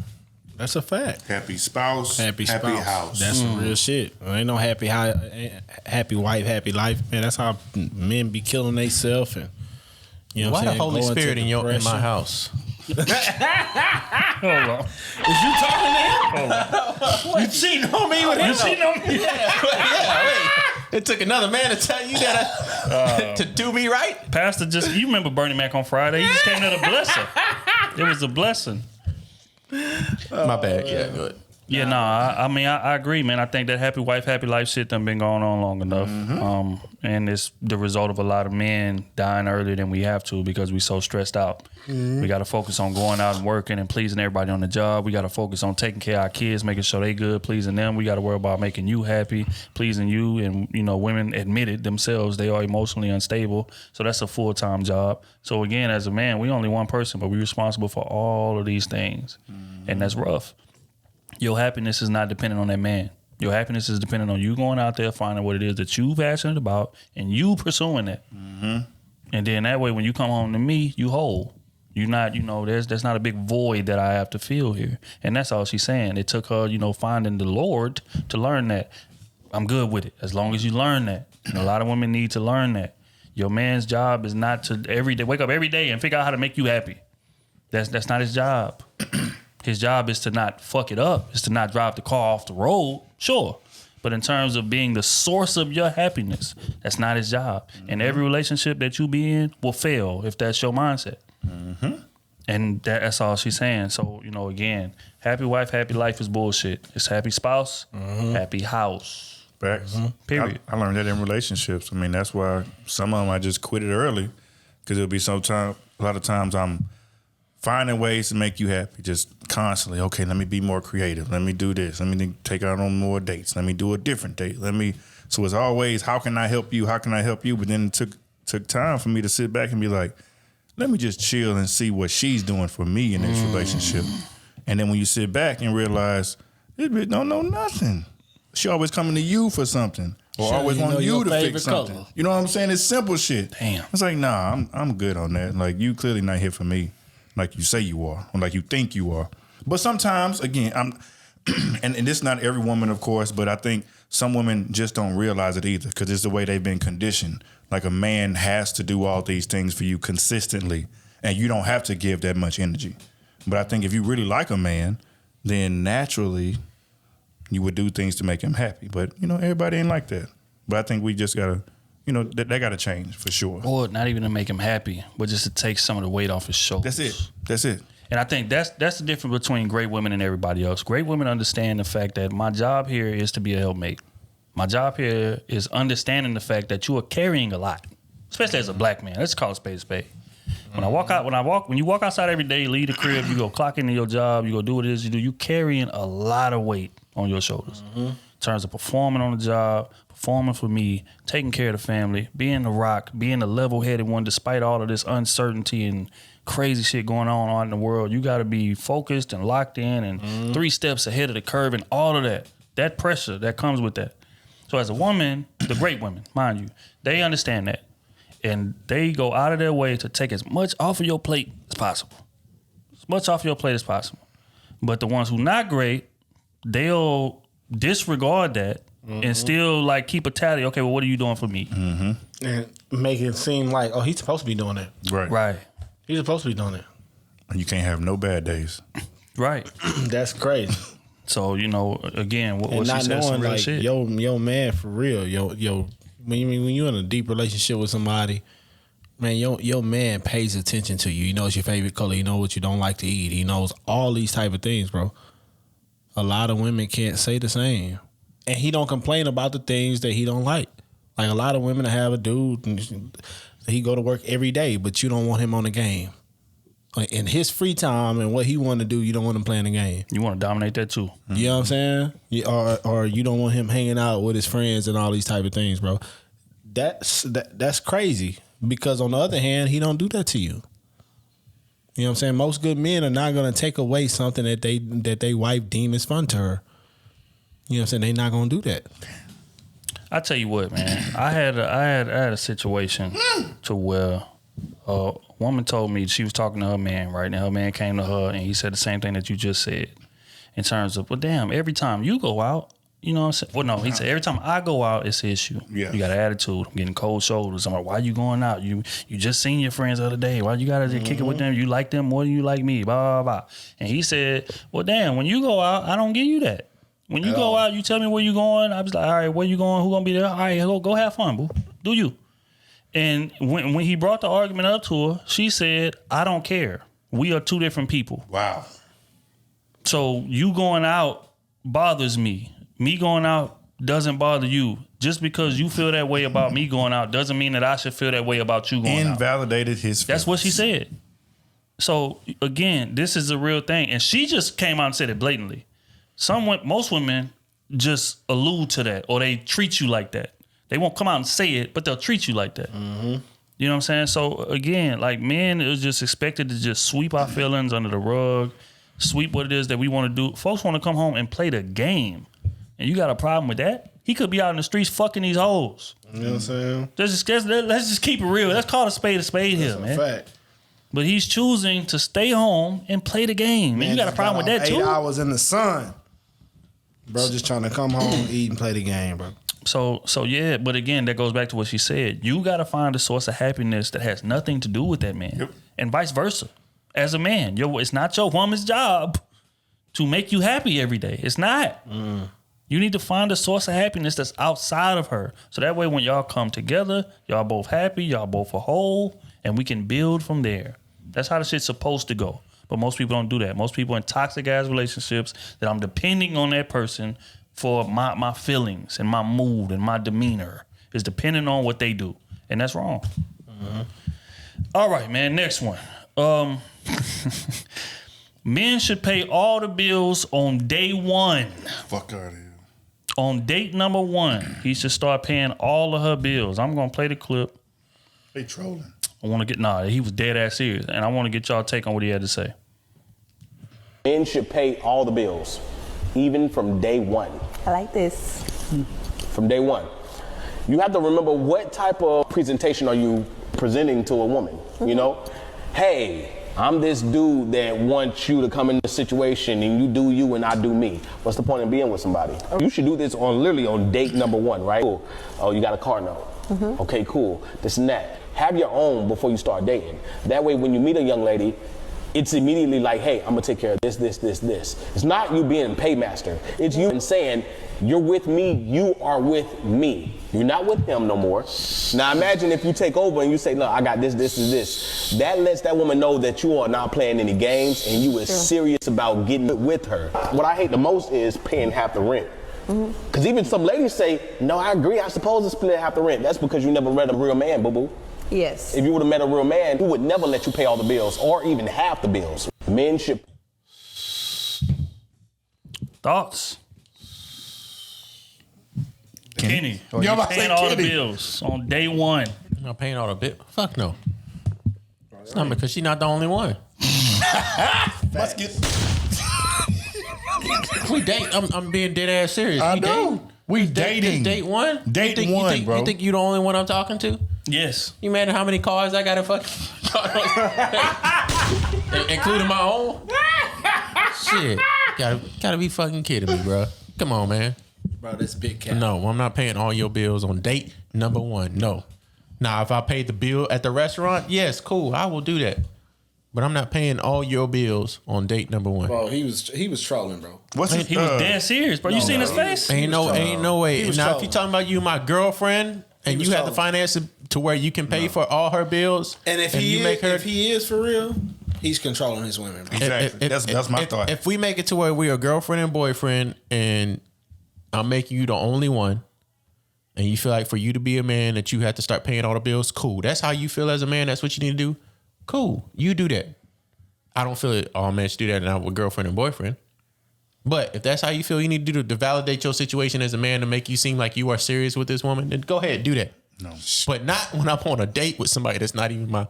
S4: That's a fact.
S3: Happy spouse.
S4: Happy
S3: house.
S4: That's some real shit. Ain't no happy wife, happy life, man. That's how men be killing themselves. And you know,
S1: Why
S4: what
S1: the
S4: I'm saying?
S1: Holy
S4: Going to
S1: Spirit in
S4: depression.
S1: my house?
S2: Hold on.
S4: Is you talking there? You cheating on me with him?
S2: You cheating on me?
S1: Wait. It took another man to tell you that to do me right.
S2: Pastor you remember Bernie Mac on Friday? He just came there to bless her. It was a blessing.
S1: My bad. Yeah, go ahead.
S2: Yeah, no, I mean, I agree, man. I think that happy wife, happy life shit done been going on long enough. And it's the result of a lot of men dying earlier than we have to because we so stressed out. We got to focus on going out and working and pleasing everybody on the job. We got to focus on taking care of our kids, making sure they good, pleasing them. We got to worry about making you happy, pleasing you. And, you know, women admitted themselves they are emotionally unstable. So that's a full-time job. So again, as a man, we only one person, but we're responsible for all of these things. And that's rough. Your happiness is not dependent on that man. Your happiness is dependent on you going out there, finding what it is that you're passionate about, and you pursuing that. And then that way, when you come home to me, you whole. You're not, you know, there's not a big void that I have to fill here. And that's all she's saying. It took her, you know, finding the Lord to learn that. I'm good with it, as long as you learn that. And a lot of women need to learn that. Your man's job is not to wake up every day and figure out how to make you happy. That's not his job. His job is to not fuck it up. Is to not drive the car off the road, sure. But in terms of being the source of your happiness, that's not his job. And every relationship that you be in will fail if that's your mindset. And that's all she's saying. So, you know, again, happy wife, happy life is bullshit. It's happy spouse, happy house.
S3: Facts.
S2: Period.
S3: I learned that in relationships. I mean, that's why some of them I just quit it early because it'll be a lot of times I'm finding ways to make you happy, just constantly. Okay, let me be more creative. Let me do this. Let me take out on more dates. Let me do a different date. So it's always, how can I help you? How can I help you? But then it took time for me to sit back and be like, let me just chill and see what she's doing for me in this relationship. And then when you sit back and realize, this bitch don't know nothing. She always coming to you for something. Or always want you to fix something. Color. You know what I'm saying? It's simple shit.
S2: Damn.
S3: It's like, nah, I'm good on that. Like, you clearly not here for me like you say you are, or like you think you are. But sometimes, again, and this not every woman, of course, but I think some women just don't realize it either because it's the way they've been conditioned. Like a man has to do all these things for you consistently, and you don't have to give that much energy. But I think if you really like a man, then naturally you would do things to make him happy. But, everybody ain't like that. But I think we just got to, that got to change for sure.
S2: Or not even to make him happy, but just to take some of the weight off his shoulders.
S3: That's it.
S2: And I think that's the difference between great women and everybody else. Great women understand the fact that my job here is to be a helpmate. My job here is understanding the fact that you are carrying a lot, especially as a black man. Let's call it spade a spade. When you walk outside every day, leave the crib, you go clock into your job, you go do what it is you do, you carrying a lot of weight on your shoulders. In terms of performing on the job, performing for me, taking care of the family, being the rock, being the level-headed one despite all of this uncertainty and crazy shit going on in the world. You got to be focused and locked in and 3 steps ahead of the curve and all of that. That pressure that comes with that. So as a woman, the great women, mind you, they understand that. And they go out of their way to take as much off of your plate as possible. As much off your plate as possible. But the ones who not great, they'll disregard that and still like keep a tally. Okay, well, what are you doing for me?
S4: And make it seem like, oh, he's supposed to be doing that.
S3: Right.
S4: He's supposed to be doing it.
S3: And you can't have no bad days.
S2: Right.
S4: That's crazy.
S2: So, again, what
S4: and
S2: she
S4: not
S2: said
S4: knowing,
S2: some real
S4: like,
S2: shit.
S4: Yo, man, for real, when you're in a deep relationship with somebody, man, your man pays attention to you. He knows your favorite color. He knows what you don't like to eat. He knows all these type of things, bro. A lot of women can't say the same. And he don't complain about the things that he don't like. Like a lot of women have a dude and he go to work every day, but you don't want him on the game. Like in his free time and what he want to do, you don't want him playing the game.
S2: You want to dominate that too.
S4: You know what I'm saying? Or you don't want him hanging out with his friends and all these type of things, bro. That's crazy. Because on the other hand, he don't do that to you. You know what I'm saying? Most good men are not going to take away something that they wife deem as fun to her. You know what I'm saying? They not going to do that.
S2: I tell you what, man. I had a situation to where a woman told me she was talking to her man, right? And her man came to her and he said the same thing that you just said. In terms of, well, damn, every time you go out, you know what I'm saying? Well, no, he said, every time I go out, it's an issue. Yeah. You got an attitude. I'm getting cold shoulders. I'm like, why you going out? You just seen your friends the other day. Why you got to kick it with them? You like them more than you like me, blah, blah, blah. And he said, well, damn, when you go out, I don't give you that. When you go out, you tell me where you going. I was like, all right, where you going? Who going to be there? All right, go have fun, boo. Do you. And when he brought the argument up to her, she said, I don't care. We are two different people.
S3: Wow.
S2: So you going out bothers me. Me going out doesn't bother you. Just because you feel that way about me going out doesn't mean that I should feel that way about you going out.
S3: Invalidated his feelings.
S2: That's what she said. So again, this is a real thing. And she just came out and said it blatantly. Most women just allude to that or they treat you like that. They won't come out and say it, but they'll treat you like that. You know what I'm saying? So again, like men is just expected to just sweep our feelings under the rug, sweep what it is that we want to do. Folks want to come home and play the game. And you got a problem with that? He could be out in the streets fucking these hoes.
S4: You know what I'm saying?
S2: Let's just keep it real. Let's call a spade here, man.
S4: Fact.
S2: But he's choosing to stay home and play the game. Man, you got a problem with that too?
S4: 8 hours in the sun. Bro, just trying to come home, eat, and play the game, bro.
S2: So yeah, but again, that goes back to what she said. You got to find a source of happiness that has nothing to do with that man, and vice versa. As a man, it's not your woman's job to make you happy every day. It's not. You need to find a source of happiness that's outside of her. So that way, when y'all come together, y'all both happy, y'all both a whole, and we can build from there. That's how the shit's supposed to go. But most people don't do that. Most people in toxic ass relationships that I'm depending on that person for my feelings and my mood and my demeanor is depending on what they do. And that's wrong. All right, man. Next one. Men should pay all the bills on day one.
S3: Fuck out of here.
S2: On date number 1, he should start paying all of her bills. I'm going to play the clip.
S3: They trolling.
S2: I want to get he was dead ass serious, and I want to get y'all take on what he had to say.
S13: Men should pay all the bills, even from day one.
S14: I like this.
S13: From day one. You have to remember what type of presentation are you presenting to a woman, you know? Hey, I'm this dude that wants you to come in the situation and you do you and I do me. What's the point of being with somebody? You should do this literally on date number one, right? Cool. Oh, you got a car note. Okay, cool. This and that. Have your own before you start dating. That way when you meet a young lady, it's immediately like, hey, I'm gonna take care of this. It's not you being paymaster. It's you saying, you're with me, you are with me. You're not with him no more. Now imagine if you take over and you say, no, I got this. That lets that woman know that you are not playing any games and you are serious about getting with her. What I hate the most is paying half the rent. Because even some ladies say, no, I agree, I'm supposed to split half the rent. That's because you never met a real man, boo-boo.
S14: Yes.
S13: If you would have met a real man, he would never let you pay all the bills or even half the bills. Men should.
S2: Thoughts? Kenny, are you paying all the bills on day one?
S1: I'm not paying all the bills. Fuck no. It's not because she's not the only one.
S11: Let's get.
S1: We date. I'm being dead ass serious.
S11: I know. We dating.
S1: Date one?
S11: Date one, bro.
S1: You think you the only one I'm talking to?
S2: Yes.
S1: You matter how many cars I got to fucking including my own? Shit. Gotta be fucking kidding me, bro. Come on, man.
S4: Bro, that's big cap.
S1: No, I'm not paying all your bills on date number one. No. Now, if I paid the bill at the restaurant, yes, cool. I will do that. But I'm not paying all your bills on date number one.
S4: Bro, he was trolling, bro.
S2: He was dead serious, bro. You seen his face?
S1: Ain't no way. Now, if you're talking about you, my girlfriend, and you have the finances to where you can pay for all her bills,
S4: and if he is for real, he's controlling his women. Bro.
S11: Exactly. That's my thought.
S1: If we make it to where we are girlfriend and boyfriend, and I'm making you the only one, and you feel like for you to be a man that you have to start paying all the bills, cool. That's how you feel as a man. That's what you need to do. Cool. You do that. I don't feel it. All men should do that now with girlfriend and boyfriend. But if that's how you feel, you need to do to validate your situation as a man to make you seem like you are serious with this woman, then go ahead, do that.
S11: No.
S1: But not when I'm on a date with somebody that's not even my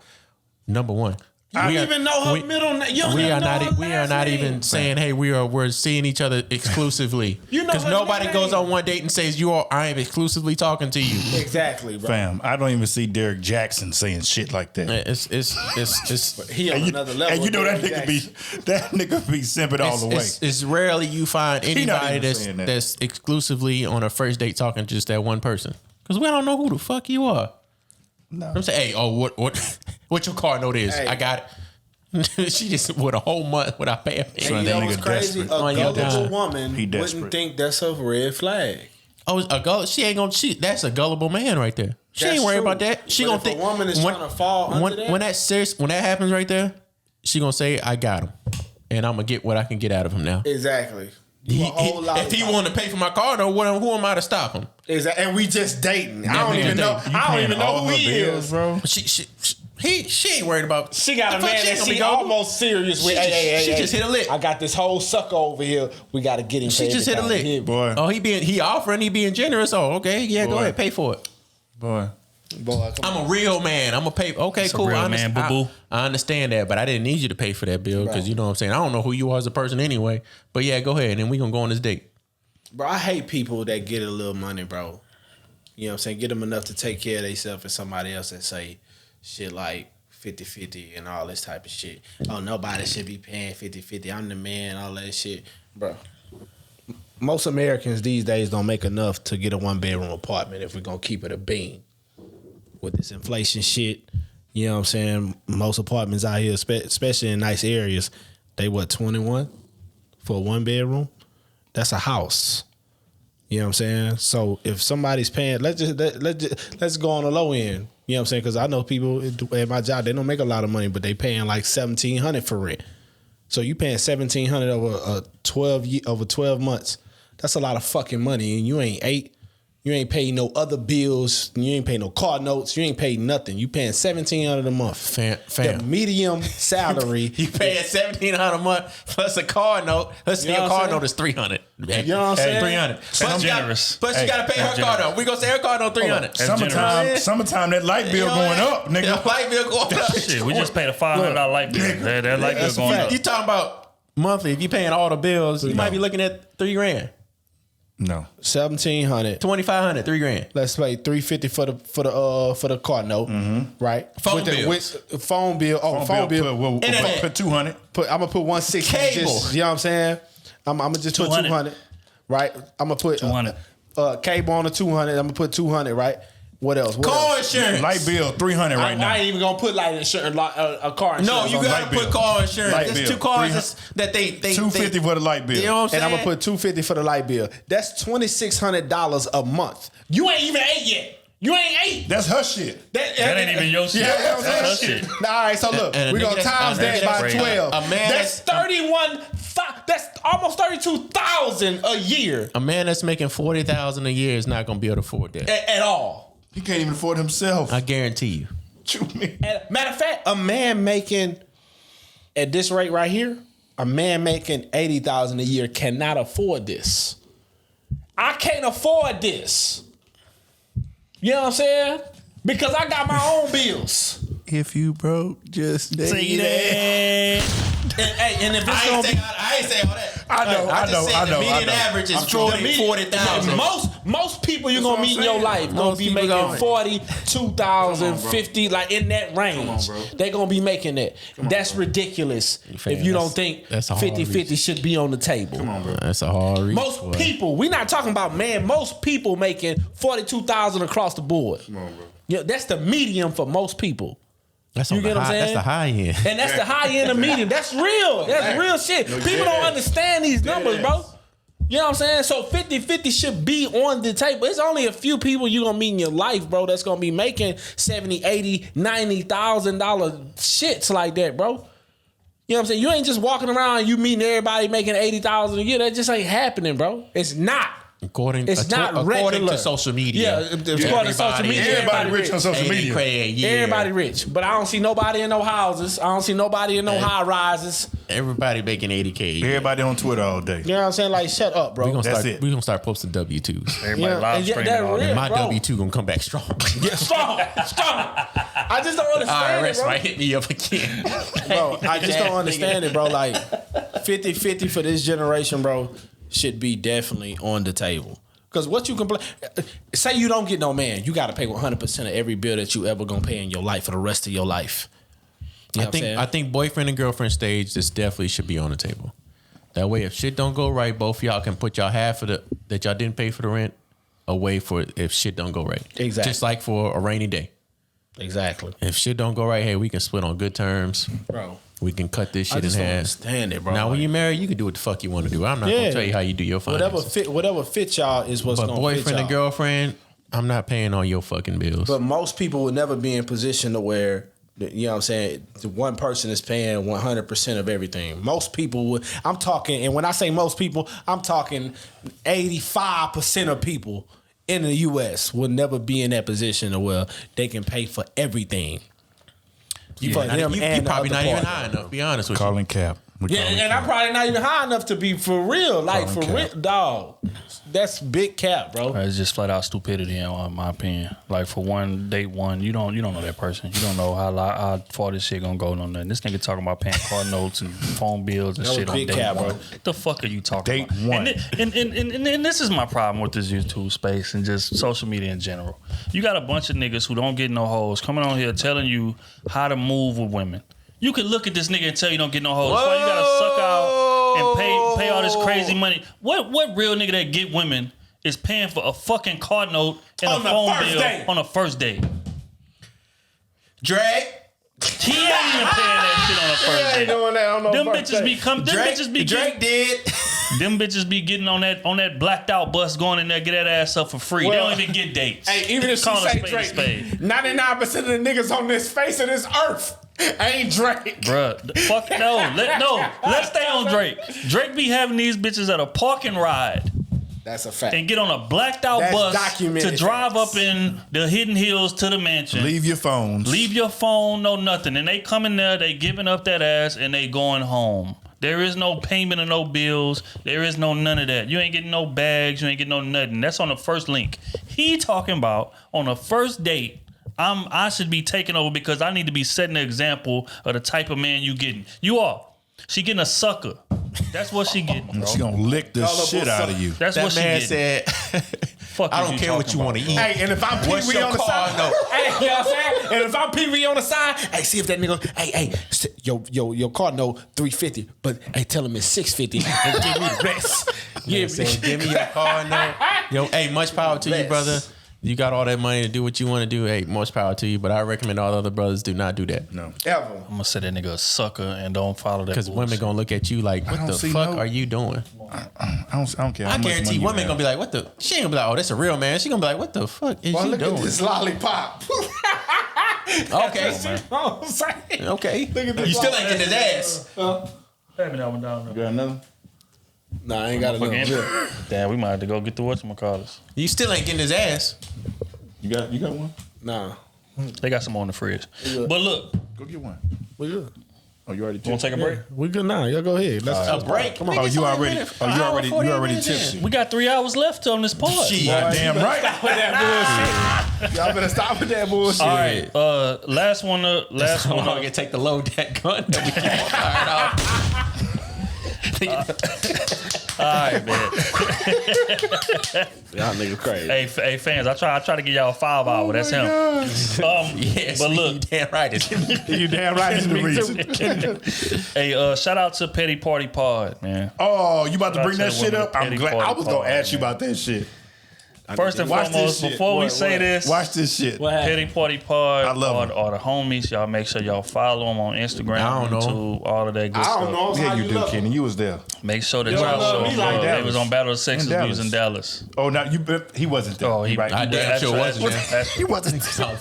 S1: number one.
S4: I don't even know her middle name.
S1: We are not even saying, hey, we're seeing each other exclusively. Because nobody goes on one date and says I am exclusively talking to you.
S4: Exactly, bro.
S11: Fam, I don't even see Derek Jackson saying shit like that.
S1: It's
S4: he on another level.
S11: And you know that nigga be simping all the way.
S1: It's rarely you find anybody that's exclusively on a first date talking to just that one person. Because we don't know who the fuck you are. No. I'm saying, hey, what your car note is? Hey. I got it. She just with a whole month without paying me.
S4: And that was crazy. A gullible woman wouldn't think that's a red flag.
S1: Oh, she ain't gonna. That's a gullible man right there. She ain't worried about that. She gonna think
S4: a woman is trying to fall under that.
S1: When that happens right there, she gonna say, I got him, and I'm gonna get what I can get out of him now.
S4: Exactly.
S1: If he want to pay for my car, though, who am I to stop him?
S4: Exactly. And we just dating. I don't even know who he is,
S11: bro.
S1: She ain't worried about.
S4: She got a man that she almost serious with.
S1: She just hit a lick.
S4: I got this whole sucker over here. We got to get him.
S1: She just hit a lick,
S11: boy.
S1: Oh, he offering, he being generous. Oh, okay, yeah, go ahead, pay for it,
S11: boy.
S1: I'm a real man. I'm a pay. Okay,
S2: it's
S1: cool.
S2: A real man, boo-boo.
S1: I understand that, but I didn't need you to pay for that bill because you know what I'm saying. I don't know who you are as a person anyway. But yeah, go ahead, and we gonna go on this date.
S4: Bro, I hate people that get a little money, bro. You know what I'm saying? Get them enough to take care of themselves and somebody else that say shit like 50-50 and all this type of shit. Oh, nobody should be paying 50-50. I'm the man, all that shit. Bro, most Americans these days don't make enough to get a one-bedroom apartment if we're going to keep it a bean. With this inflation shit, you know what I'm saying? Most apartments out here, especially in nice areas, they 21 for a one-bedroom? That's a house. You know what I'm saying? So if somebody's paying, let's go on the low end. You know what I'm saying? Because I know people at my job, they don't make a lot of money, but they paying like $1,700 for rent. So you paying $1,700 over 12 months. That's a lot of fucking money, and you ain't 8. You ain't pay no other bills. You ain't pay no car notes. You ain't pay nothing. You paying $1,700 a month.
S1: Fam.
S4: The medium salary.
S1: You paying $1,700 a month plus a car note. Let's say your car note is $300.
S4: You know what I'm saying?
S1: $300.
S2: That's generous.
S1: Plus you gotta pay her car note. We gonna say her car note $300.
S11: Summertime, that light bill going up, nigga.
S1: Your light bill going up.
S2: Shit, we just paid a $500 light bill. That light bill going up.
S1: You talking about monthly? If you paying all the bills, you might be looking at $3,000.
S11: No,
S4: $1,700,
S1: $2,500, $3,000.
S4: Let's play $350 for the car note, right?
S1: Phone bill.
S4: Phone bill. Oh, phone bill.
S11: We'll put $200.
S4: I'm gonna put $160.
S1: Cable.
S4: You know what I'm saying? I'm gonna just put $200, right? I'm gonna put
S2: $200.
S4: Cable on the $200. I'm gonna put $200, right? What else?
S1: Car insurance.
S11: Light bill $300 right now.
S4: I ain't even gonna put light insurance, a car insurance.
S1: No, you gotta put car insurance. There's two cars that they
S11: $250 for the light bill.
S1: You know what I'm saying?
S4: And I'm gonna put $250 for the light bill. That's $2,600 a month. You ain't even ate yet. You ain't ate.
S11: That's her shit.
S2: That ain't even your shit.
S4: Yeah,
S2: that's her shit.
S4: All right, so look, we're gonna times that by 12. That's 31. That's almost 32,000 a year.
S1: A man that's making $40,000 a year is not gonna be able to afford that
S4: at all.
S11: He can't even afford himself.
S1: I guarantee you.
S4: Matter of fact, a man making at this rate right here, a man making $80,000 a year cannot afford this. I can't afford this. You know what I'm saying? Because I got my own bills.
S1: If you broke, just
S2: say that.
S4: And if it's gonna be,
S1: I ain't say all that.
S11: I know.
S1: The median average is 40,000.
S4: Most people you're gonna meet in your life gonna be making 42,000, 50, like in that range. They're gonna be making that. That's ridiculous. If you don't think 50-50 should be on the table.
S11: Come on, bro.
S1: That's a hard reach.
S4: Most people, we're not talking about man. Most people making 42,000 across the board.
S11: Come on, bro.
S4: Yeah, that's the medium for most people.
S1: That's
S4: you get what I'm saying?
S1: That's the high end.
S4: And that's the high end of medium. That's real. That's real shit. People don't understand these numbers, bro. You know what I'm saying? So 50-50 should be on the table. It's only a few people you're gonna meet in your life, bro, that's gonna be making $70,000, $80,000, $90,000 shits like that, bro. You know what I'm saying? You ain't just walking around and you meeting everybody making $80,000 a year. That just ain't happening, bro. It's not.
S1: According
S4: to
S1: social media.
S4: Yeah, according to social media.
S11: Everybody rich on social media.
S4: Everybody rich. But I don't see nobody in no houses. I don't see nobody in no high rises.
S1: Everybody making $80K.
S11: Everybody on Twitter all day.
S4: You know what I'm saying? Like, shut up, bro.
S1: We're gonna start posting W2s.
S2: Everybody live streaming all day.
S1: And my W2 gonna come back strong.
S4: Yeah, strong. I just don't understand it,
S1: IRS
S4: bro.
S1: might hit me up again.
S4: Bro, I just don't understand it, bro. Like, 50-50 for this generation, bro, should be definitely on the table. Because what you complain, say you don't get no man, you got to pay 100% of every bill that you ever gonna pay in your life for the rest of your life. You know
S1: I think boyfriend and girlfriend stage, this definitely should be on the table. That way, if shit don't go right, both of y'all can put y'all half of the that y'all didn't pay for the rent away for if shit don't go right.
S4: Exactly.
S1: Just like for a rainy day.
S4: Exactly.
S1: If shit don't go right, hey, we can split on good terms,
S4: bro.
S1: We can cut this shit
S4: I just
S1: in
S4: don't
S1: half.
S4: understand it, bro.
S1: Now, when you're married, you can do what the fuck you want to do. I'm not gonna tell you how you do your finances.
S4: Whatever fit y'all is what's gonna fit y'all.
S1: But boyfriend and girlfriend, I'm not paying all your fucking bills.
S4: But most people would never be in position to where, you know what I'm saying, the one person is paying 100% of everything. Most people would, I'm talking, and when I say most people, I'm talking 85% of people in the U.S. will never be in that position to where they can pay for everything.
S1: You probably not even high enough, to be honest with you.
S11: Calling cap.
S4: Yeah, and I'm probably not even high enough to be for real. Like, for real, dog. That's big cap, bro.
S2: It's just flat out stupidity, in my opinion. Like, for date one, you don't know that person. You don't know how far this shit gonna go. No nothing. This nigga talking about paying car notes and phone bills and shit on date
S4: cap,
S2: one.
S4: bro.
S2: What the fuck are you talking about?
S11: Date one.
S2: And this is my problem with this YouTube space and just social media in general. You got a bunch of niggas who don't get no hoes coming on here telling you how to move with women. You can look at this nigga and tell you don't get no hoes. Why you gotta suck out and pay all this crazy money? What real nigga that get women is paying for a fucking car note and a phone bill on a first date?
S1: Drake.
S2: He ain't even paying that shit on a first date.
S4: Doing that on no
S2: Them
S4: first
S2: bitches
S4: date.
S2: be coming.
S1: Drake did.
S2: Them bitches be getting on that blacked out bus going in there, get that ass up for free.
S4: Well,
S2: they don't even get dates.
S4: Hey, even if she
S2: Call a
S4: say
S2: spade a
S4: Drake,
S2: spade.
S4: 99% of the niggas on this face of this earth ain't Drake.
S2: Bruh, fuck no. Let's stay on Drake. Drake be having these bitches at a park and ride.
S4: That's a fact.
S2: And get on a blacked out
S4: That's
S2: bus
S4: documented
S2: to drive
S4: facts.
S2: up in the Hidden Hills to the mansion.
S11: Leave your phones.
S2: Leave your phone, no nothing. And they come in there, they giving up that ass, and they going home. There is no payment of no bills. There is no none of that. You ain't getting no bags. You ain't getting no nothing. That's on the first link. He talking about on the first date, I should be taking over because I need to be setting the example of the type of man you getting. You are. She getting a sucker. That's what she getting, bro.
S11: She gonna lick the shit out of you.
S2: That's
S1: That
S2: what she
S1: man
S2: getting.
S1: said,
S2: Fuck
S1: I
S2: is
S1: don't care what you
S2: talking
S1: want to
S2: about,
S1: eat.
S2: bro?
S4: Hey, and if I'm
S1: What's
S4: PV
S1: your
S4: on the
S1: car
S4: side,
S1: note?
S4: hey, you know what I'm saying? And if I'm PV on the side, hey, see if that nigga, hey, your car note $350, but hey, tell him it's $650 and give me the rest.
S1: Yeah, saying, give me your car note. Yo, hey, much power to you, brother. You got all that money to do what you want to do. Hey, much power to you. But I recommend all the other brothers do not do that.
S11: No.
S4: Ever.
S2: I'm gonna say that nigga a sucker and don't follow that.
S1: Because women gonna look at you like, what the fuck are you doing?
S11: I don't care. How
S1: I
S11: much
S1: guarantee
S11: money you
S1: women
S11: have.
S1: gonna be like, what the? She ain't gonna be like, oh, that's a real man. She gonna be like, what the fuck is
S4: Boy,
S1: you
S4: look
S1: doing?
S4: at this lollipop.
S1: Okay.
S4: You know what I'm saying?
S1: Okay.
S4: Look at this
S1: You still ain't getting his ass.
S2: Hand me that one down there.
S11: You got another?
S4: Nah, I ain't got enough.
S2: Damn, we might have to go get the whatchamacallits.
S1: You still ain't getting his ass.
S11: You got one?
S4: Nah.
S2: They got some on the fridge. But look,
S11: Go get one.
S4: We good.
S11: Oh, you already
S2: you want to take a break?
S4: We good now. Y'all go ahead. Let's
S1: A break?
S4: Come on.
S11: Oh, you already tipsy.
S2: We got 3 hours left on this pod.
S11: Goddamn right.
S4: Stop with that bullshit. Y'all better stop with that bullshit.
S2: All right, last one. Last
S1: Hold
S2: one.
S1: on, get take the load that gun that we keep on fired off.
S2: All right, man.
S4: Y'all niggas crazy.
S2: Hey, fans, I try to give y'all a 5 hour. That's him.
S1: Yes,
S2: but look,
S1: you damn right.
S11: You damn right it's the reason.
S2: hey, shout out to Petty Party Pod, man.
S11: Oh, you about to
S2: Shout
S11: bring
S2: out
S11: that
S2: to the
S11: shit
S2: women
S11: up? I'm
S2: Petty
S11: glad.
S2: Party
S11: I was gonna
S2: Pod,
S11: ask you
S2: man.
S11: about that shit.
S2: First and
S11: Watch this
S2: foremost,
S11: shit.
S2: before we say this,
S11: Watch this shit.
S2: Petty Party Pod
S11: I love
S2: are the homies. Y'all make sure y'all follow them on Instagram,
S1: I don't know.
S2: YouTube, all of that good
S4: I
S2: stuff.
S4: don't know.
S11: Yeah,
S4: how
S11: you do,
S4: love
S11: Kenny. You was there.
S2: Make sure that
S4: You
S2: y'all
S4: don't love
S2: show
S4: me
S2: love.
S4: like
S2: They
S11: Dallas.
S2: was on Battle of Sexes.
S11: In
S2: We was in
S11: Dallas.
S2: Dallas.
S11: Oh, now he wasn't there.
S2: Oh, he
S11: right.
S1: I damn sure wasn't there.
S11: He wasn't there.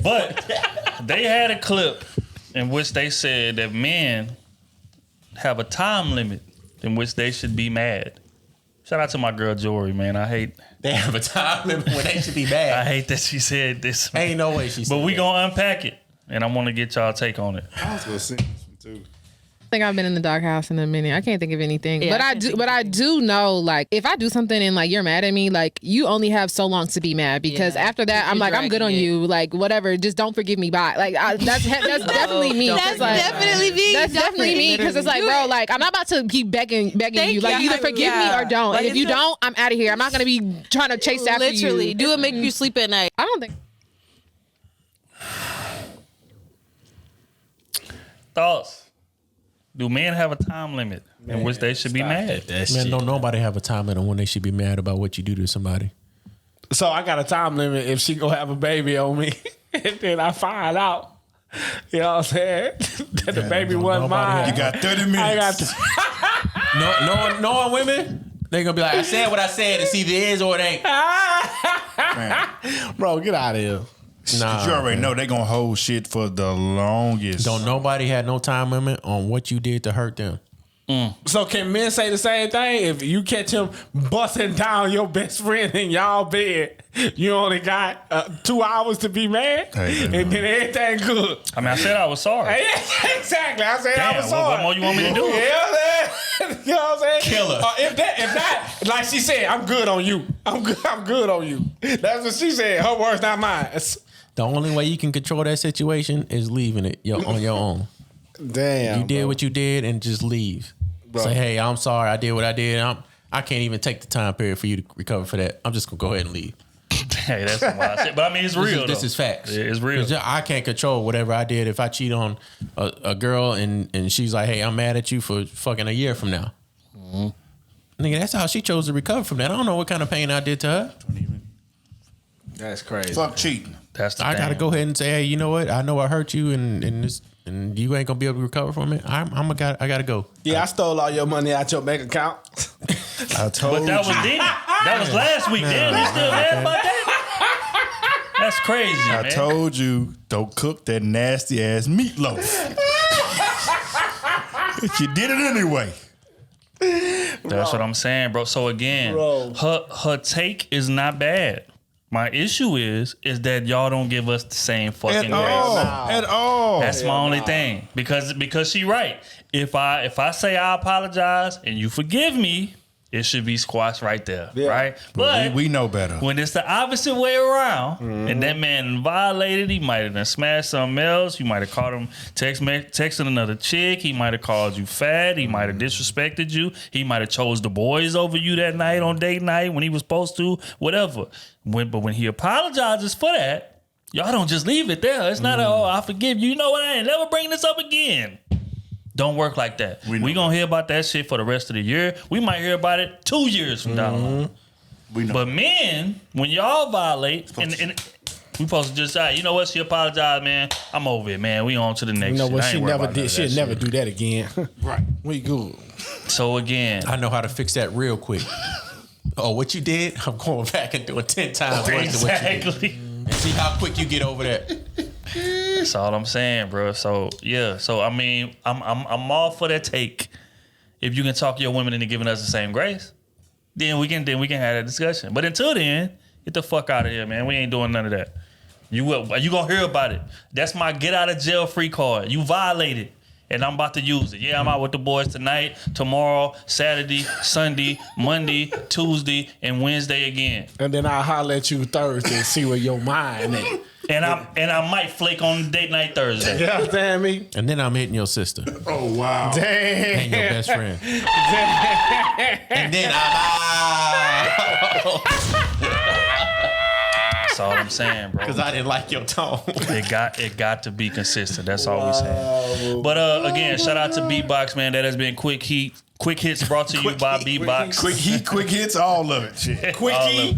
S2: But they had a clip in which they said that men have a time limit in which they should be mad. Shout out to my girl Jory, man.
S1: They have a time limit when they should be mad.
S2: I hate that she said this. Man.
S1: Ain't no way she said
S2: But we
S1: that.
S2: gonna unpack it, and I want to get y'all take on it.
S11: I was gonna sing this one too.
S15: I think I've been in the doghouse in a minute. I can't think of anything.
S5: Yeah,
S15: but I do know, like, if I do something and like you're mad at me, like you only have so long to be mad because after that I'm like, I'm good on you, like whatever. Just don't forgive me. Bye. Like that's definitely me.
S5: That's
S15: like,
S5: definitely me.
S15: That's definitely me because it's like, bro, like I'm not about to keep begging you. Like either forgive me or don't.
S5: Like,
S15: And if you don't, I'm out of here. I'm not gonna be trying to chase after you.
S5: Literally, do it make you sleep at night?
S15: I don't think.
S2: Thoughts? Do men have a time limit in which they should be mad?
S1: Man, don't nobody have a time limit on when they should be mad about what you do to somebody.
S4: So I got a time limit if she gonna have a baby on me, and then I find out. You know what I'm saying? That the baby wasn't mine.
S11: You got 30 minutes.
S4: I got
S1: Knowing women, they gonna be like, I said what I said. It's either is or it ain't.
S4: Bro, get out of here.
S11: Nah, you already know they gonna hold shit for the longest.
S1: Don't nobody had no time limit on what you did to hurt them.
S4: So can men say the same thing? If you catch him busting down your best friend in y'all bed, you only got 2 hours to be mad, and then everything good.
S2: I mean, I said I was sorry.
S4: Exactly. I said I was
S2: Damn,
S4: sorry.
S2: what more you want me to do?
S4: You know what I'm saying?
S1: Killer.
S4: If that, like she said, I'm good on you. I'm good on you. That's what she said. Her words, not mine.
S1: The only way you can control that situation is leaving it on your own.
S4: Damn.
S1: You did what you did and just leave.
S4: Bro.
S1: Say, hey, I'm sorry. I did what I did. I can't even take the time period for you to recover for that. I'm just gonna go ahead and leave.
S2: Hey, that's some wild shit. But I mean, it's real.
S1: This is facts.
S2: Yeah, it's real.
S1: 'Cause I can't control whatever I did. If I cheat on a girl and she's like, hey, I'm mad at you for fucking a year from now. Nigga, that's how she chose to recover from that. I don't know what kind of pain I did to her.
S4: That's crazy.
S11: Fuck cheating.
S2: That's the
S1: I gotta
S2: thing.
S1: go ahead and say, hey, you know what? I know I hurt you, and you ain't gonna be able to recover from it. I gotta go.
S4: Yeah, I stole all your money out your bank account.
S11: I told
S2: But that was then. That was last week. Damn, you still mad about that? That's crazy,
S11: I
S2: man.
S11: told you, don't cook that nasty ass meatloaf. But you did it anyway.
S2: That's what I'm saying, bro. So again, her take is not bad. My issue is that y'all don't give us the same fucking grace.
S11: At all.
S2: That's my only thing. Because she right. If I say I apologize and you forgive me, it should be squashed right there, right? But
S11: we know better.
S2: When it's the opposite way around, and that man violated, he might have done smashed something else. You might have caught him texting another chick. He might have called you fat. He might have disrespected you. He might have chose the boys over you that night on date night when he was supposed to. Whatever. But when he apologizes for that, y'all don't just leave it there. It's not I forgive you. You know what? I ain't never bring this up again. Don't work like that. We gonna hear about that shit for the rest of the year. We might hear about it 2 years from down the line. But men, when y'all violate, and we supposed to just say, you know what? She apologized, man. I'm over it, man. We on to the next.
S4: You know what?
S2: Shit.
S4: She never did. She'll never do that again.
S11: Right.
S4: We good.
S2: So again,
S1: I know how to fix that real quick. Oh, what you did? I'm going back and doing 10 times worse than what you did. And see how quick you get over that.
S2: That's all I'm saying, bro. So yeah. So I mean, I'm all for that take. If you can talk your women into giving us the same grace, then we can have that discussion. But until then, get the fuck out of here, man. We ain't doing none of that. You gonna hear about it. That's my get out of jail free card. You violated. And I'm about to use it. Yeah, I'm out with the boys tonight, tomorrow, Saturday, Sunday, Monday, Tuesday, and Wednesday again.
S4: And then I'll holler at you Thursday and see where your mind at.
S2: And I might flake on date night Thursday.
S4: Yeah, damn me.
S1: And then I'm hitting your sister.
S11: Oh wow.
S4: Damn.
S1: And your best friend. And then I'm out.
S2: That's all I'm saying, bro.
S1: Because I didn't like your tone.
S2: It got to be consistent. That's all we saying. But again, shout out to Beatbox, man. That has been Quick Hits brought to you by Beatbox.
S11: Quick hits, all of it. Shit.
S2: Quickie.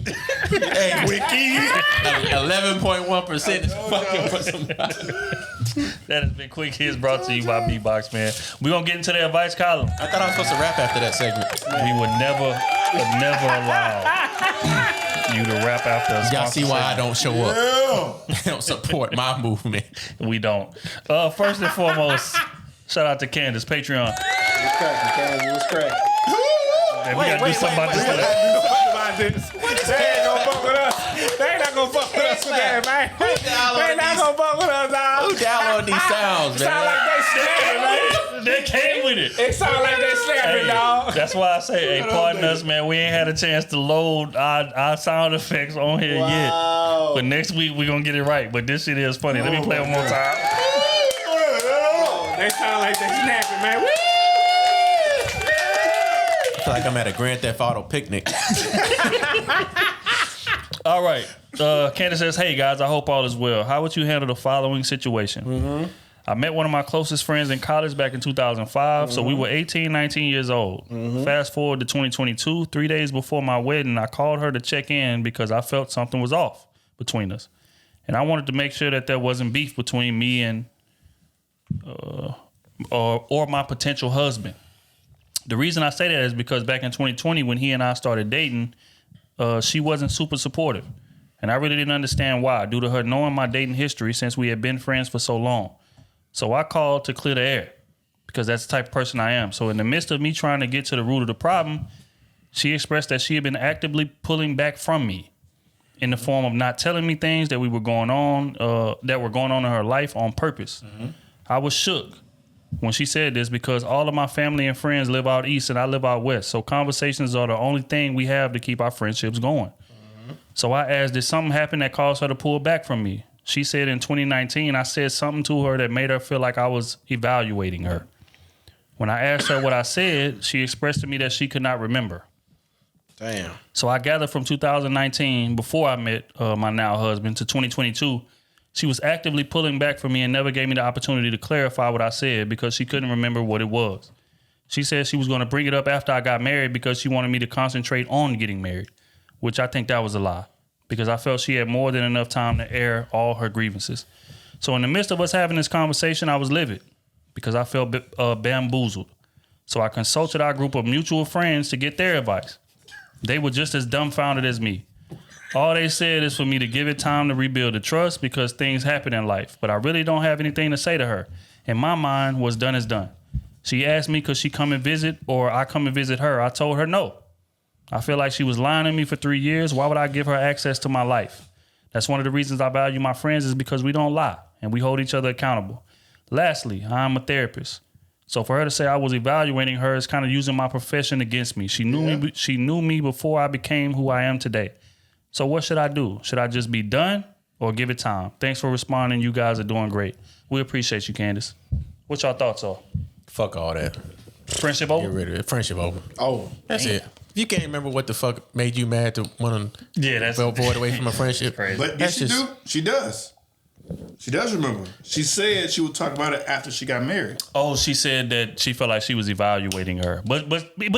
S11: Hey, Quickie.
S1: 11.1% is fucking for somebody.
S2: That has been Quick Hits brought to you by Beatbox, man. We're going to get into the advice column.
S1: I thought I was supposed to rap after that segment.
S2: We would never allow you to rap after us.
S1: Y'all see why I don't show up. I don't support my movement.
S2: We don't. First and foremost, shout out to Candace, Patreon.
S4: What's cracking, Candace? What's cracking?
S2: Hey, we gotta do something about this.
S4: They ain't gonna fuck with us. They ain't not gonna fuck with us today, man. They ain't not gonna fuck with us, dog.
S1: Who download these sounds, man?
S4: Sound like they snapping, man.
S2: They came with it.
S4: It sound like they snapping, dog.
S2: That's why I say, hey, pardon us, man. We ain't had a chance to load our sound effects on here yet. But next week we gonna get it right. But this shit is funny. Let me play one more time.
S4: They sound like they snapping, man.
S1: I feel like I'm at a Grand Theft Auto picnic.
S2: All right. Candace says, hey, guys, I hope all is well. How would you handle the following situation? I met one of my closest friends in college back in 2005, so we were 18, 19 years old. Fast forward to 2022, 3 days before my wedding, I called her to check in because I felt something was off between us. And I wanted to make sure that there wasn't beef between me and or my potential husband. The reason I say that is because back in 2020, when he and I started dating, she wasn't super supportive. And I really didn't understand why, due to her knowing my dating history since we had been friends for so long. So I called to clear the air because that's the type of person I am. So in the midst of me trying to get to the root of the problem, she expressed that she had been actively pulling back from me in the form of not telling me things that were going on in her life on purpose. I was shook when she said this because all of my family and friends live out east and I live out west. So conversations are the only thing we have to keep our friendships going. So I asked, did something happen that caused her to pull back from me? She said in 2019, I said something to her that made her feel like I was evaluating her. When I asked her what I said, she expressed to me that she could not remember.
S4: Damn.
S2: So I gathered from 2019, before I met my now husband, to 2022, she was actively pulling back from me and never gave me the opportunity to clarify what I said because she couldn't remember what it was. She said she was going to bring it up after I got married because she wanted me to concentrate on getting married, which I think that was a lie because I felt she had more than enough time to air all her grievances. So in the midst of us having this conversation, I was livid because I felt bamboozled. So I consulted our group of mutual friends to get their advice. They were just as dumbfounded as me. All they said is for me to give it time to rebuild the trust because things happen in life, but I really don't have anything to say to her. In my mind, what's done is done. She asked me, could she come and visit or I come and visit her? I told her no. I feel like she was lying to me for 3 years. Why would I give her access to my life? That's one of the reasons I value my friends is because we don't lie and we hold each other accountable. Lastly, I'm a therapist. So for her to say I was evaluating her is kind of using my profession against me. She knew me before I became who I am today. So what should I do? Should I just be done or give it time? Thanks for responding. You guys are doing great. We appreciate you, Candace. What y'all thoughts are?
S1: Fuck all that.
S2: Friendship over?
S1: Get rid of it. Friendship over.
S4: Oh,
S1: that's it. If you can't remember what the fuck made you mad to want to avoid away from a friendship,
S3: But did she do? She does. She does remember. She said she would talk about it after she got married.
S2: Oh, she said that she felt like she was evaluating her, but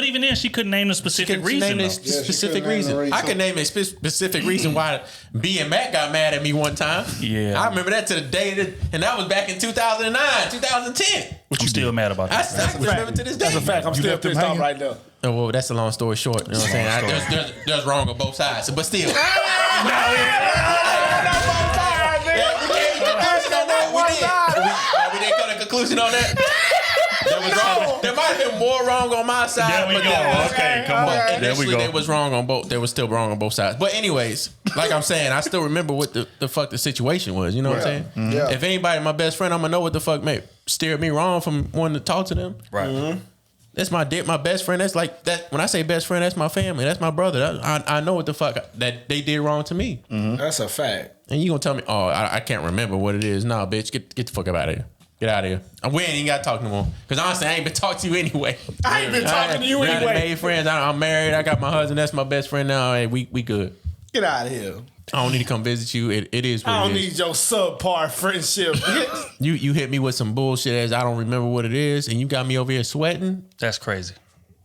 S2: even then she couldn't name the specific reason.
S1: Specific reason. I can name a specific reason why B and Matt got mad at me one time.
S2: Yeah,
S1: I remember that to the day, and that was back in 2009, 2010.
S2: What you still mad about?
S1: I remember to this day.
S4: That's a fact. I'm still pissed off right now.
S1: Oh, well, that's a long story short. You know what I'm saying? There's wrong on both sides, but still. We didn't come to a conclusion on that. There might have been more wrong on my side.
S2: There we go. Okay, come on. There we go.
S1: They was wrong on both. They was still wrong on both sides. But anyways, like I'm saying, I still remember what the fuck the situation was. You know what I'm saying?
S11: Mm-hmm. Yeah.
S1: If anybody my best friend, I'm gonna know what the fuck steered me wrong from wanting to talk to them.
S2: Right.
S1: Mm-hmm. That's my best friend. That's like that. When I say best friend, that's my family. That's my brother. I know what the fuck that they did wrong to me.
S4: Mm-hmm. That's a fact.
S1: And you gonna tell me, oh, I can't remember what it is. Nah, bitch, get the fuck out of here. Get out of here. We ain't even got to talk no more. Because honestly, I ain't been talking to you anyway.
S4: I ain't been talking to you anyway.
S1: I made friends. I'm married. I got my husband. That's my best friend now. Hey, we good.
S4: Get out of here.
S1: I don't need to come visit you. It is what
S4: I don't
S1: it is.
S4: need your subpar friendship.
S1: You hit me with some bullshit as I don't remember what it is, and you got me over here sweating.
S2: That's crazy.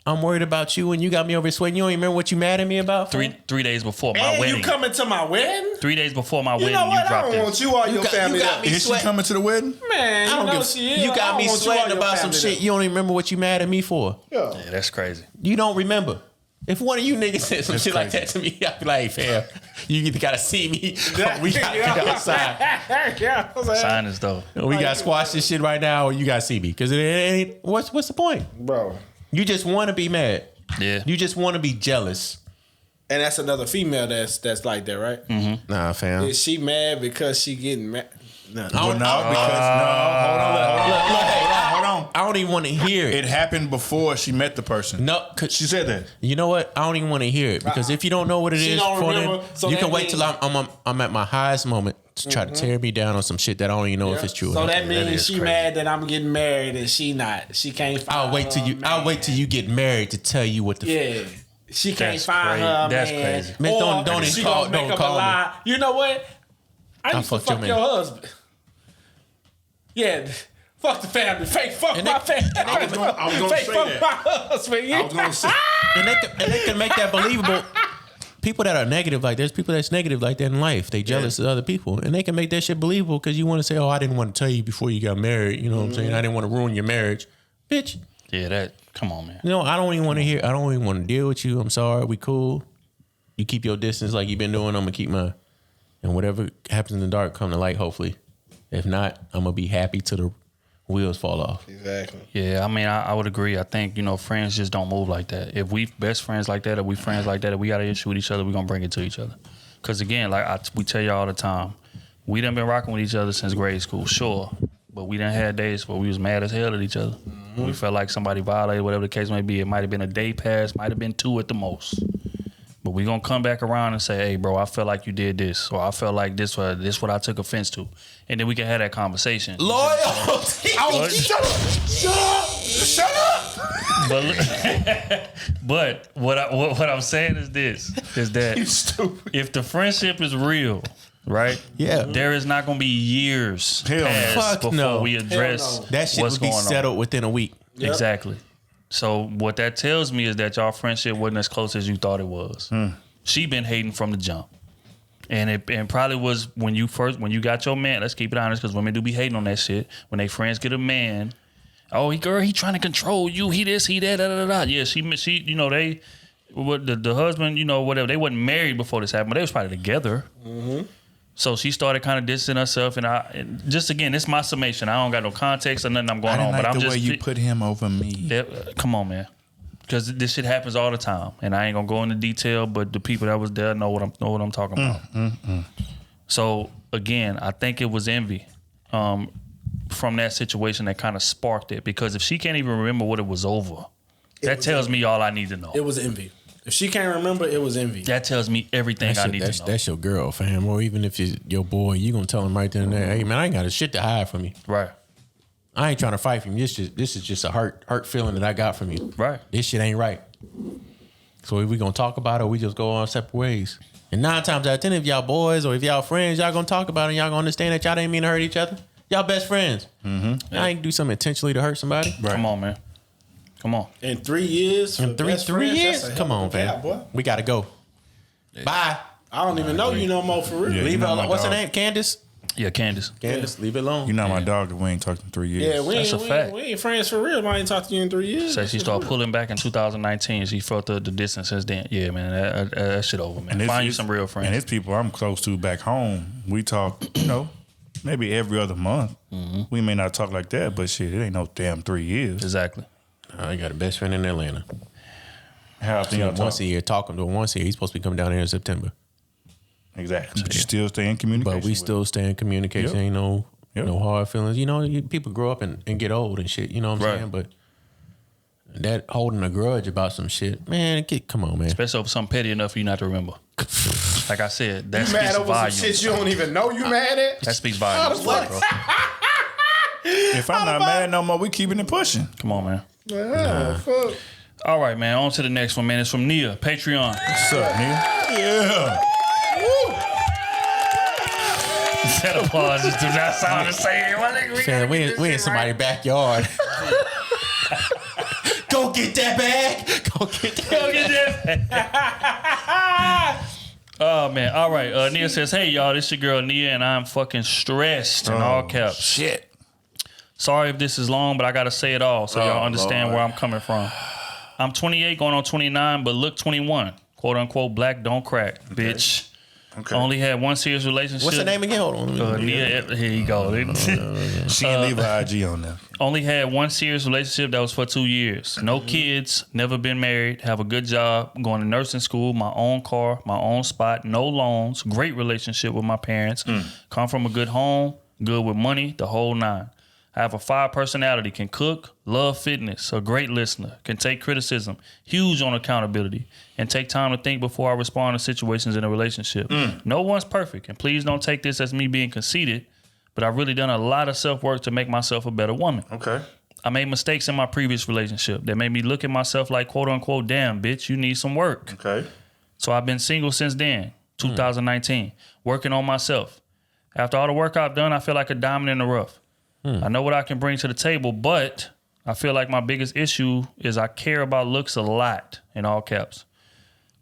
S1: I'm worried about you, and you got me over here sweating. You don't even remember what you mad at me about?
S2: Three days before my
S4: and
S2: wedding.
S4: You coming to my wedding?
S2: 3 days before my wedding,
S4: know what?
S2: you dropped
S4: I don't want you or your family.
S3: Is she coming to the wedding?
S4: Man,
S1: I don't give.
S4: she is.
S1: You got me sweating about some shit. You don't even remember what you mad at me for.
S4: Yeah,
S2: that's crazy.
S1: You don't remember. If one of you niggas said some shit like that to me, I'd be like, hey, fam, you either gotta see me or we gotta get outside.
S2: Sign is though.
S1: We gotta squash this shit right now or you gotta see me. Because it ain't, what's the point?
S4: Bro.
S1: You just want to be mad.
S2: Yeah.
S1: You just want to be jealous.
S4: And that's another female that's like that, right?
S2: Mm-hmm.
S1: Nah, fam.
S4: Is she mad because she getting mad?
S3: No, hold on.
S1: I don't even want to hear it.
S3: It happened before she met the person.
S1: No,
S3: she said that.
S1: You know what? I don't even want to hear it because if you don't know what it is, for them, you can wait till I'm at my highest moment to try to tear me down on some shit that I don't even know if it's true.
S4: So that means she mad that I'm getting married and she not. She can't find
S1: I'll wait till you get married to tell you what the
S4: She can't find her
S2: That's
S4: man.
S2: crazy.
S1: Man,
S4: Or
S1: don't
S4: she
S1: even call,
S4: gonna make
S1: don't
S4: up
S1: call
S4: a lie.
S1: me.
S4: You know what? I used to
S1: fucked your
S4: fuck
S1: man.
S4: your husband. Yeah. Fuck the family. Fake fuck my family.
S3: I was gonna
S4: Fake
S3: say
S4: fuck
S3: that.
S4: my husband.
S3: I was gonna say.
S1: And they can make that believable. People that are negative, like there's people that's negative like that in life. They jealous of other people, and they can make that shit believable because you want to say, "Oh, I didn't want to tell you before you got married." You know what I'm saying? I didn't want to ruin your marriage, bitch.
S2: Yeah, come on, man.
S1: You know, I don't even want to hear. I don't even want to deal with you. I'm sorry. We cool. You keep your distance like you've been doing. I'm gonna keep mine. And whatever happens in the dark, come to light. Hopefully, if not, I'm gonna be happy till the wheels fall off.
S4: Exactly.
S2: Yeah, I mean, I would agree. I think, friends just don't move like that. If we best friends like that, or we friends like that, if we got an issue with each other, we're going to bring it to each other. Because, again, we tell you all the time, we done been rocking with each other since grade school, sure. But we done had days where we was mad as hell at each other. Mm-hmm. We felt like somebody violated, whatever the case may be. It might have been a day past, might have been 2 at the most. But we gonna come back around and say, hey, bro, I felt like you did this, or I felt like this what I took offense to. And then we can have that conversation.
S1: Loyalty.
S3: Shut up.
S2: But what I'm saying is this, is that if the friendship is real, right?
S1: Yeah.
S2: There is not gonna be years past before we address
S1: that shit
S2: what's
S1: would be
S2: going
S1: settled
S2: on.
S1: within a week.
S2: Yep. Exactly. So what that tells me is that y'all friendship wasn't as close as you thought it was. She been hating from the jump. And it probably was when you got your man, let's keep it honest, because women do be hating on that shit. When they friends get a man, oh, he trying to control you, he this, he that, da da da. Yeah, she the husband, whatever, they wasn't married before this happened, but they was probably together. Mm-hmm. So she started kind of distancing herself, and just again, this is my summation. I don't got no context or nothing I'm going on, but I'm
S11: the
S2: just
S11: way you put him over me.
S2: Come on, man, because this shit happens all the time, and I ain't gonna go into detail, but the people that was there know what I'm talking about. So again, I think it was envy from that situation that kind of sparked it, because if she can't even remember what it was over, that tells me all I need to know.
S4: It was envy. If she can't remember, it was envy.
S2: That tells me everything I need to know.
S1: That's your girl, fam. Or even if it's your boy, you gonna tell him right then and there, hey man, I ain't got a shit to hide from you.
S2: Right.
S1: I ain't trying to fight from you. This is just a hurt feeling that I got from you.
S2: Right.
S1: This shit ain't right. So if we gonna talk about it, or we just go our separate ways. And 9 times out of 10, if y'all boys or if y'all friends, y'all gonna talk about it and y'all gonna understand that y'all didn't mean to hurt each other. Y'all best friends. Mm-hmm. I ain't do something intentionally to hurt somebody.
S2: Right. Come on, man. Come on.
S4: In 3 years?
S1: In three years? Come on, fam.
S4: Boy.
S1: We gotta go. Bye.
S4: I don't even know you no more for real.
S11: Yeah,
S1: leave her alone. What's her name? Candace?
S2: Yeah, Candace.
S1: Candace, leave it alone.
S11: You're not my dog if we ain't talked in 3 years.
S4: Yeah, we ain't friends for real. I ain't talked to you in 3 years.
S2: So she started pulling back in 2019. She felt the distance since then. Yeah, man, that shit over, man.
S11: And
S2: Find you some real friends.
S11: And it's people I'm close to back home. We talk, maybe every other month. Mm-hmm. We may not talk like that, but shit, it ain't no damn 3 years.
S2: Exactly.
S1: I got a best friend in Atlanta.
S11: How often y'all talk?
S1: Once a year, talking to him once a year. He's supposed to be coming down here in September.
S11: Exactly. But you still stay in communication.
S1: But we still stay in communication. Ain't no hard feelings. People grow up and get old and shit. You know what I'm saying? But that holding a grudge about some shit, man, come on, man.
S2: Especially over something petty enough for you not to remember. Like I said, that
S4: you
S2: speaks
S4: mad over
S2: volumes.
S4: some shit you don't even know you mad at?
S2: That speaks volumes.
S4: What?
S2: Bro.
S11: If I'm not mad no more, we keeping it pushing.
S2: Come on, man.
S4: Fuck.
S2: All right, man. On to the next one, man. It's from Nia, Patreon.
S11: What's up, Nia? Yeah.
S2: That applause just do not sound the same.
S1: Man, we in somebody's backyard. Go get that bag. Go get that
S2: bag. Oh, man. All right. Nia says, hey, y'all, this your girl Nia, and I'm fucking stressed in all caps.
S11: Shit.
S2: Sorry if this is long, but I got to say it all so y'all understand where I'm coming from. I'm 28 going on 29, but look 21. Quote unquote, black don't crack, bitch. Okay. Only had one serious relationship.
S1: What's the name again? Hold on.
S2: Nia, here you go.
S11: She didn't leave her IG on there.
S2: Only had one serious relationship that was for 2 years. No kids, never been married, have a good job, going to nursing school, my own car, my own spot, no loans, great relationship with my parents, come from a good home, good with money, the whole 9. I have a 5 personality, can cook, love fitness, a great listener, can take criticism, huge on accountability, and take time to think before I respond to situations in a relationship. No one's perfect, and please don't take this as me being conceited, but I've really done a lot of self-work to make myself a better woman.
S11: Okay.
S2: I made mistakes in my previous relationship that made me look at myself like, quote unquote, damn, bitch, you need some work.
S11: Okay.
S2: So I've been single since then, 2019, working on myself. After all the work I've done, I feel like a diamond in the rough. I know what I can bring to the table, but I feel like my biggest issue is I care about looks a lot, in all caps.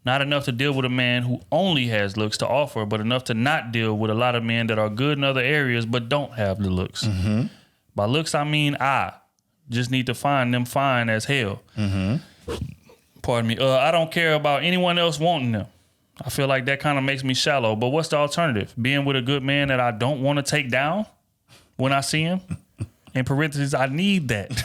S2: Not enough to deal with a man who only has looks to offer, but enough to not deal with a lot of men that are good in other areas but don't have the looks. Mm-hmm. By looks, I mean I just need to find them fine as hell. Mm-hmm. Pardon me. I don't care about anyone else wanting them. I feel like that kind of makes me shallow, but what's the alternative? Being with a good man that I don't want to take down? When I see him, in parentheses, I need that.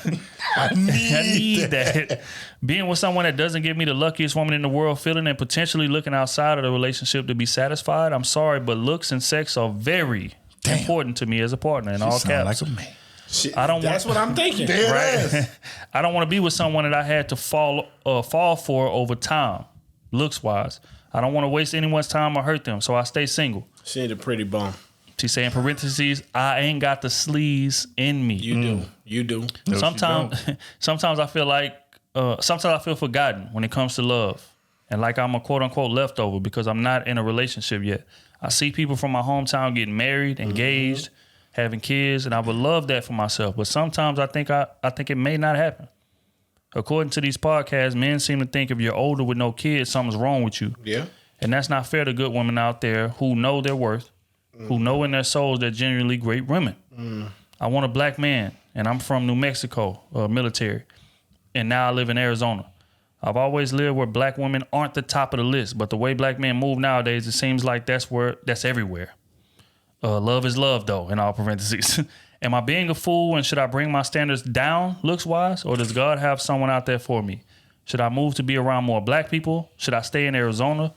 S2: I need that. Being with someone that doesn't give me the luckiest woman in the world feeling and potentially looking outside of the relationship to be satisfied, I'm sorry, but looks and sex are very important to me as a partner in all caps.
S11: Like a man.
S4: Shit, that's what I'm thinking.
S2: Right? I don't want to be with someone that I had to fall for over time, looks-wise. I don't want to waste anyone's time or hurt them, so I stay single.
S4: She ain't a pretty bum.
S2: She say in parentheses, I ain't got the sleaze in me.
S4: You do.
S11: No,
S2: sometimes I feel like, sometimes I feel forgotten when it comes to love. And like I'm a quote unquote leftover because I'm not in a relationship yet. I see people from my hometown getting married, engaged, having kids, and I would love that for myself. But sometimes I think it may not happen. According to these podcasts, men seem to think if you're older with no kids, something's wrong with you.
S4: Yeah.
S2: And that's not fair to good women out there who know their worth, who know in their souls they're genuinely great women. I want a black man, and I'm from New Mexico, military, and now I live in Arizona. I've always lived where black women aren't the top of the list, but the way black men move nowadays, it seems like that's everywhere. Love is love, though, in all parentheses. Am I being a fool and should I bring my standards down looks-wise? Or does God have someone out there for me? Should I move to be around more black people? Should I stay in Arizona?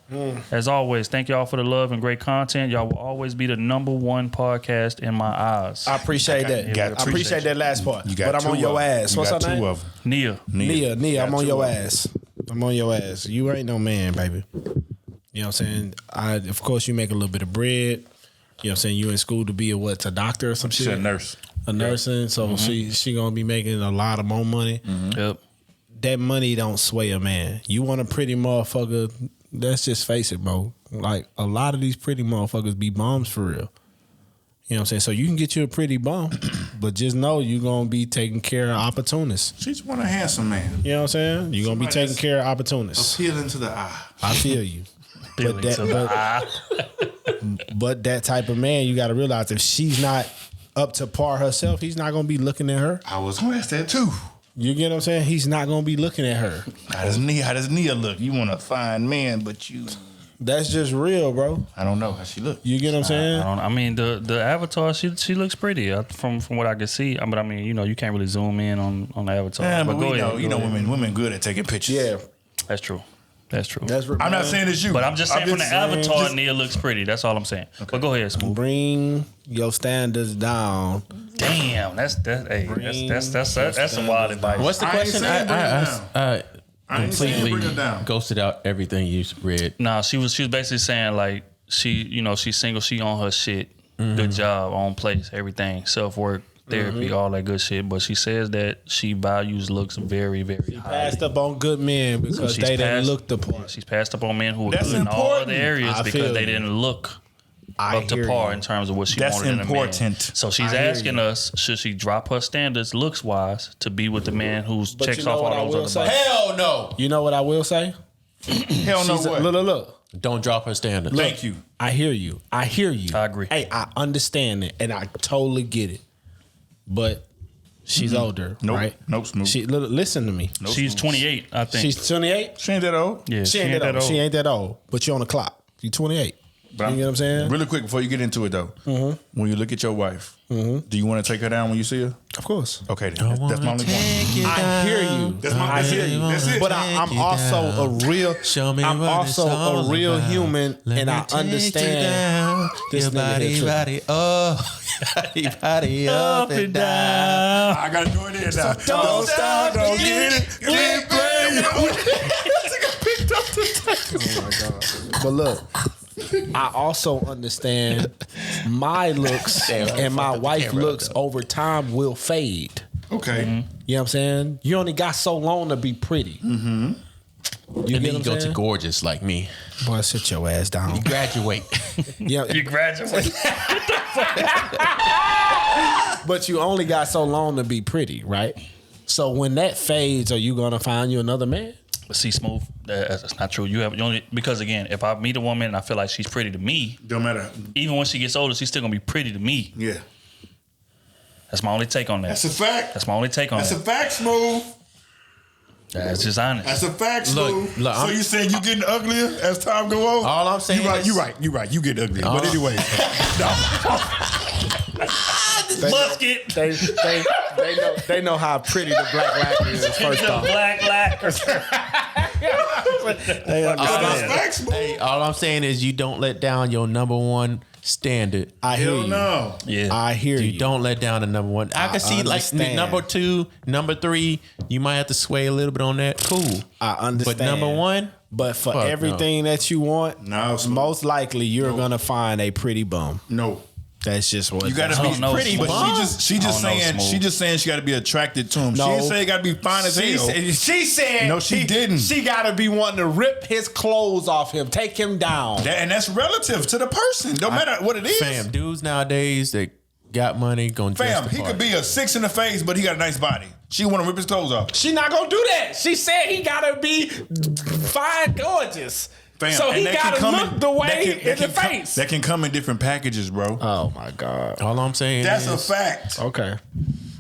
S2: As always, thank y'all for the love and great content. Y'all will always be the #1 podcast in my eyes.
S4: I appreciate that. I appreciate that last part. But I'm on your ass. What's her name?
S2: Nia.
S4: Nia, I'm on your ass. I'm on your ass. You ain't no man, baby. You know what I'm saying? Of course, you make a little bit of bread. You know what I'm saying? You in school to be a doctor or some shit?
S11: She's a nurse.
S4: A nursing, so she gonna be making a lot of more money.
S2: Yep.
S4: That money don't sway a man. You want a pretty motherfucker, let's just face it, bro. Like, a lot of these pretty motherfuckers be bums for real. You know what I'm saying? So you can get you a pretty bum, but just know you're going to be taking care of opportunists.
S3: She just want a handsome man.
S4: You know what I'm saying? You're going to be taking care of opportunists.
S3: Appealing to the eye.
S4: I feel you. But that type of man, you got to realize if she's not up to par herself, he's not going to be looking at her.
S3: I was going to ask that too.
S4: You get what I'm saying? He's not going to be looking at her.
S11: How does Nia look? You want a fine man, but you...
S4: That's just real, bro.
S11: I don't know how she look.
S4: You get what I'm saying?
S2: I mean, the avatar, she looks pretty from what I can see. But I mean, you can't really zoom in on the avatar.
S11: Yeah, but
S2: go
S11: we
S2: ahead,
S11: know women good at taking pictures.
S4: Yeah.
S2: That's true.
S11: I'm not saying it's you.
S2: But I'm just saying from the avatar, Nia looks pretty. That's all I'm saying. Okay. But go ahead, Smooth.
S4: Bring your standards down.
S2: Damn, that's some wild advice.
S1: What's the question? I completely
S3: down.
S1: ghosted out everything you read.
S2: Nah, she was basically saying like she's single, she on her shit, good job, on place, everything, self-work, therapy, all that good shit. But she says that she values looks very, very high.
S4: Passed up on good men because they didn't look the part.
S2: She's passed up on men who were good in all other areas because they didn't look up to par in terms of what she wanted in a man. So she's asking us, should she drop her standards looks wise to be with the man who checks off all those other boxes?
S1: Hell no.
S4: You know what I will say?
S11: Hell no. What?
S4: Look.
S1: Don't drop her standards.
S11: Thank you.
S4: I hear you. I agree. Hey, I understand it and I totally get it. But she's older, right?
S11: Nope, Smooth.
S4: Listen to me.
S2: She's 28, I think.
S4: She's 28?
S11: She ain't that old.
S2: Yeah,
S4: She ain't that old. But you're on the clock. You're 28.
S11: But
S4: you get what I'm saying?
S11: Really quick before you get into it though, when you look at your wife, do you want to take her down when you see her?
S4: Of course.
S11: Okay, then. That's my only point.
S4: I hear you.
S3: I hear you. That's it.
S4: But I'm also a real. I'm also a real human, and I understand this
S1: body up and down.
S3: I gotta join in now. Don't stop, don't get it. Keep playing.
S4: Oh my God. But look, I also understand my looks and my wife looks over time will fade.
S3: Okay.
S4: You know what I'm saying? You only got so long to be pretty.
S1: And then you go to gorgeous like me.
S4: Boy, sit your ass down.
S1: You graduate.
S4: Yeah.
S2: You graduate.
S4: But you only got so long to be pretty, right? So when that fades, are you gonna find you another man?
S2: See, Smooth, that's not true. You only because again, if I meet a woman and I feel like she's pretty to me,
S3: don't matter.
S2: Even when she gets older, she's still gonna be pretty to me.
S3: Yeah.
S2: That's my only take on that.
S3: That's a fact.
S2: That's my only take on
S3: That's
S2: that.
S3: a fact, Smooth.
S2: That's just honest.
S3: That's a fact, Smooth.
S1: Look,
S3: so you saying you getting uglier as time go on?
S1: All I'm saying
S3: you right. You get uglier. But anyway.
S2: Musket.
S4: They know how pretty the black lacquer is. First off,
S2: black lacquer.
S1: All I'm saying is you don't let down your #1 standard.
S4: I hear you.
S3: No.
S2: Yeah.
S4: I hear you.
S1: You don't let down the #1. I can see like #2, #3. You might have to sway a little bit on that. Cool.
S4: I understand.
S1: But #1.
S4: But for everything that you want, most likely you're gonna find a pretty bum.
S3: No.
S4: That's just what
S3: you gotta be pretty, but she just saying she gotta be attracted to him.
S4: No.
S3: She didn't say it gotta be fine as hell.
S4: She said
S3: no, she didn't.
S4: She gotta be wanting to rip his clothes off him, take him down.
S3: And that's relative to the person. No matter what it is.
S1: Fam, dudes nowadays that got money gonna dress
S3: Fam,
S1: the
S3: he
S1: part.
S3: could be a 6 in the face, but he got a nice body. She want to rip his clothes off.
S4: She not gonna do that. She said he gotta be fine, gorgeous.
S3: Fam,
S4: so he gotta look the way in the face.
S3: That can come in different packages, bro.
S4: Oh my God.
S1: All I'm saying
S3: That's
S1: is,
S3: a fact.
S4: Okay.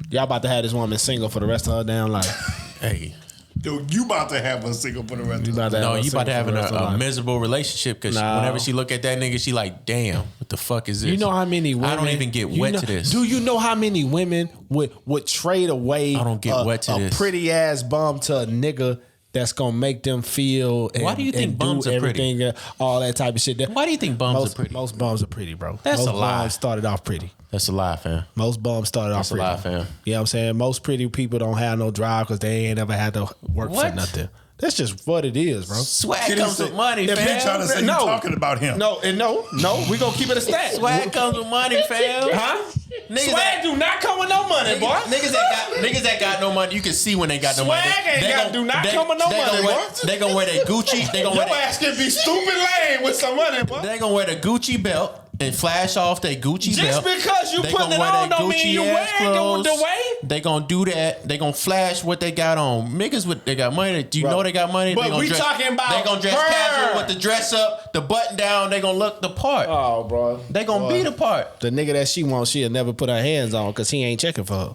S4: Y'all about to have this woman single for the rest of her damn life.
S1: Hey,
S3: Dude, you about to have a single for the rest of the life.
S1: No, you about to have a miserable relationship because whenever she look at that nigga, she like, damn, what the fuck is this?
S4: You know how many women?
S1: I don't even get wet to this.
S4: Do you know how many women would trade away?
S1: I don't get wet to this.
S4: A pretty ass bum to a nigga that's gonna make them feel.
S1: Why do you think bums are pretty?
S4: All that type of shit.
S1: Why do you think bums are pretty?
S4: Most bums are pretty, bro.
S1: That's
S4: most
S1: a lie.
S4: Bums started off pretty.
S1: That's a lie, fam.
S4: Most bums started off pretty.
S1: That's a lie, fam.
S4: You know what I'm saying? Most pretty people don't have no drive because they ain't ever had to work for nothing. That's just what it is, bro.
S1: Swag comes with money,
S3: If
S1: fam.
S3: they trying to say you talking about him.
S4: No, we gonna keep it a stat.
S1: Swag comes with money, fam.
S4: Huh? Swag do not come with no money, boy.
S1: Niggas that got no money, you can see when they got no money.
S4: Swag do not come with no money, boy.
S1: They gonna wear their Gucci. They gonna
S4: Your
S1: wear
S4: ass can be stupid lame with some money, boy.
S1: They gonna wear the Gucci belt and flash off their Gucci belt.
S4: Just because you
S1: They
S4: putting
S1: gonna
S4: it
S1: wear
S4: on
S1: their
S4: don't mean you
S1: Gucci-ass
S4: wearing the
S1: clothes.
S4: way.
S1: They gonna do that. They gonna flash what they got on. Niggas with they got money. Do you know they got money?
S4: But
S1: they gonna
S4: we
S1: dress,
S4: talking about
S1: they gonna dress
S4: her.
S1: casual with the dress up, the button down. They gonna look the part.
S4: Oh, bro.
S1: They gonna be the part.
S4: The nigga that she wants, she'll never put her hands on because he ain't checking for her.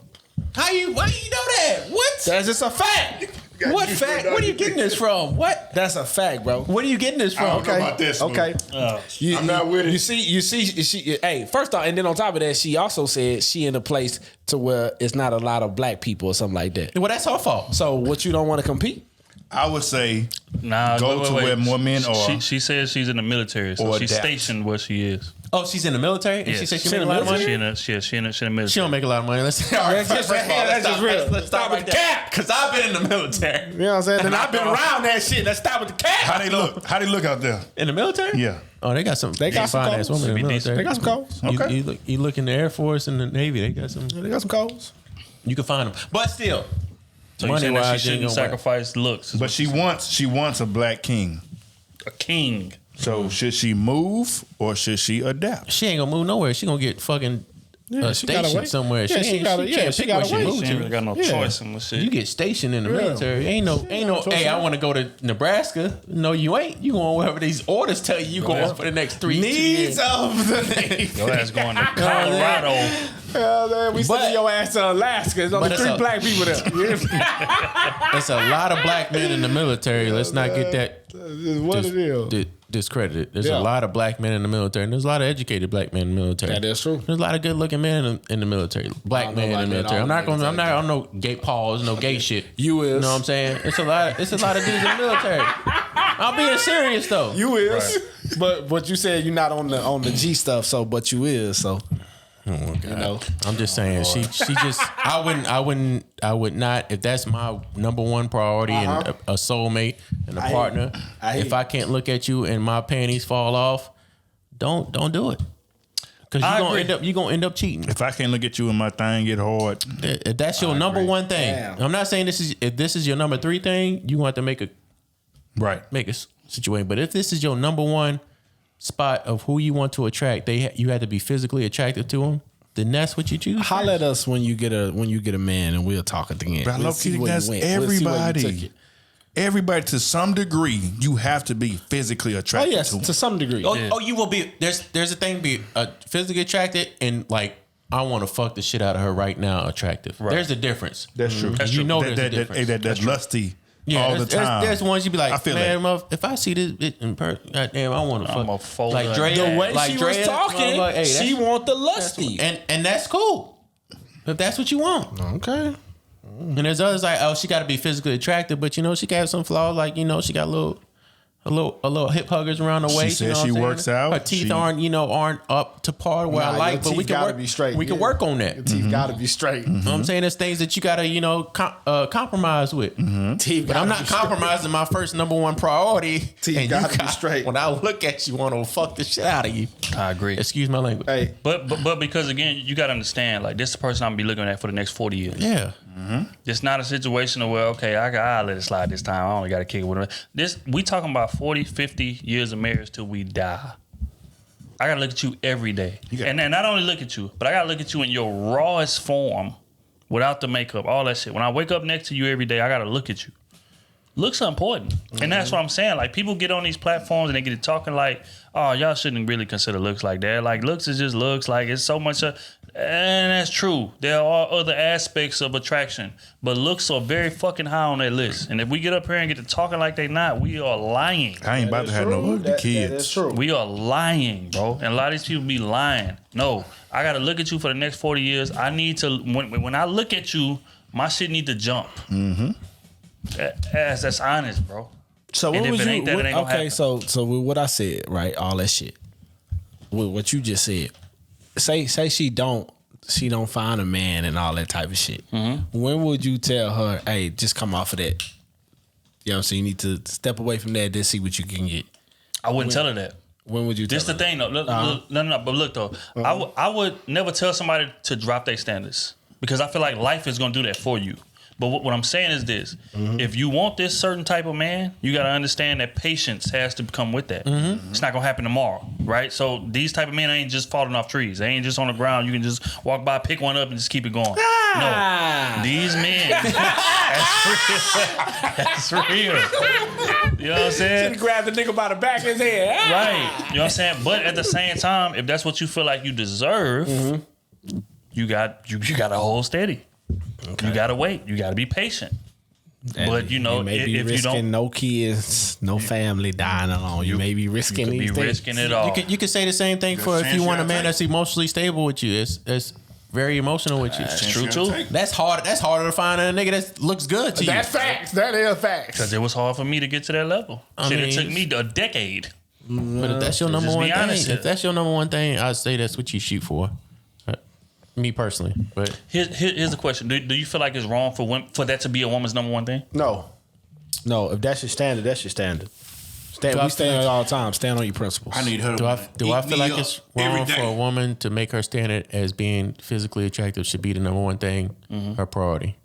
S1: Why do you know that? What?
S4: That's just a fact.
S1: What fact? Where are you getting this from? What?
S4: That's a fact, bro.
S1: What are you getting this from?
S3: I don't know about this.
S4: Okay.
S3: I'm not with it.
S4: You see, she. Hey, first off, and then on top of that, she also said she in a place to where it's not a lot of black people or something like that.
S1: Well, that's her fault.
S4: So, what you don't want to compete?
S3: I would say
S2: Nah,
S3: go
S2: wait,
S3: to
S2: wait.
S3: where more men are.
S2: She says she's in the military, so
S3: Or
S2: she's
S3: adapt.
S2: stationed where she is.
S1: Oh, she's in the military? And
S2: Yes.
S1: she said she
S2: She
S1: make a
S2: in
S1: lot
S2: the
S1: of money?
S2: military. She in the military.
S1: She don't make a lot of money. Let's all right,
S4: That's just
S1: first of all,
S4: real.
S1: let's
S4: That's
S1: stop
S4: just real.
S1: Let's stop with that. Because I've been in the military.
S4: You know what I'm saying? And I've been around that shit. Let's stop with the cap.
S3: How they look? How they look out there?
S1: In the military?
S3: Yeah.
S1: Oh, they got some.
S4: They got some
S1: fine ass
S4: codes.
S1: women in the military.
S4: They got some codes. Okay.
S1: You look in the Air Force and the Navy. They got some.
S4: They got some codes.
S1: You can find them, but still,
S2: So you saying that she shouldn't sacrifice looks?
S3: But she wants a black king.
S2: A king.
S3: So should she move or should she adapt?
S1: She ain't gonna move nowhere. She gonna get fucking
S4: she gotta
S1: stationed
S4: wait.
S1: somewhere.
S4: Yeah, she gotta
S1: can't
S4: wait.
S1: pick where she move
S2: She ain't really
S1: to.
S2: got no choice in this shit.
S1: You get stationed in the military. Ain't no.
S4: choice.
S1: Hey, I want to go to Nebraska. No, you ain't. You going wherever these orders tell you going for the next 3 years.
S4: Needs of the Navy.
S2: Your ass going to Colorado.
S4: Hell, man, we sending your ass to Alaska. There's only
S1: but
S4: 3
S1: it's
S4: black people there.
S1: It's a lot of black men in the military. Let's not get that
S4: What it is.
S1: discredited. There's
S4: Yeah.
S1: a lot of black men in the military, and there's a lot of educated black men in the military.
S4: That is true.
S1: There's a lot of good looking men in the military. Black men in the military. I'm not on no gay pause, no gay shit.
S4: You is.
S1: You know what I'm saying? It's a lot of dudes in the military. I'm being serious though.
S4: You is. But you said you're not on the G stuff, so but you is, so.
S1: Oh my God.
S4: You know.
S1: I'm just saying she just I would not, if that's my number one priority and a soulmate and a partner, if I can't look at you and my panties fall off, don't do it. Cause you're gonna end up cheating.
S11: If I can't look at you and my thing get hard,
S1: if that's your number one thing.
S4: Damn.
S1: I'm not saying if this is your number 3 thing, you want to make a situation. But if this is your number one spot of who you want to attract, you have to be physically attracted to them. Then that's what you choose.
S4: Holler at us when you get a man, and we'll talk at the end.
S3: But I
S4: We'll
S3: love
S4: see
S3: you.
S4: where
S3: That's
S4: went. We'll see where you took
S3: everybody.
S4: it.
S3: Everybody to some degree, you have to be physically
S4: Oh
S3: attracted
S4: yes,
S3: to.
S4: to some degree.
S1: Oh, you will be. There's a thing be physically attracted and like I want to fuck the shit out of her right now. Attractive. Right. There's a difference.
S3: That's true.
S1: That's
S3: You
S1: true.
S3: know
S1: there's a difference.
S3: That lusty
S1: Yeah,
S3: all the time.
S1: There's ones you be like,
S3: I feel
S1: man,
S3: that.
S1: if I see this bitch in person, goddamn, I want to fuck.
S2: I'ma fold
S1: like
S2: her
S1: Dre,
S2: in.
S4: The way
S1: like
S4: she
S1: Dre,
S4: was talking,
S1: like, hey,
S4: she want the lusty.
S1: and that's cool. If that's what you want.
S4: Okay.
S1: And there's others like, oh, she got to be physically attractive, but you know, she got some flaws. Like, you know, she got a little hip huggers around the waist.
S3: said
S1: you know
S3: she
S1: what I'm
S3: works
S1: saying?
S3: out.
S1: Her teeth
S3: She-
S1: aren't up to par where I
S4: Nah,
S1: like,
S4: your
S1: but we
S4: teeth
S1: can
S4: gotta
S1: work.
S4: be straight.
S1: We can
S4: Yeah.
S1: work on that.
S4: Your teeth gotta be straight.
S1: You know what I'm saying? There's things that you gotta, compromise with.
S4: Teeth
S1: But I'm
S4: gotta
S1: not
S4: be straight.
S1: compromising my first number one priority.
S4: Teeth
S1: and
S4: gotta
S1: you
S4: be straight.
S1: When I look at you, want to fuck the shit out of you.
S2: I agree.
S1: Excuse my language.
S4: Hey,
S2: But because again, you gotta understand, like this is the person I'm gonna be looking at for the next 40 years.
S1: Yeah.
S2: It's not a situation of where, okay, I'll let it slide this time. I only got to kick it with her. We talking about 40, 50 years of marriage till we die. I got to look at you every day. And then not only look at you, but I got to look at you in your rawest form without the makeup, all that shit. When I wake up next to you every day, I got to look at you. Looks are important. And that's what I'm saying. Like, people get on these platforms and they get to talking like, oh, y'all shouldn't really consider looks like that. Like, looks is just looks. Like, it's so much. And that's true. There are other aspects of attraction, but looks are very fucking high on that list. And if we get up here and get to talking like they not, we are lying.
S11: I ain't about to have no ugly kids.
S4: That is true.
S2: We are lying, bro. And a lot of these people be lying. No, I got to look at you for the next 40 years. I need to, when I look at you, my shit need to jump.
S11: Mm-hmm.
S2: That's honest, bro.
S4: So
S2: And
S4: what
S2: if
S4: would
S2: it
S4: you?
S2: ain't that, it
S4: What,
S2: ain't gonna
S4: okay,
S2: happen.
S4: so with what I said, right? All that shit. With what you just said. Say she don't find a man and all that type of shit.
S2: Mm-hmm.
S4: When would you tell her, hey, just come off of that? You know what I'm saying? You need to step away from that, then see what you can get.
S2: I wouldn't tell her that.
S4: When would you tell
S2: This the
S4: her?
S2: thing though. No. But look though, I would never tell somebody to drop their standards because I feel like life is gonna do that for you. But what I'm saying is this: if you want this certain type of man, you gotta understand that patience has to come with that. It's not gonna happen tomorrow, right? So these type of men ain't just falling off trees. They ain't just on the ground. You can just walk by, pick one up, and just keep it going. No, these men. That's real. You know what I'm saying?
S4: Should grab the nigga by the back of his head.
S2: Right. You know what I'm saying? But at the same time, if that's what you feel like you deserve, you got to hold steady. Okay. You got to wait. You got to be patient.
S4: And
S2: but you know,
S4: may be
S2: if you
S4: risking
S2: don't,
S4: no kids, no family dying alone. You may be risking
S2: you could be risking it all.
S1: You could say the same thing for if you want a man that's emotionally stable with you. It's very emotional with you.
S2: That's true too.
S1: That's hard. That's harder to find than a nigga that looks good to you.
S4: That's facts. That is facts.
S2: Because it was hard for me to get to that level. It took me a decade.
S1: But if that's your number one thing, if that's your number one thing, I'd say that's what you shoot for. Me personally, but
S2: here's the question: Do you feel like it's wrong for that to be a woman's number one thing?
S4: No. If that's your standard, that's your standard. We stand all the time. Stand on your principles.
S3: I need her to
S1: Do I feel like it's wrong for a woman to make her standard as being physically attractive should be the number one thing, her priority?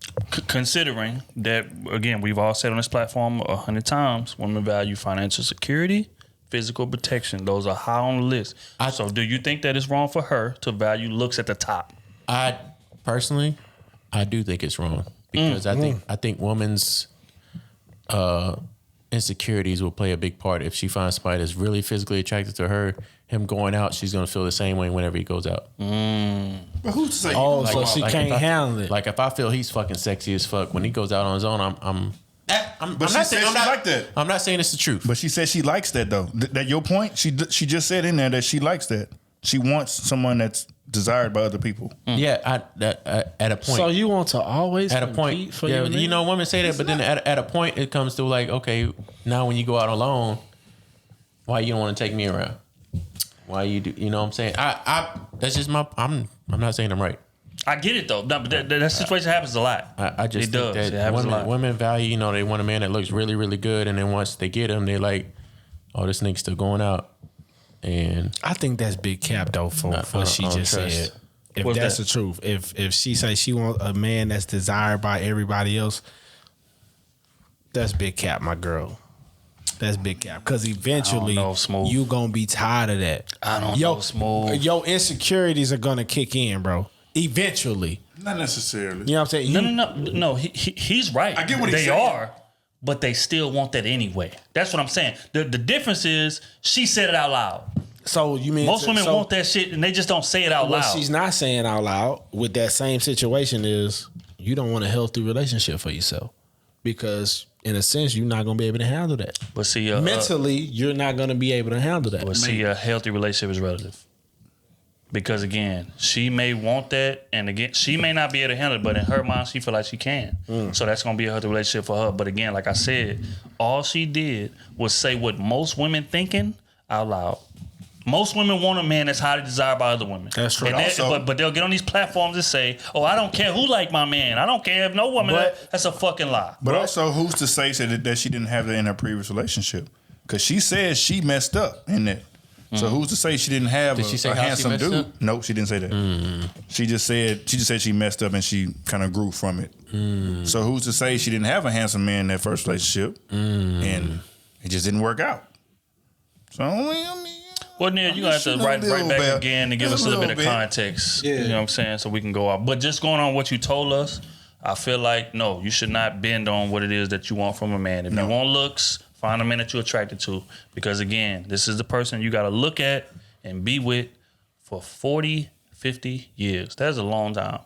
S2: Considering that, again, we've all said on this platform 100 times, women value financial security, physical protection. Those are high on the list. So do you think that it's wrong for her to value looks at the top?
S1: I personally, I do think it's wrong because I think women's insecurities will play a big part. If she finds somebody that's really physically attracted to her, him going out, she's gonna feel the same way whenever he goes out.
S3: But who's to say?
S4: So she can't handle it.
S1: Like if I feel he's fucking sexy as fuck when he goes out on his own,
S3: But she said she like that.
S1: I'm not saying it's the truth.
S11: But she said she likes that though. That your point? She just said in there that she likes that. She wants someone that's desired by other people.
S1: Yeah, at a point.
S4: So you want to always
S1: at a point.
S4: for
S1: Yeah,
S4: your
S1: you know, women say that, but then at a point it comes to like, okay, now when you go out alone, why you don't want to take me around? Why you do? You know what I'm saying? I that's just my. I'm not saying I'm right.
S2: I get it though. No, but that situation happens a lot.
S1: I just
S2: it
S1: think
S2: does.
S1: that
S2: It happens a lot.
S1: women value, you know, they want a man that looks really, really good, and then once they get him, they're like, oh, this nigga's still going out. And
S4: I think that's big cap though for what she just said. If
S2: What's
S4: that's
S2: that?
S4: the truth, if she say she wants a man that's desired by everybody else, that's big cap, my girl. That's big cap. Because eventually you gonna be tired of that.
S2: I don't know, Smooth.
S4: Your insecurities are gonna kick in, bro. Eventually.
S3: Not necessarily.
S4: You know what I'm saying?
S2: No. He's right.
S3: I get what he's
S2: they
S3: saying.
S2: are, but they still want that anyway. That's what I'm saying. The difference is she said it out loud.
S4: So you mean
S2: most women want that shit and they just don't say it out
S4: what
S2: loud.
S4: she's not saying out loud with that same situation is you don't want a healthy relationship for yourself because in a sense you're not gonna be able to handle that.
S2: But see,
S4: mentally you're not gonna be able to handle that.
S2: But see, a healthy relationship is relative. Because again, she may want that, and again, she may not be able to handle it, but in her mind, she feel like she can. So that's gonna be a healthy relationship for her. But again, like I said, all she did was say what most women thinking out loud. Most women want a man that's highly desired by other women.
S4: That's true.
S2: But they'll get on these platforms and say, "Oh, I don't care who like my man. I don't care if no woman." That's a fucking lie.
S11: But also, who's to say that she didn't have that in her previous relationship? Because she said she messed up in that. So who's to say she didn't have
S1: Did she say
S11: a
S1: how she
S11: handsome
S1: messed
S11: dude?
S1: up?
S11: Nope, she didn't say that. She just said she messed up and she kind of grew from it. So who's to say she didn't have a handsome man in that first relationship and it just didn't work out? So I mean,
S2: well, Neil, you're going to have to write back again and give us a little bit of context.
S4: Yeah.
S2: You know what I'm saying? So we can go out. But just going on what you told us, I feel like, no, you should not bend on what it is that you want from a man. If you want looks, find a man that you're attracted to. Because, again, this is the person you got to look at and be with for 40, 50 years. That's a long time.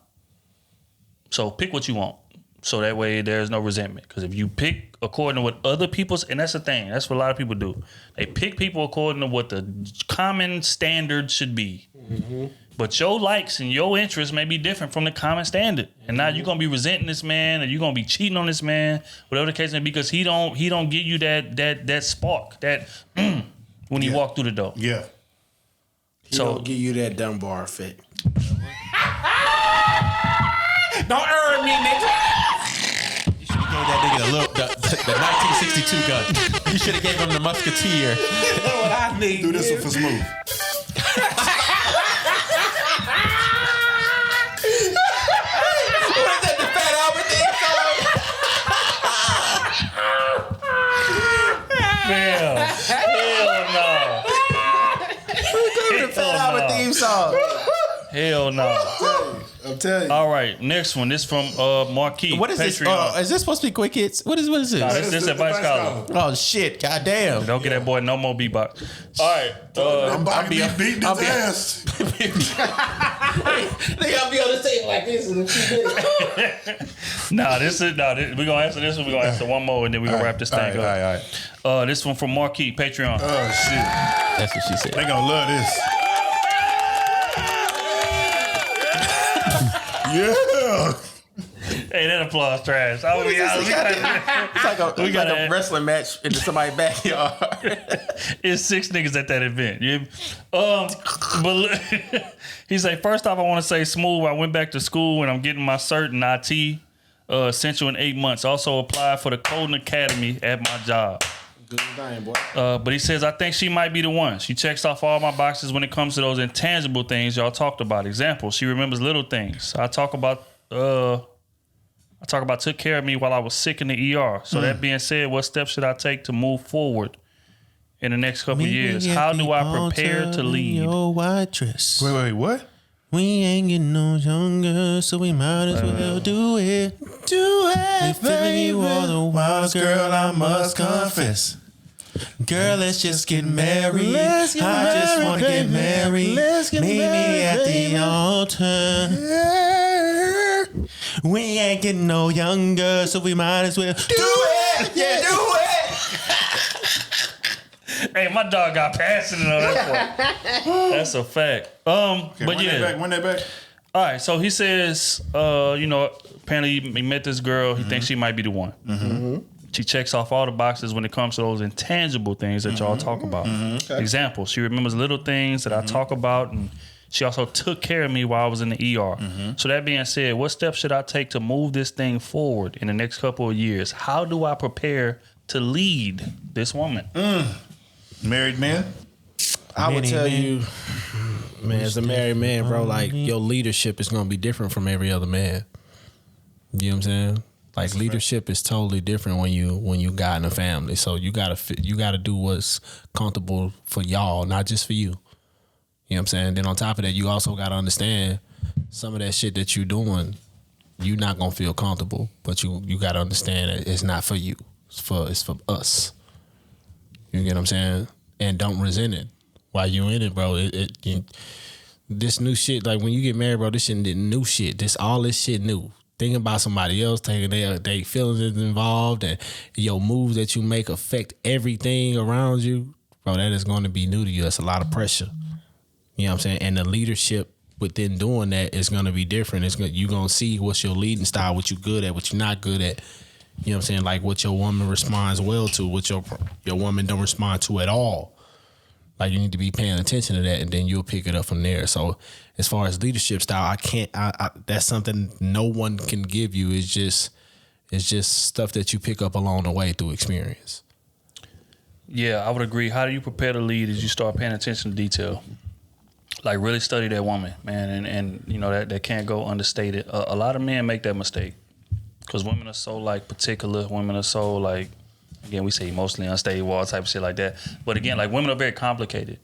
S2: So pick what you want. So that way there's no resentment. Because if you pick according to what other people's, and that's the thing, that's what a lot of people do. They pick people according to what the common standard should be. Mm-hmm. But your likes and your interests may be different from the common standard. And now you're gonna be resenting this man, and you're gonna be cheating on this man, whatever the case may be, because he don't give you that spark, that when he walk through the door.
S3: Yeah.
S4: He don't give you that Dunbar effect. Don't earn me, nigga.
S1: You should have gave that nigga the 1962 gun. You should have gave him the Musketeer.
S4: That's what I need.
S3: Do this one for Smooth.
S1: What is that, the Fat Albert theme
S2: song?
S1: The Fat Albert theme song.
S2: Hell no.
S3: I'm telling you.
S2: All right, next one. This from Marquis.
S1: What is this?
S2: Patreon.
S1: Is this supposed to be quick hits? What is this?
S2: Nah, this is advice column.
S1: Oh shit! Goddamn!
S2: Don't get that boy no more beatbox. All right,
S3: I'm about to be beating his ass.
S4: They gotta be on the table like this and
S2: we're gonna answer this one. We're gonna answer one more, and then we're gonna wrap this thing up.
S3: All right.
S2: This one from Marquis. Patreon.
S3: Oh shit!
S1: That's what she said.
S3: They gonna love this. Yeah.
S2: Hey, that applause trash.
S1: We got a wrestling match into somebody's backyard.
S2: It's 6 niggas at that event. But he say, first off, I want to say, Smooth, I went back to school and I'm getting my cert in IT essential in 8 months. Also applied for the Coding Academy at my job.
S4: Good thing, boy.
S2: But he says, I think she might be the one. She checks off all my boxes when it comes to those intangible things y'all talked about. Example, she remembers little things. I talk about took care of me while I was sick in the ER. So that being said, what steps should I take to move forward in the next couple of years? How do I prepare to lead?
S1: Your white dress.
S3: Wait, what?
S1: We ain't getting no younger, so we might as well do it. Do it, feeling you are the wildest girl, I must confess. Girl, let's just get married. I just want to get married. Meet me at the altar. We ain't getting no younger, so we might as well do it. Yeah, do it.
S2: Hey, my dog got passionate on that point. That's a fact. But yeah.
S3: Run that back.
S2: All right, so he says, apparently he met this girl. He thinks she might be the one. Mm-hmm. She checks off all the boxes when it comes to those intangible things that y'all talk about. Okay. Example, she remembers little things that I talk about, and she also took care of me while I was in the ER. So that being said, what steps should I take to move this thing forward in the next couple of years? How do I prepare to lead this woman?
S3: Married man?
S4: I would tell you, man, as a married man, bro, like your leadership is gonna be different from every other man. You know what I'm saying? Like leadership is totally different when you got in a family. So you gotta do what's comfortable for y'all, not just for you. You know what I'm saying? Then on top of that, you also gotta understand some of that shit that you're doing, you're not gonna feel comfortable, but you gotta understand that it's not for you. It's for us. You get what I'm saying? And don't resent it while you in it, bro. This new shit, like when you get married, bro, this shit new shit. All this shit new. Thinking about somebody else, taking their feelings involved, and your moves that you make affect everything around you, bro, that is going to be new to you. That's a lot of pressure. You know what I'm saying? And the leadership within doing that is going to be different. You're going to see what's your leading style, what you good at, what you're not good at. You know what I'm saying? Like what your woman responds well to, what your woman don't respond to at all. Like you need to be paying attention to that, and then you'll pick it up from there. So as far as leadership style, that's something no one can give you. It's just stuff that you pick up along the way through experience.
S2: Yeah, I would agree. How do you prepare to lead is you start paying attention to detail. Like really study that woman, man, and you know that can't go understated. A lot of men make that mistake because women are so like particular. Women are so like, again, we say emotionally unstable, all type of shit like that. But again, like women are very complicated.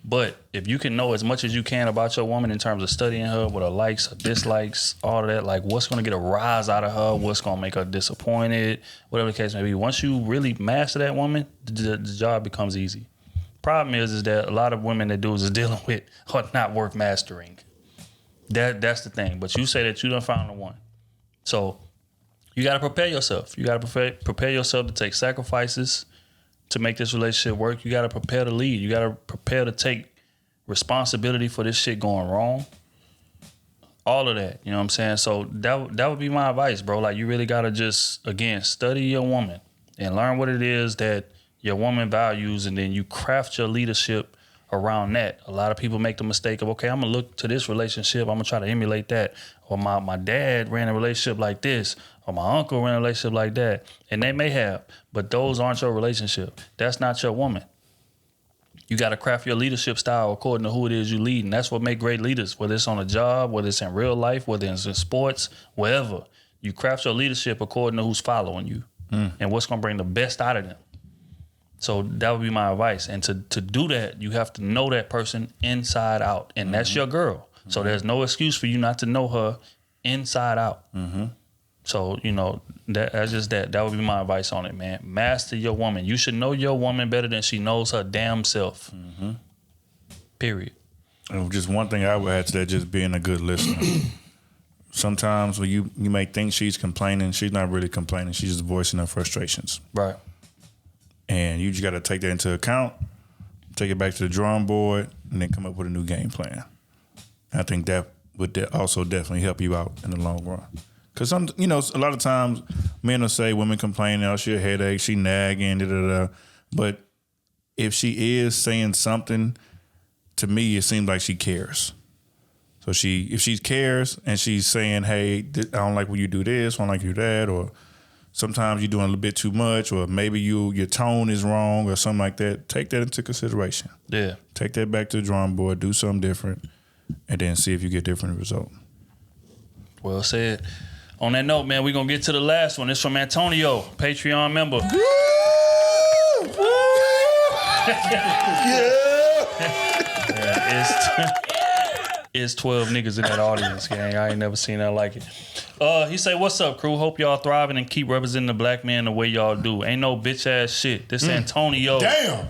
S2: But if you can know as much as you can about your woman in terms of studying her, what her likes, her dislikes, all of that, like what's going to get a rise out of her, what's going to make her disappointed, whatever the case may be. Once you really master that woman, the job becomes easy. Problem is that a lot of women that dudes is dealing with are not worth mastering. That's the thing. But you say that you done found the one. So you got to prepare yourself. You got to prepare yourself to take sacrifices to make this relationship work. You got to prepare to lead. You got to prepare to take responsibility for this shit going wrong. All of that, you know what I'm saying? So that would be my advice, bro. Like, you really got to just, again, study your woman and learn what it is that your woman values, and then you craft your leadership around that. A lot of people make the mistake of, okay, I'm going to look to this relationship. I'm going to try to emulate that. Or my dad ran a relationship like this, or my uncle ran a relationship like that. And they may have, but those aren't your relationship. That's not your woman. You got to craft your leadership style according to who it is you lead. And that's what make great leaders, whether it's on a job, whether it's in real life, whether it's in sports, wherever. You craft your leadership according to who's following you and what's going to bring the best out of them. So that would be my advice. And to do that, you have to know that person inside out. And that's your girl. So there's no excuse for you not to know her inside out. So, you know, that's just that. That would be my advice on it, man. Master your woman. You should know your woman better than she knows her damn self. Period.
S11: And just one thing I would add to that, just being a good listener. Sometimes when you may think she's complaining, she's not really complaining. She's just voicing her frustrations.
S2: Right.
S11: And you just got to take that into account, take it back to the drawing board, and then come up with a new game plan. I think that would also definitely help you out in the long run. Because a lot of times men will say women complaining, oh, she a headache, she nagging, da-da-da. But if she is saying something, to me, it seems like she cares. So if she cares and she's saying, hey, I don't like when you do this, I don't like you do that, or sometimes you're doing a little bit too much, or maybe your tone is wrong or something like that, take that into consideration.
S2: Yeah.
S11: Take that back to the drawing board, do something different, and then see if you get different results.
S2: Well said. On that note, man, we're going to get to the last one. It's from Antonio, Patreon member. It's 12 niggas in that audience, gang. I ain't never seen that like it. He say, what's up, crew? Hope y'all thriving and keep representing the black man the way y'all do. Ain't no bitch ass shit. This Antonio.
S11: Damn.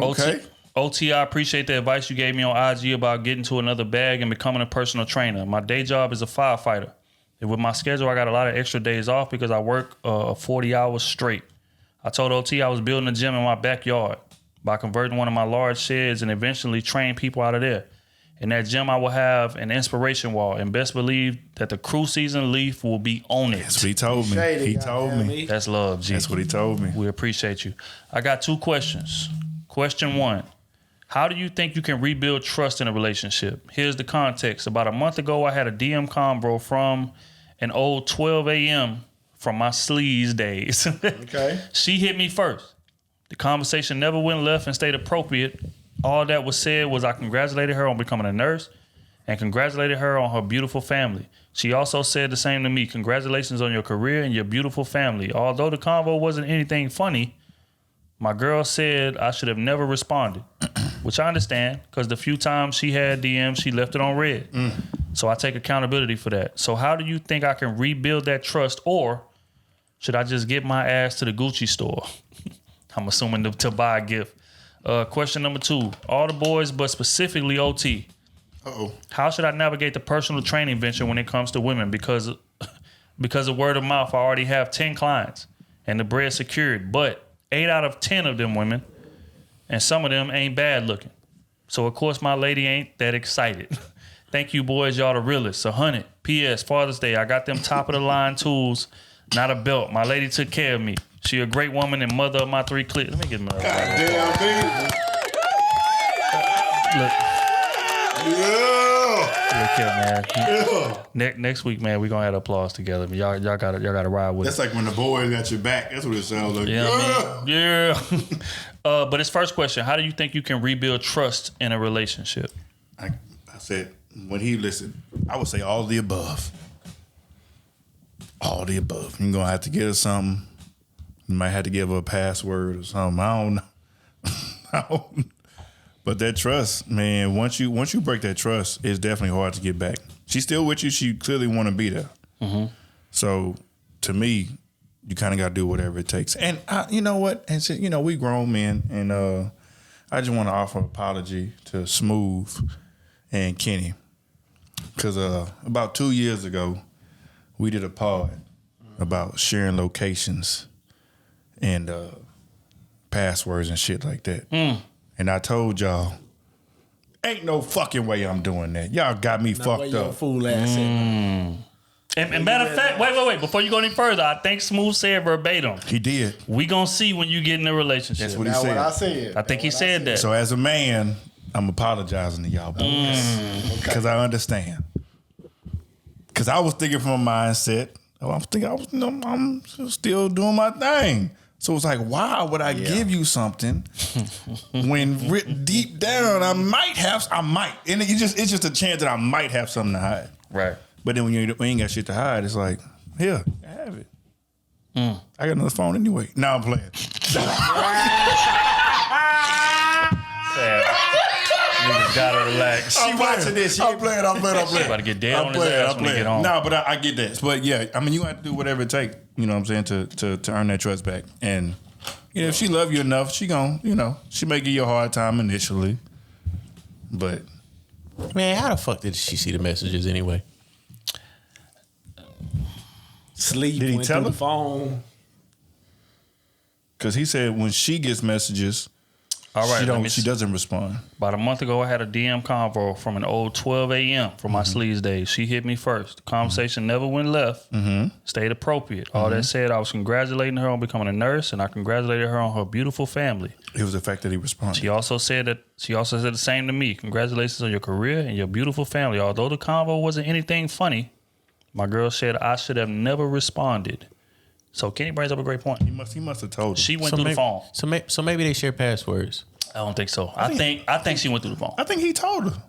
S11: Okay.
S2: OT, I appreciate the advice you gave me on IG about getting to another bag and becoming a personal trainer. My day job is a firefighter. And with my schedule, I got a lot of extra days off because I work 40 hours straight. I told OT I was building a gym in my backyard by converting one of my large sheds and eventually train people out of there. In that gym, I will have an inspiration wall, and best believe that the Krew season leaf will be on it.
S11: That's what he told me. He told me.
S2: That's love, G.
S11: That's what he told me.
S2: We appreciate you. I got 2 questions. Question 1. How do you think you can rebuild trust in a relationship? Here's the context. About a month ago, I had a DM convo from an old 12 a.m. from my sleaze days.
S11: Okay.
S2: She hit me first. The conversation never went left and stayed appropriate. All that was said was I congratulated her on becoming a nurse and congratulated her on her beautiful family. She also said the same to me. Congratulations on your career and your beautiful family. Although the convo wasn't anything funny, my girl said I should have never responded, which I understand because the few times she had DMs, she left it on red. So I take accountability for that. So how do you think I can rebuild that trust, or should I just get my ass to the Gucci store? I'm assuming to buy a gift. Question number 2, all the boys, but specifically OT. How should I navigate the personal training venture when it comes to women? Because of word of mouth, I already have 10 clients and the bread secured, but 8 out of 10 of them women, and some of them ain't bad looking. So of course my lady ain't that excited. Thank you, boys. Y'all the realest. 100. P.S. Father's Day. I got them top of the line tools, not a belt. My lady took care of me. She a great woman and mother of my 3 kids. Let me get my.
S11: Goddamn, baby.
S2: Look.
S11: Yeah.
S2: Look here, man. Next week, man, we gonna have applause together. Y'all gotta ride with
S11: That's
S2: it.
S11: like when the boys got your back. That's what it sounds like.
S2: Yeah, I mean, yeah. But his first question: how do you think you can rebuild trust in a relationship?
S11: I said when he listened, I would say all the above. All the above. You're gonna have to get her something. You might have to give her a password or something. I don't know. But that trust, man, once you break that trust, it's definitely hard to get back. She's still with you. She clearly want to be there.
S2: Mm-hmm.
S11: So to me, you kind of got to do whatever it takes. And you know what? And so, we grown men, and I just want to offer an apology to Smooth and Kenny. Because about 2 years ago, we did a pod about sharing locations and passwords and shit like that. And I told y'all, ain't no fucking way I'm doing that. Y'all got me fucked up.
S4: Fool ass
S2: And matter of fact, wait. Before you go any further, I think Smooth said verbatim.
S11: He did.
S2: We gonna see when you get in a relationship.
S11: That's what he said.
S4: What I said.
S2: I think he said that.
S11: So as a man, I'm apologizing to y'all boys. Because I understand. Because I was thinking from a mindset, I'm still doing my thing. So it's like, why would I give you something when deep down I might. And it's just a chance that I might have something to hide.
S2: Right.
S11: But then when you ain't got shit to hide, it's like, here, have it. I got another phone anyway. Now I'm playing.
S2: Niggas gotta relax.
S11: She watching this. I'm playing.
S2: She about to get dead on his ass when he get home.
S11: No, but I get that. But yeah, I mean, you have to do whatever it takes, you know what I'm saying, to earn that trust back. And you know, if she love you enough, she gon', you know, she may give you a hard time initially. But
S1: man, how the fuck did she see the messages anyway?
S4: Sleep.
S11: Did he
S4: went
S11: tell
S4: through
S11: her?
S4: the phone?
S11: Because he said when she gets messages,
S2: All right,
S11: she doesn't respond.
S2: About a month ago, I had a DM convo from an old 12 a.m. from my sleaze days. She hit me first. The conversation never went left. Stayed appropriate. All that said, I was congratulating her on becoming a nurse, and I congratulated her on her beautiful family.
S11: It was the fact that he responded.
S2: She also said the same to me. Congratulations on your career and your beautiful family. Although the convo wasn't anything funny, my girl said I should have never responded. So Kenny brings up a great point.
S11: He must have told her.
S2: She went through the phone.
S1: So maybe they share passwords.
S2: I don't think so. I think she went through the phone.
S11: I think he told her.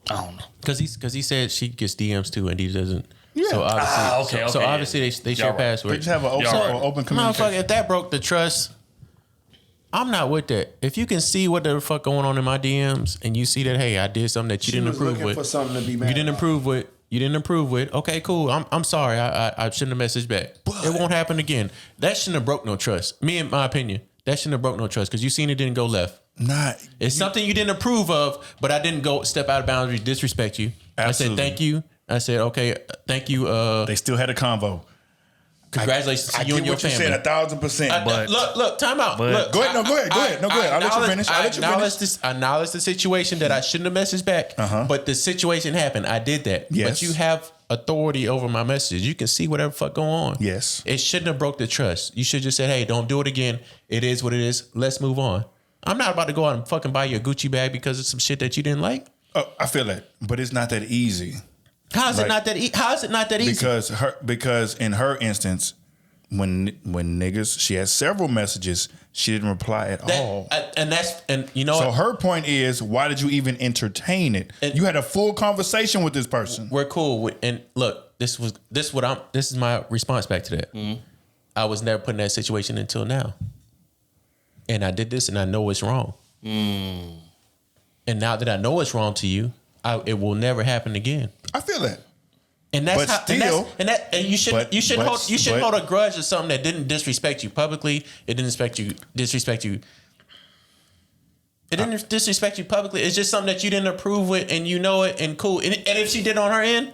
S2: I don't know.
S1: Because he said she gets DMs too, and he doesn't.
S11: Yeah.
S1: So obviously,
S2: okay.
S1: so obviously they share
S2: right.
S1: passwords.
S11: They just have an open communication.
S1: Motherfucker, if that broke the trust, I'm not with that. If you can see what the fuck going on in my DMs, and you see that, hey, I did something that you didn't approve with.
S4: For something to be mad
S1: You didn't approve with. Okay, cool. I'm sorry. I shouldn't have messaged back. It won't happen again. That shouldn't have broke no trust. Me, in my opinion, that shouldn't have broke no trust because you seen it didn't go left. It's something you didn't approve of, but I didn't go step out of boundaries, disrespect you.
S11: Absolutely.
S1: I said thank you. I said okay, thank you.
S11: They still had a convo.
S1: Congratulations to you and your family.
S11: I get what you said 1,000%.
S2: But
S1: look, time out. Look,
S11: Go ahead. I'll let you finish.
S1: I acknowledge the situation that I shouldn't have messaged back, but the situation happened. I did that.
S11: Yes.
S1: But you have authority over my messages. You can see whatever fuck go on.
S11: Yes.
S1: It shouldn't have broke the trust. You should just said, hey, don't do it again. It is what it is. Let's move on. I'm not about to go out and fucking buy you a Gucci bag because of some shit that you didn't like.
S11: Oh, I feel that, but it's not that easy.
S1: How is it not that easy?
S11: Because in her instance, when niggas, she had several messages, she didn't reply at all.
S1: And you know
S11: so
S1: what?
S11: her point is, why did you even entertain it? You had a full conversation with this person.
S1: We're cool with, and look, this is my response back to that. I was never put in that situation until now. And I did this and I know it's wrong. And now that I know it's wrong to you, it will never happen again.
S11: I feel that.
S1: And that's
S11: But
S1: how,
S11: still,
S1: and you shouldn't hold a grudge of something that didn't disrespect you publicly. It didn't disrespect you. It didn't disrespect you publicly. It's just something that you didn't approve with, and you know it, and cool. And if she did on her end,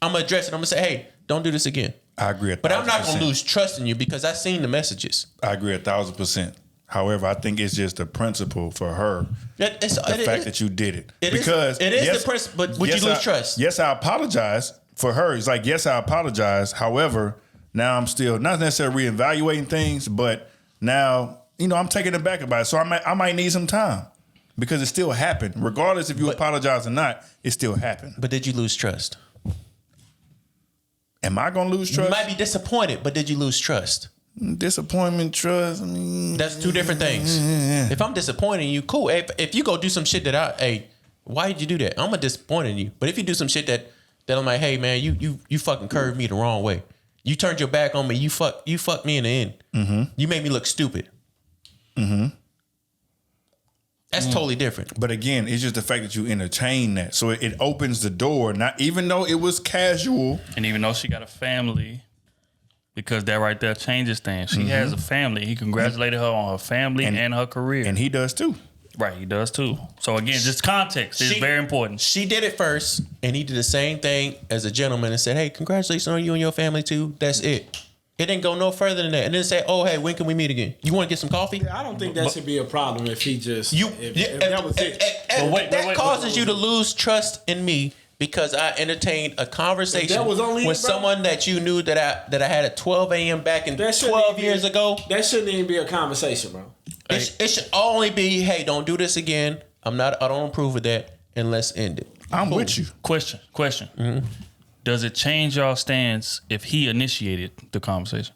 S1: I'm gonna address it. I'm gonna say, hey, don't do this again.
S11: I agree.
S1: But I'm not gonna lose trust in you because I seen the messages.
S11: I agree 1,000%. However, I think it's just the principle for her. The fact that you did it.
S1: It is the principle, but would you lose trust?
S11: Yes, I apologize for her. It's like, yes, I apologize. However, now I'm still not necessarily reevaluating things, but now, I'm taking it back about it. So I might need some time because it still happened. Regardless if you apologize or not, it still happened.
S1: But did you lose trust?
S11: Am I going to lose trust?
S1: You might be disappointed, but did you lose trust?
S11: Disappointment, trust. I mean,
S1: that's two different things. If I'm disappointing you, cool. If you go do some shit that why did you do that? I'm gonna disappoint in you. But if you do some shit that I'm like, hey man, you fucking curved me the wrong way. You turned your back on me. You fucked me in the end. Mm-hmm. You made me look stupid. Mm-hmm. That's totally different.
S11: But again, it's just the fact that you entertain that. So it opens the door. Not even though it was casual,
S2: and even though she got a family. Because that right there changes things. She has a family. He congratulated her on her family and her career.
S11: And he does too.
S2: Right, he does too. So again, just context is very important.
S1: She did it first, and he did the same thing as a gentleman and said, "Hey, congratulations on you and your family too." That's it. It didn't go no further than that. And then say, "Oh, hey, when can we meet again? You want to get some coffee?"
S4: Yeah, I don't think that should be a problem if he just if that was it.
S1: That causes you to lose trust in me because I entertained a conversation
S4: That was only
S1: with
S4: it, bro.
S1: someone that you knew that I had at 12 a.m. back in 12 years ago.
S4: That shouldn't even be a conversation, bro.
S1: It should only be, "Hey, don't do this again. I don't approve of that, and let's end it."
S11: I'm with you.
S2: Question.
S1: Mm-hmm.
S2: Does it change y'all stance if he initiated the conversation?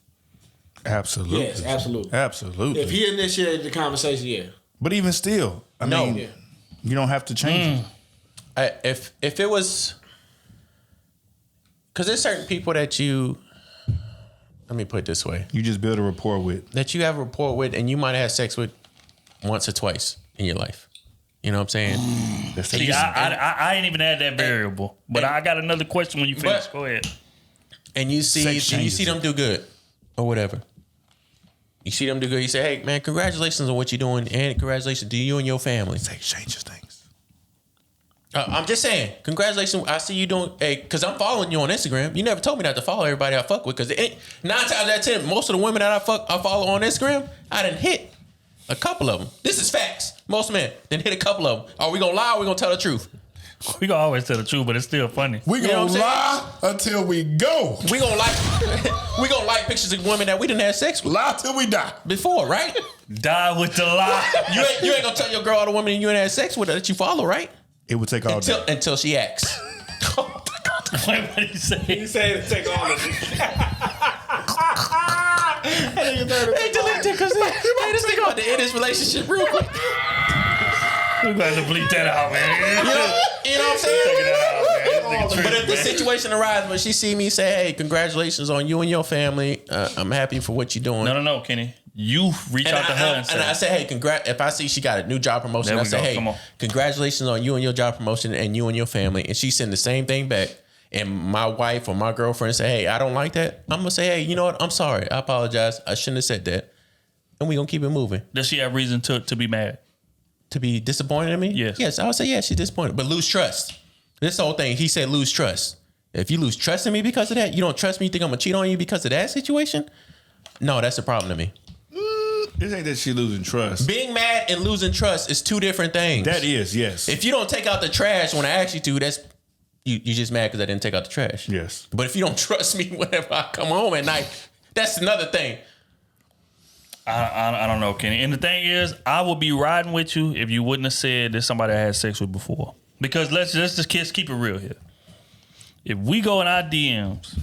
S11: Absolutely.
S4: Yes, absolutely.
S11: Absolutely.
S4: If he initiated the conversation, yeah.
S11: But even still, I mean, you don't have to change it.
S1: If it was, because there's certain people that let me put it this way.
S11: You just build a rapport with.
S1: That you have a rapport with and you might have had sex with once or twice in your life. You know what I'm saying?
S2: See, I ain't even had that variable. But I got another question when you finish. Go ahead.
S1: And you see them do good or whatever. You see them do good. You say, "Hey, man, congratulations on what you're doing and congratulations to you and your family."
S11: Sex changes things.
S1: I'm just saying, congratulations. I see you doing, because I'm following you on Instagram. You never told me not to follow everybody I fuck with, because 9 times out of 10, most of the women that I follow on Instagram, I done hit a couple of them. This is facts. Most men done hit a couple of them. Are we gonna lie or we gonna tell the truth?
S2: We gonna always tell the truth, but it's still funny.
S11: We gonna lie until we go.
S1: We gonna like pictures of women that we didn't have sex with.
S11: Lie till we die.
S1: Before, right?
S2: Die with the lie.
S1: You ain't gonna tell your girl all the women you ain't had sex with that you follow, right?
S11: It would take all day.
S1: Until she asks.
S2: Wait, what did he say?
S4: He said it take all of it.
S1: Hey, delete it, because this nigga about to end his relationship real quick.
S2: We're going to bleep that out, man.
S1: You know what I'm saying? But if this situation arises where she see me say, "Hey, congratulations on you and your family. I'm happy for what you're doing."
S2: No, Kenny. You reach out to her and say,
S1: I say, "Hey, if I see she got a new job promotion, I say, "Hey, congratulations on you and your job promotion and you and your family." And she send the same thing back. And my wife or my girlfriend say, "Hey, I don't like that." I'm gonna say, "Hey, you know what? I'm sorry. I apologize. I shouldn't have said that." And we gonna keep it moving.
S2: Does she have reason to be mad?
S1: To be disappointed in me?
S2: Yes.
S1: Yes, I would say, yeah, she's disappointed. But lose trust. This whole thing, he said lose trust. If you lose trust in me because of that, you don't trust me, you think I'm gonna cheat on you because of that situation? No, that's a problem to me.
S11: This ain't that she losing trust.
S1: Being mad and losing trust is two different things.
S11: That is, yes.
S1: If you don't take out the trash when I ask you to, that's you just mad because I didn't take out the trash.
S11: Yes.
S1: But if you don't trust me whenever I come home at night, that's another thing.
S2: I don't know, Kenny. And the thing is, I would be riding with you if you wouldn't have said that somebody I had sex with before. Because let's just keep it real here. If we go in our DMs,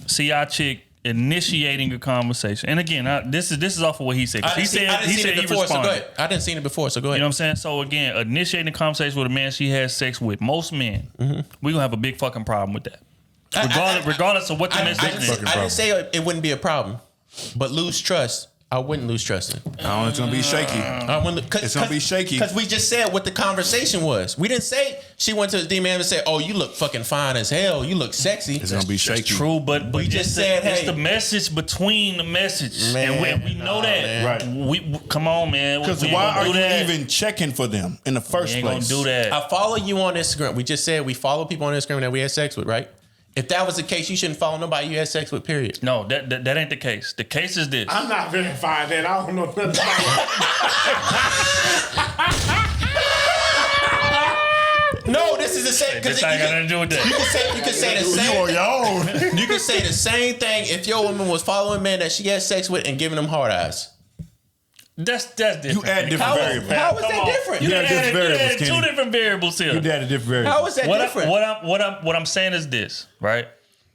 S2: see our chick initiating a conversation, and again, this is off of what he said. He said he responded.
S1: So go ahead. I didn't see it before, so go ahead.
S2: You know what I'm saying? So again, initiating a conversation with a man she has sex with, most men, we gonna have a big fucking problem with that. Regardless of what the message is.
S1: I didn't say it wouldn't be a problem, but lose trust. I wouldn't lose trust in.
S11: Oh, it's gonna be shaky. It's gonna be shaky
S1: because we just said what the conversation was. We didn't say she went to his D man and said, "Oh, you look fucking fine as hell. You look sexy."
S11: It's gonna be shaky.
S2: That's true, but
S1: we just said,
S2: it's
S1: "Hey,
S2: the message between the message," and we know that.
S11: Man. Right?
S2: We come on, man.
S11: Because why are you even checking for them in the first place?
S2: Gonna do that.
S1: I follow you on Instagram. We just said we follow people on Instagram that we had sex with, right? If that was the case, you shouldn't follow nobody you had sex with, period.
S2: No, that ain't the case. The case is this.
S4: I'm not verifying that. I don't know nothing about
S1: it. No, this is the same.
S2: This ain't got nothing to do with that.
S1: You can say the same.
S11: You on your own.
S1: You can say the same thing if your woman was following a man that she had sex with and giving them hard eyes.
S2: That's different.
S11: You add different variables.
S1: How is that different?
S11: You add different variables,
S2: two different variables here.
S11: You added different variables.
S1: How is that different?
S2: What I'm saying is this, right?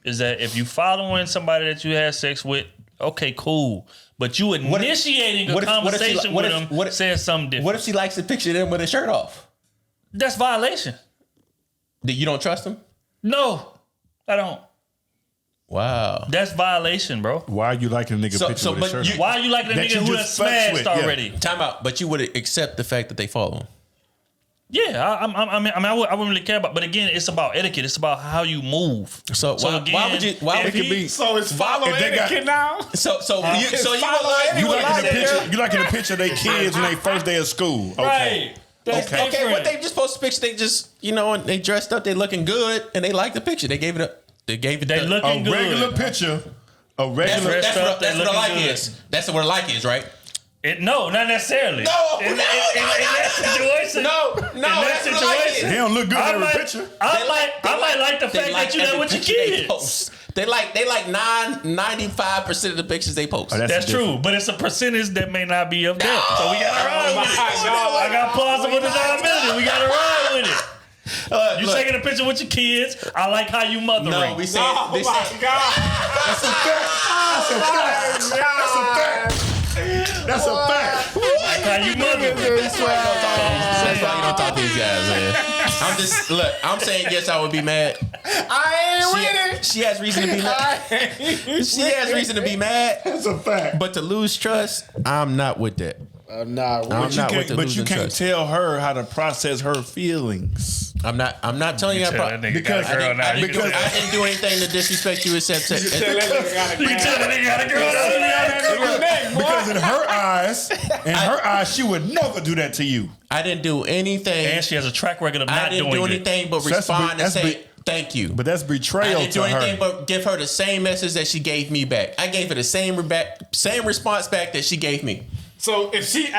S2: Is that if you following somebody that you had sex with, okay, cool. But you initiating a conversation with them says something different.
S1: What if she likes the picture of them with their shirt off?
S2: That's violation.
S1: You don't trust them?
S2: No, I don't.
S1: Wow.
S2: That's violation, bro.
S11: Why are you liking a nigga picture with his shirt off?
S2: Why are you liking a nigga who has smashed already?
S1: Time out. But you would accept the fact that they follow him.
S2: Yeah, I mean, I wouldn't really care about. But again, it's about etiquette. It's about how you move.
S1: So why would you? Why would it be?
S4: So it's follow etiquette now.
S1: So you
S11: like in the picture of their kids when they first day of school. Okay.
S2: Right.
S1: Okay. What they just post a picture? They just and they dressed up. They looking good, and they like the picture. They gave it up. They
S2: looking good.
S11: Regular picture. A regular.
S1: That's what a like is. That's what a like is, right?
S2: No, not necessarily.
S1: No,
S2: in that situation.
S1: No.
S2: In that situation,
S11: They don't look good in every picture.
S2: I might like the fact that you there with your kids.
S1: They like 95% of the pictures they post.
S2: That's true, but it's a percentage that may not be of them. So we gotta ride with it. I got plausible deniability. We gotta ride with it. You taking a picture with your kids. I like how you mothering.
S1: No, we said.
S4: Oh my God.
S11: That's a fact. That's a fact.
S2: Like how you mothering.
S1: That's why you don't talk to these guys, man. I'm saying yes, I would be mad.
S4: I ain't with it.
S1: She has reason to be mad. She has reason to be mad.
S11: That's a fact.
S1: But to lose trust, I'm not with that.
S11: But you can't tell her how to process her feelings.
S1: I'm not telling you that
S11: because
S1: I didn't do anything to disrespect you except to.
S2: You tell that nigga got a girl.
S11: Because in her eyes, she would never do that to you.
S1: I didn't do anything,
S2: and she has a track record of not doing it.
S1: I didn't do anything but respond and say thank you.
S11: But that's betrayal.
S1: I didn't do anything but give her the same message that she gave me back. I gave her the same response back that she gave me.
S4: So if she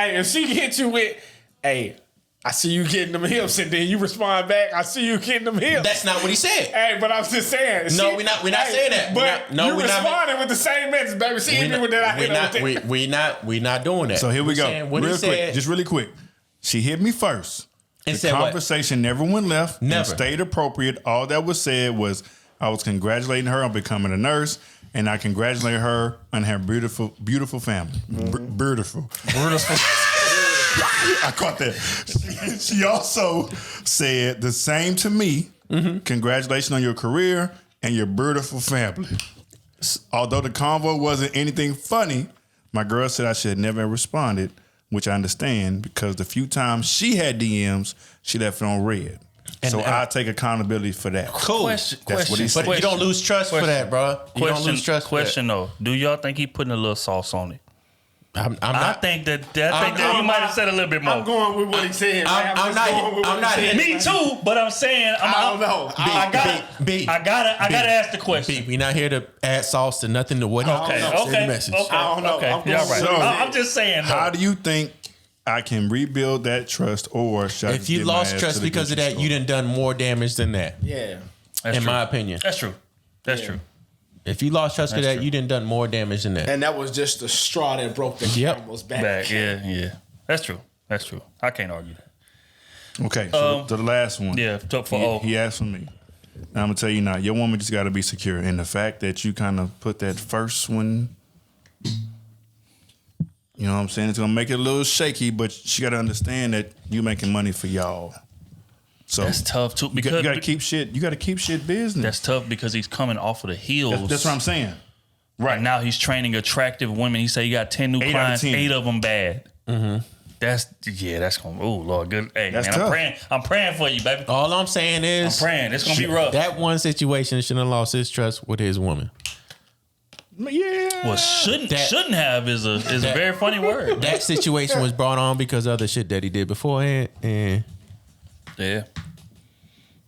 S4: hit you with, hey, I see you getting them hips, and then you respond back, I see you getting them hips.
S1: That's not what he said.
S4: Hey, but I'm just saying.
S1: No, we're not saying that.
S4: But you responded with the same message, baby. She hit me with that.
S1: We're not doing that.
S11: So here we go. Really quick. She hit me first.
S1: And
S11: the conversation never went left.
S1: Never.
S11: And stayed appropriate. All that was said was I was congratulating her on becoming a nurse. And I congratulate her on her beautiful family. Beautiful. I caught that. She also said the same to me. Mm-hmm. Congratulations on your career and your beautiful family. Although the convo wasn't anything funny, my girl said I should have never responded, which I understand because the few times she had DMs, she left it on red. And so I take accountability for that.
S1: Cool.
S11: That's what he said.
S1: But you don't lose trust for that, bro. You don't lose trust for that.
S2: Question though, do y'all think he putting a little sauce on it?
S1: I
S2: think that you might have said a little bit more.
S4: I'm going with what he said.
S1: I'm not.
S2: Me too, but I'm saying I don't know. I gotta ask the question.
S1: We're not here to add sauce to nothing to what he
S2: said.
S1: The message.
S4: I don't know.
S2: Okay, y'all right.
S11: So,
S2: I'm just saying.
S11: How do you think I can rebuild that trust, or should
S1: if you lost trust because of that, you done more damage than that?
S4: Yeah,
S1: in my opinion,
S2: that's true. That's true.
S1: If you lost trust for that, you done more damage than that.
S4: And that was just the straw that broke the camel's back.
S2: Yeah. That's true. I can't argue that.
S11: Okay, so the last one.
S2: Yeah,
S11: he asked for me. Now I'm gonna tell you now, your woman just got to be secure, and the fact that you kind of put that first one. You know what I'm saying? It's gonna make it a little shaky, but she gotta understand that you making money for y'all. So
S2: that's tough too. Because
S11: you gotta keep shit. You gotta keep shit business.
S2: That's tough because he's coming off of the heels.
S11: That's what I'm saying.
S2: Right now he's training attractive women. He said he got 10 new clients, 8 of them bad. Mm-hmm. That's gonna. Oh Lord, good. Hey
S11: that's
S2: man,
S11: tough.
S2: I'm praying for you, baby.
S1: All I'm saying is,
S2: I'm praying. It's gonna be rough.
S1: That one situation shouldn't have lost his trust with his woman.
S11: Yeah.
S2: Well, shouldn't have is a very funny word.
S1: That situation was brought on because of the shit that he did beforehand, and
S2: yeah.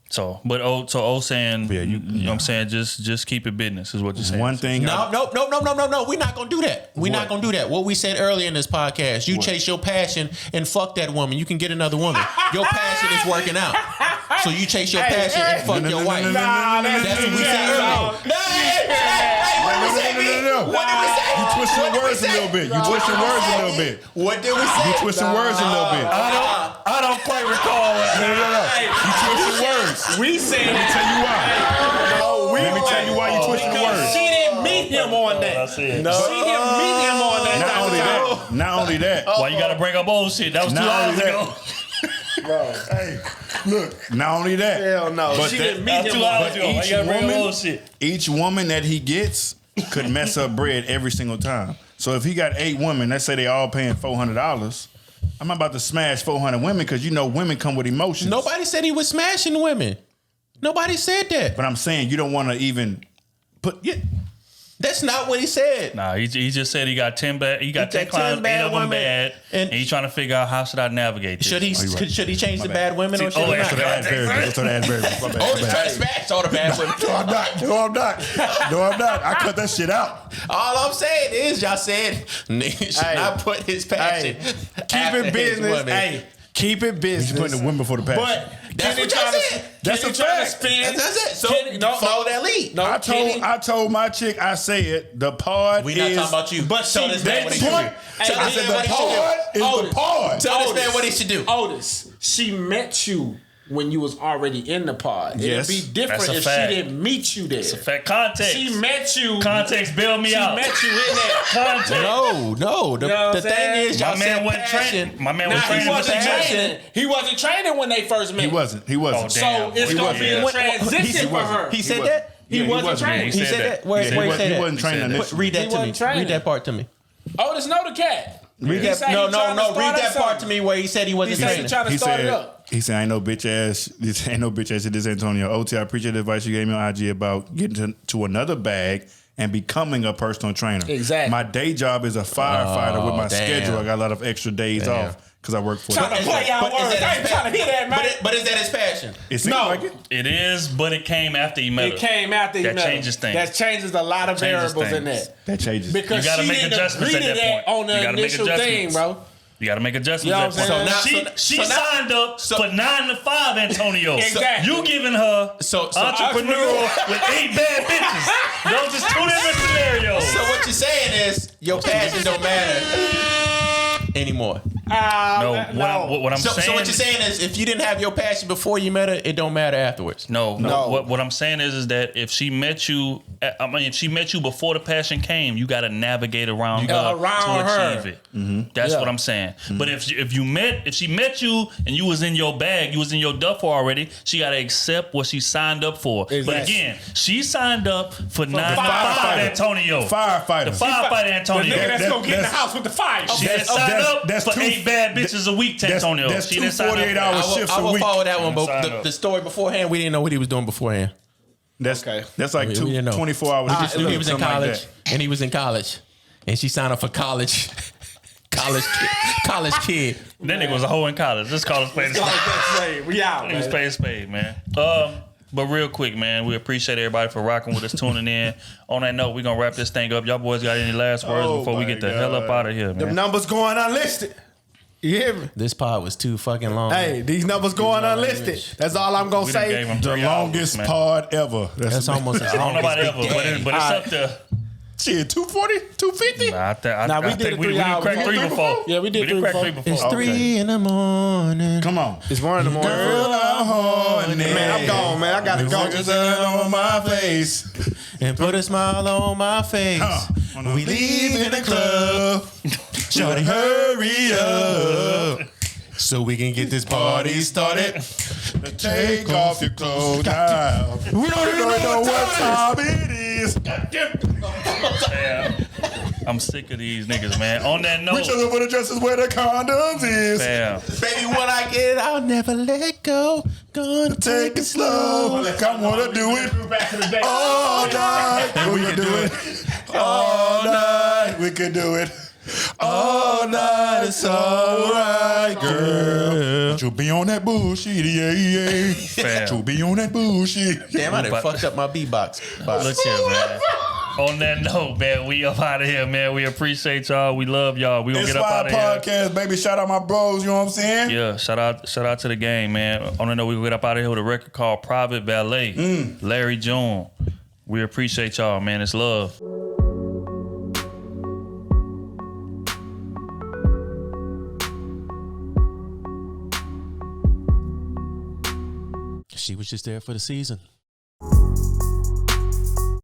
S2: So, saying, you know what I'm saying, just keep it business is what you're saying.
S11: One thing.
S1: No. We're not gonna do that. We're not gonna do that. What we said earlier in this podcast, you chase your passion and fuck that woman. You can get another woman. Your passion is working out. So you chase your passion and fuck your wife. That's what we said earlier.
S11: No. What did we say? You twisting words a little bit.
S1: What did we say?
S11: You twisting words a little bit.
S2: I don't quite recall.
S11: No. You twisting words.
S4: We said.
S11: Let me tell you why. Let me tell you why you twisting words.
S4: She didn't meet him on that.
S2: She didn't
S4: meet him on that.
S11: Not only that.
S2: Why you gotta bring up old shit? That was 2 hours ago.
S11: Bro, hey, look. Not only that.
S4: Hell no.
S11: But
S4: she didn't meet him 2 hours ago.
S2: Why you gotta bring up old shit?
S11: Each woman that he gets could mess up bread every single time. So if he got 8 women, let's say they all paying $400.
S3: I'm about to smash 400 women because women come with emotions.
S1: Nobody said he was smashing women. Nobody said that.
S3: But I'm saying you don't want to even put. Yeah.
S1: That's not what he said.
S2: Nah, he just said he got 10 bad. He got 10 clients, 8 of them bad, and he's trying to figure out how should I navigate this.
S1: Should he change the bad women or should he
S3: That's what I asked.
S1: Otis trying to smash all the bad women.
S3: No, I'm not. I cut that shit out.
S1: All I'm saying is y'all said niggas should not put his passion.
S4: Keep it business. Hey, keep it business.
S3: He's putting the women before the passion.
S4: But
S1: that's what y'all said.
S3: That's a fact.
S1: That's it. So follow that lead.
S3: No, I told my chick, I said the pod
S1: we
S3: is.
S1: not talking about you.
S4: But
S1: tell this man what he should do.
S3: I said the pod is the pod.
S1: Tell this man what he should do.
S4: Otis, she met you when you was already in the pod.
S3: Yes.
S4: It'd be different if she didn't meet you there.
S2: It's a fact. Context.
S4: She met you.
S2: Context, bail me out.
S4: She met you in that
S2: context.
S1: No. The thing is, y'all said passion.
S2: My man was training.
S4: He wasn't training when they first met.
S3: He wasn't.
S2: Oh,
S4: So it's going to be a transition for her.
S1: He said that?
S4: He wasn't training.
S1: He said that? Where he said that?
S3: He wasn't training initially.
S1: Read that to me. Read that part to me.
S4: Otis know the cat.
S1: Read that. No. Read that part to me where he said he wasn't training.
S4: He said
S3: he said, "Ain't no bitch ass. This ain't no bitch ass. This Antonio OT. I appreciate the advice you gave me on IG about getting to another bag and becoming a personal trainer.
S4: Exactly.
S3: My day job is a firefighter. With my schedule, I got a lot of extra days off because I work for.
S4: Trying to play y'all words. I ain't trying to hear that, man.
S1: But is that his passion?
S3: It seems like it.
S2: It is, but it came after he met her.
S4: It came after he met her.
S2: That changes things.
S4: That changes a lot of variables in that.
S3: That changes.
S4: Because
S2: you gotta
S4: she
S2: make
S4: didn't
S2: adjustments
S4: agree
S2: at
S4: to
S2: that
S4: that on the initial thing, bro.
S2: You got to make adjustments.
S4: You know what I'm saying?
S2: She signed up for 9 to 5, Antonio.
S4: Exactly.
S2: You giving her entrepreneurial with 8 bad bitches. Those just 2 different scenarios.
S1: So what you're saying is your passion don't matter anymore.
S2: What I'm saying.
S1: So what you're saying is if you didn't have your passion before you met her, it don't matter afterwards.
S2: No. What I'm saying is that if she met you, if she met you before the passion came, you got to navigate around her to achieve it. Mm-hmm. That's what I'm saying. Mm-hmm. But if she met you and you was in your bag, you was in your duffel already, she got to accept what she signed up for. Exactly. But again, she signed up for 9 to 5, Antonio.
S3: Firefighter.
S2: The firefighter, Antonio.
S4: The nigga that's gonna get in the house with the fire.
S2: She didn't sign up for 8 bad bitches a week, Antonio.
S3: That's
S2: she
S3: 2
S2: didn't sign up
S3: 48-hour shifts
S1: I
S3: a
S1: will
S3: week.
S1: follow that one, but the story beforehand, we didn't know what he was doing beforehand.
S3: That's like 24 hours.
S1: We just knew he was in college, and he was in college, and she signed up for college kid.
S2: That nigga was a hoe in college. Let's call it spade a spade.
S4: We out.
S2: He was spade, man. But real quick, man, we appreciate everybody for rocking with us, tuning in. On that note, we're going to wrap this thing up. Y'all boys got any last words before we get the hell up out of here, man?
S4: Them numbers going unlisted. You hear me?
S1: This pod was too fucking long.
S4: Hey, these numbers going unlisted. That's all I'm going to say.
S3: The longest pod ever.
S1: That's almost as
S2: I don't
S1: long
S2: know
S1: as
S2: about ever, but it's up there.
S3: Shit, 240, 250?
S2: We did 3 hours. We didn't crack 3 before.
S4: Yeah, we did 3 before.
S1: It's 3 in the morning.
S3: Come on.
S4: It's 1 in the morning.
S3: Girl, I'm horny.
S4: Man, I'm gone, man. I got to go.
S3: Just on my face.
S1: And put a smile on my face. We leave in the club. Shorty, hurry up. So we can get this party started.
S3: Take off your clothes now. We don't even know what time it is.
S2: I'm sick of these niggas, man. On that note,
S3: Reach over for the dresses where the condoms is.
S1: Baby, when I get it, I'll never let go. Gonna take it slow.
S3: I wanna do it all night. We can do it all night. We can do it all night. It's alright, girl. But you'll be on that bullshit, yeah. You'll be on that bullshit.
S1: Damn, I done fucked up my beatbox.
S2: Look here, man. On that note, man, we up out of here, man. We appreciate y'all. We love y'all. We gonna get up out of here.
S3: Podcast, baby. Shout out my bros. You know what I'm saying?
S2: Yeah. Shout out to the gang, man. On that note, we gonna get up out of here with a record called Private Valet. Larry June. We appreciate y'all, man. It's love.
S1: She was just there for the season.